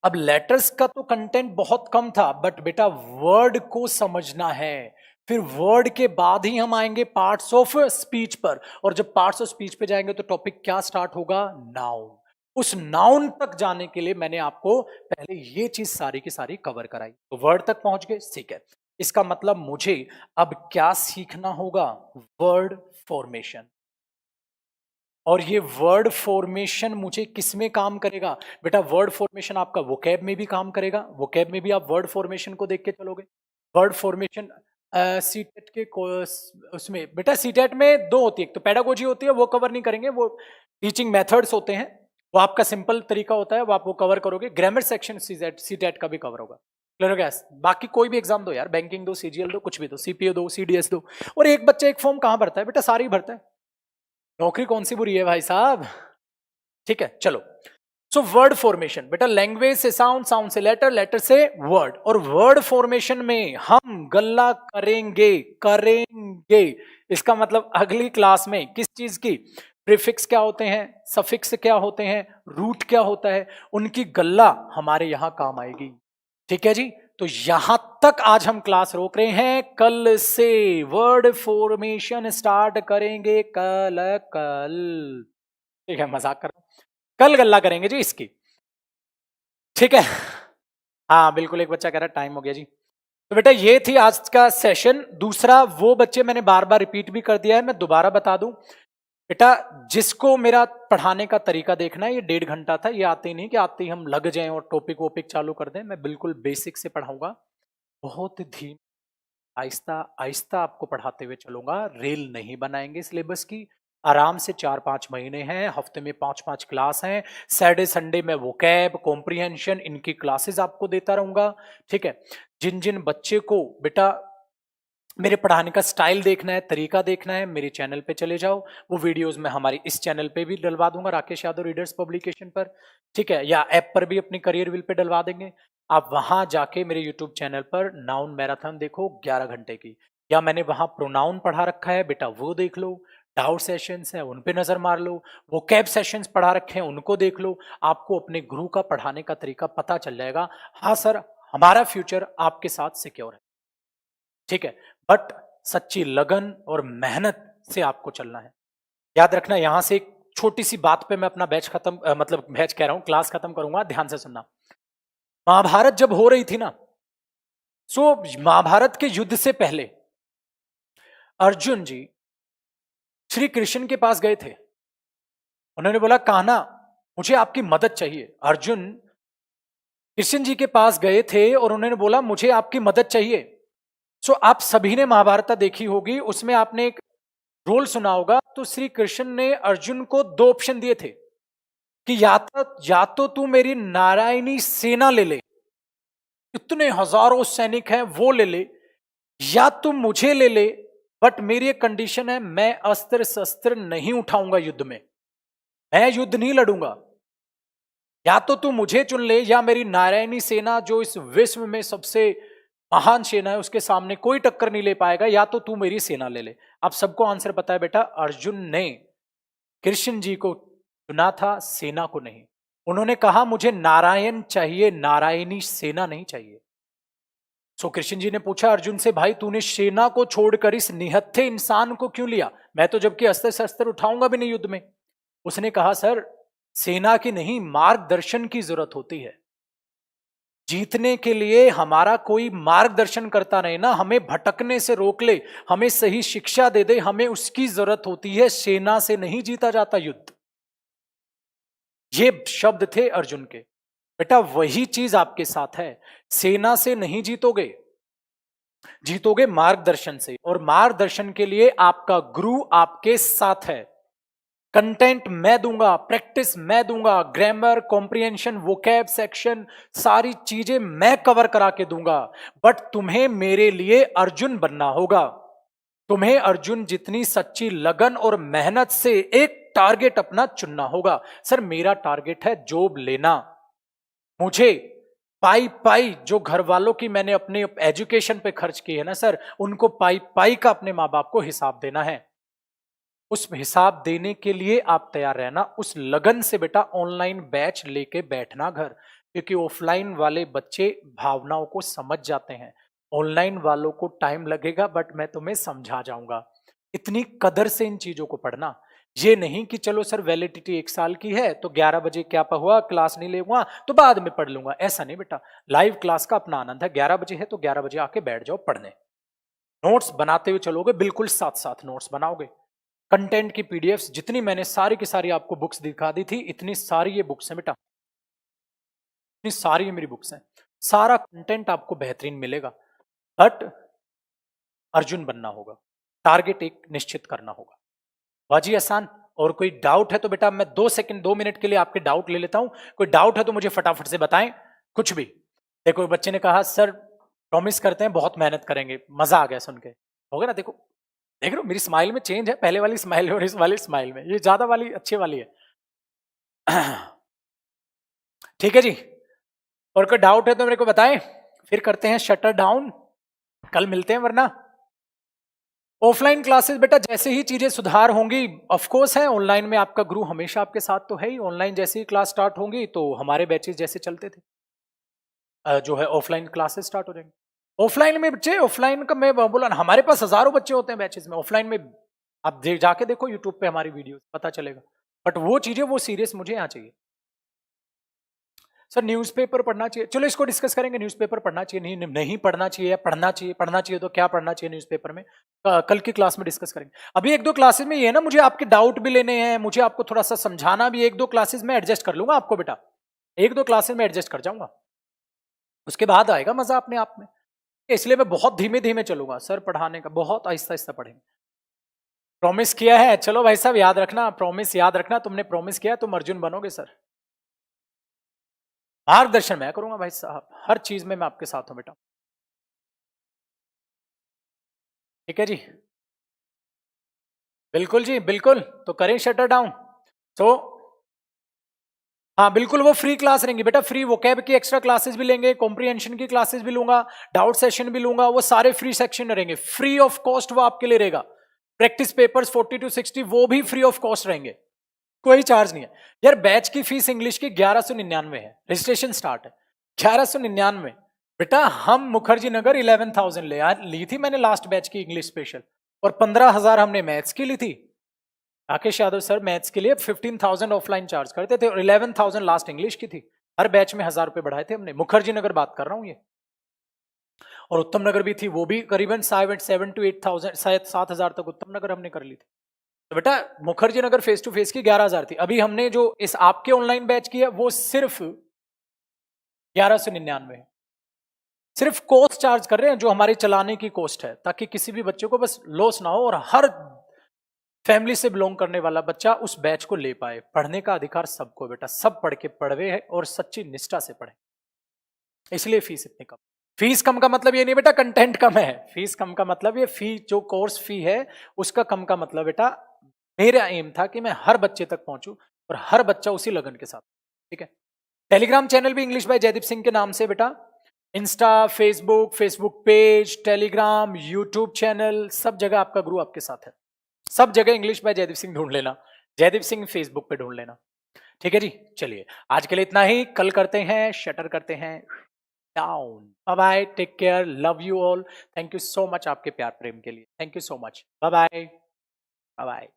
अब लेटर्स का तो कंटेंट बहुत कम था, बट बेटा वर्ड को समझना है। फिर वर्ड के बाद ही हम आएंगे पार्ट्स ऑफ स्पीच पर, और जब पार्ट्स ऑफ स्पीच पे जाएंगे तो टॉपिक क्या स्टार्ट होगा? नाउन। उस नाउन तक जाने के लिए मैंने आपको पहले ये चीज सारी की सारी कवर कराई। तो वर्ड तक पहुंच गए, ठीक है। इसका मतलब मुझे अब क्या सीखना होगा? Word formation. और ये वर्ड फॉर्मेशन मुझे किस में काम करेगा बेटा? वर्ड फॉर्मेशन आपका वोकैब में भी काम करेगा। वोकैब में भी आप वर्ड फॉर्मेशन को देख के चलोगे। वर्ड फॉर्मेशन सीटेट के उसमें बेटा, सीटेट में दो होती है, एक तो पेडागोजी होती है, वो कवर नहीं करेंगे, वो टीचिंग मेथड्स होते हैं, वो आपका सिंपल तरीका होता है, वो आप वो कवर करोगे। ग्रामर सेक्शन सीटेट का भी कवर होगा। क्लियर हो गया? बाकी कोई भी एग्जाम दो यार, बैंकिंग दो, सीजीएल दो, कुछ भी दो, सीपीओ दो, सीडीएस दो, और एक बच्चा एक फॉर्म कहां भरता है बेटा? सारी भरता है। नौकरी कौन सी बुरी है भाई साहब? ठीक है, चलो। सो वर्ड फॉर्मेशन बेटा, लैंग्वेज से साउंड, साउंड से लेटर, लेटर से वर्ड, और वर्ड फॉर्मेशन में हम गल्ला करेंगे। करेंगे इसका मतलब अगली क्लास में किस चीज की? प्रीफिक्स क्या होते हैं, सफिक्स क्या होते हैं, रूट क्या होता है, उनकी गल्ला हमारे यहां काम आएगी। ठीक है जी। तो यहां तक आज हम क्लास रोक रहे हैं। कल से वर्ड फॉर्मेशन स्टार्ट करेंगे। कल ठीक है, मजाक कर रहा हूं, कल गल्ला करेंगे जी इसकी। ठीक है, हाँ बिल्कुल, एक बच्चा कह रहा है टाइम हो गया जी। तो बेटा ये थी आज का सेशन। दूसरा, वो बच्चे मैंने बार बार रिपीट भी कर दिया है, मैं दोबारा बता दूं बेटा, जिसको मेरा पढ़ाने का तरीका देखना है, ये 1.5 घंटा था। ये आते ही नहीं कि आते ही हम लग जाएं और टॉपिक वोपिक चालू कर दें। मैं बिल्कुल बेसिक से पढ़ाऊंगा, बहुत धीमे, आहिस्ता आहिस्ता आपको पढ़ाते हुए चलूंगा। रेल नहीं बनाएंगे सिलेबस की। आराम से 4-5 महीने हैं, हफ्ते में 5-5 क्लास हैं। सैटरडे संडे में वोकैब, कॉम्प्रिहेंशन, इनकी क्लासेस आपको देता रहूंगा। ठीक है। जिन जिन बच्चे को बेटा मेरे पढ़ाने का स्टाइल देखना है, तरीका देखना है, मेरे चैनल पे चले जाओ। वो वीडियोस मैं हमारी इस चैनल पे भी डलवा दूंगा, राकेश यादव रीडर्स पब्लिकेशन पर। ठीक है, या ऐप पर भी अपनी करियर व्हील पे डलवा देंगे। आप वहां जाके मेरे यूट्यूब चैनल पर नाउन मैराथन देखो 11 घंटे की, या मैंने वहां प्रोनाउन पढ़ा रखा है बेटा, वो देख लो। डाउट सेशंस है, उन पे नजर मार लो। वो कैब सेशंस पढ़ा रखे हैं, उनको देख लो। आपको अपने गुरु का पढ़ाने का तरीका पता चल जाएगा। हाँ सर, हमारा फ्यूचर आपके साथ सिक्योर है। ठीक है, बट सच्ची लगन और मेहनत से आपको चलना है। याद रखना, यहां से एक छोटी सी बात पे मैं अपना बैच खत्म मतलब बैच कह रहा हूं, क्लास खत्म करूंगा, ध्यान से सुनना। महाभारत जब हो रही थी ना, सो महाभारत के युद्ध से पहले अर्जुन जी श्री कृष्ण के पास गए थे। उन्होंने बोला, कान्हा मुझे आपकी मदद चाहिए। अर्जुन कृष्ण जी के पास गए थे और उन्होंने बोला, मुझे आपकी मदद चाहिए। सो आप सभी ने महाभारत देखी होगी, उसमें आपने एक रोल सुना होगा। तो श्री कृष्ण ने अर्जुन को 2 ऑप्शन दिए थे कि या तो तू मेरी नारायणी सेना ले ले, इतने हजारों सैनिक हैं वो ले ले, या तुम मुझे ले ले, बट मेरी एक कंडीशन है, मैं अस्त्र शस्त्र नहीं उठाऊंगा युद्ध में, मैं युद्ध नहीं लड़ूंगा। या तो तू मुझे चुन ले, या मेरी नारायणी सेना जो इस विश्व में सबसे महान सेना है उसके सामने कोई टक्कर नहीं ले पाएगा, या तो तू मेरी सेना ले ले। आप सबको आंसर पता है बेटा, अर्जुन ने कृष्ण जी को चुना था, सेना को नहीं। उन्होंने कहा मुझे नारायण चाहिए, नारायणी सेना नहीं चाहिए। सो कृष्ण जी ने पूछा अर्जुन से, भाई तूने सेना को छोड़कर इस निहत्थे इंसान को क्यों लिया? मैं तो जबकि अस्त्र शस्त्र उठाऊंगा भी नहीं युद्ध में। उसने कहा, सर सेना की नहीं, मार्गदर्शन की जरूरत होती है। जीतने के लिए हमारा कोई मार्गदर्शन करता नहीं ना, हमें भटकने से रोक ले, हमें सही शिक्षा दे दे, हमें उसकी जरूरत होती है। सेना से नहीं जीता जाता युद्ध। ये शब्द थे अर्जुन के। बेटा वही चीज आपके साथ है, सेना से नहीं जीतोगे, जीतोगे मार्गदर्शन से, और मार्गदर्शन के लिए आपका गुरु आपके साथ है। कंटेंट मैं दूंगा, प्रैक्टिस मैं दूंगा, ग्रामर, कॉम्प्रिहेंशन, वोकैब सेक्शन, सारी चीजें मैं कवर करा के दूंगा। बट तुम्हें मेरे लिए अर्जुन बनना होगा। तुम्हें अर्जुन जितनी सच्ची लगन और मेहनत से एक टारगेट अपना चुनना होगा। सर मेरा टारगेट है जॉब लेना। मुझे पाई पाई जो घर वालों की मैंने अपने एजुकेशन पे खर्च की है ना सर, उनको पाई पाई का अपने मां बाप को हिसाब देना है। उस हिसाब देने के लिए आप तैयार रहना, उस लगन से बेटा ऑनलाइन बैच लेके बैठना घर, क्योंकि ऑफलाइन वाले बच्चे भावनाओं को समझ जाते हैं, ऑनलाइन वालों को टाइम लगेगा, बट मैं तुम्हें समझा जाऊंगा। इतनी कदर से इन चीजों को पढ़ना। ये नहीं कि चलो सर वैलिडिटी 1 साल की है तो 11 बजे क्या हुआ, क्लास नहीं लेगा तो बाद में पढ़ लूंगा, ऐसा नहीं बेटा। लाइव क्लास का अपना आनंद है। 11 बजे है तो 11 बजे आके बैठ जाओ पढ़ने। नोट्स बनाते हुए चलोगे, बिल्कुल साथ साथ नोट्स बनाओगे। कंटेंट की पीडीएफ्स जितनी मैंने सारी की सारी आपको बुक्स दिखा दी थी, इतनी सारी ये बुक्स हैं बेटा, इतनी सारी ये मेरी बुक्स हैं। सारा कंटेंट आपको बेहतरीन मिलेगा, बट अर्जुन बनना होगा, टारगेट एक निश्चित करना होगा। बाजी आसान। और कोई डाउट है तो बेटा मैं 2 सेकंड 2 मिनट के लिए आपके डाउट ले लेता हूं। कोई डाउट है तो मुझे फटाफट से बताएं, कुछ भी। देखो बच्चे ने कहा सर प्रॉमिस करते हैं बहुत मेहनत करेंगे, मजा आ गया सुन के। हो गया ना, देखो देख रहे हो मेरी स्माइल में चेंज है, पहले वाली स्माइल और इस वाली स्माइल में, ये ज्यादा वाली अच्छी वाली है। ठीक है जी। और कोई डाउट है तो मेरे को बताएं, फिर करते हैं शटर डाउन, कल मिलते हैं। वरना ऑफलाइन क्लासेस बेटा जैसे ही चीजें सुधार होंगी, ऑफ कोर्स है ऑनलाइन में आपका गुरु हमेशा आपके साथ तो है ही। ऑनलाइन जैसे ही क्लास स्टार्ट होंगी तो हमारे बैचेस जैसे चलते थे जो है ऑफलाइन क्लासेस स्टार्ट हो जाएंगे। ऑफलाइन में बच्चे, ऑफलाइन का मैं बोला ना, हमारे पास हजारों बच्चे होते हैं बैचेस में। ऑफलाइन में आप जाके देखो यूट्यूब पे हमारी वीडियो, पता चलेगा। बट वो चीजें वो सीरियस मुझे यहाँ चाहिए। सर न्यूज़पेपर पढ़ना चाहिए, चलो इसको डिस्कस करेंगे। न्यूज़पेपर पढ़ना चाहिए नहीं पढ़ना चाहिए, या पढ़ना चाहिए, पढ़ना चाहिए तो क्या पढ़ना चाहिए न्यूज़पेपर में, कल की क्लास में डिस्कस करेंगे। अभी 1-2 क्लासेस में ये है ना, मुझे आपके डाउट भी लेने हैं, मुझे आपको थोड़ा सा समझाना भी। 1-2 क्लासेस में एडजस्ट कर लूंगा आपको बेटा, 1-2 क्लासेस में एडजस्ट कर जाऊंगा, उसके बाद आएगा मजा अपने आप में। इसलिए मैं बहुत धीमे धीमे चलूंगा सर, पढ़ाने का बहुत आहिस्ता आहिस्ता पढ़ेंगे। प्रॉमिस किया है, चलो भाई साहब याद रखना, प्रॉमिस याद रखना, तुमने प्रॉमिस किया तुम अर्जुन बनोगे सर। मार्गदर्शन मैं करूंगा भाई साहब, हर चीज में मैं आपके साथ हूं बेटा। ठीक है जी, बिल्कुल जी बिल्कुल। तो करें शटर डाउन। तो हाँ बिल्कुल, वो फ्री क्लास रहेंगी बेटा, फ्री वोकैब की एक्स्ट्रा क्लासेस भी लेंगे, कॉम्प्रिहेंशन की क्लासेस भी लूंगा, डाउट सेशन भी लूंगा, वो सारे फ्री सेक्शन रहेंगे, फ्री ऑफ कॉस्ट वो आपके लिए रहेगा। प्रैक्टिस पेपर्स 40 to 60 वो भी फ्री ऑफ कॉस्ट रहेंगे, कोई चार्ज नहीं है। यार बैच की फीस इंग्लिश की 1199 है, रजिस्ट्रेशन स्टार्ट है 1199। बेटा हम मुखर्जी नगर 11,000 ली थी मैंने लास्ट बैच की इंग्लिश स्पेशल, और 15,000 हमने मैथ्स की ली थी। राकेश यादव सर मैथ्स के लिए 15,000 ऑफलाइन चार्ज करते थे, और 11,000 लास्ट इंग्लिश की थी। हर बैच में 1,000 रुपए बढ़ाए थे हमने। मुखर्जी नगर बात कर रहा हूं ये, और उत्तम नगर भी थी, वो भी करीबन 7 to 8,000, शायद 7,000 तक उत्तम नगर हमने कर ली थी। तो बेटा Mukherjee Nagar face to face की 11,000 थी। अभी हमने जो इस आपके ऑनलाइन बैच की है वो सिर्फ 1199 है। सिर्फ कॉस्ट चार्ज कर रहे हैं जो हमारे चलाने की कॉस्ट है, ताकि किसी भी बच्चे को बस लॉस ना हो, और हर फैमिली से बिलोंग करने वाला बच्चा उस बैच को ले पाए। पढ़ने का अधिकार सबको बेटा, सब पढ़ के पढ़वे है और सच्ची निष्ठा से पढ़े, इसलिए फीस इतनी कम। फीस कम का मतलब ये नहीं बेटा कंटेंट कम है, फीस कम का मतलब ये फी जो कोर्स फी है उसका कम का मतलब बेटा, मेरा एम था कि मैं हर बच्चे तक पहुंचूं और हर बच्चा उसी लगन के साथ। ठीक है। टेलीग्राम चैनल भी इंग्लिश बाय जयदीप सिंह के नाम से बेटा, Insta, Facebook page, Telegram, YouTube channel, सब जगह आपका गुरु आपके साथ है। सब जगह इंग्लिश बाय जयदीप सिंह ढूंढ लेना, जयदीप सिंह फेसबुक पे ढूंढ लेना। ठीक है जी, चलिए आज के लिए इतना ही, कल करते हैं शटर करते हैं down. Bye bye, take care, love you all. Thank you so much आपके प्यार प्रेम के लिए, thank you so much, bye bye bye bye.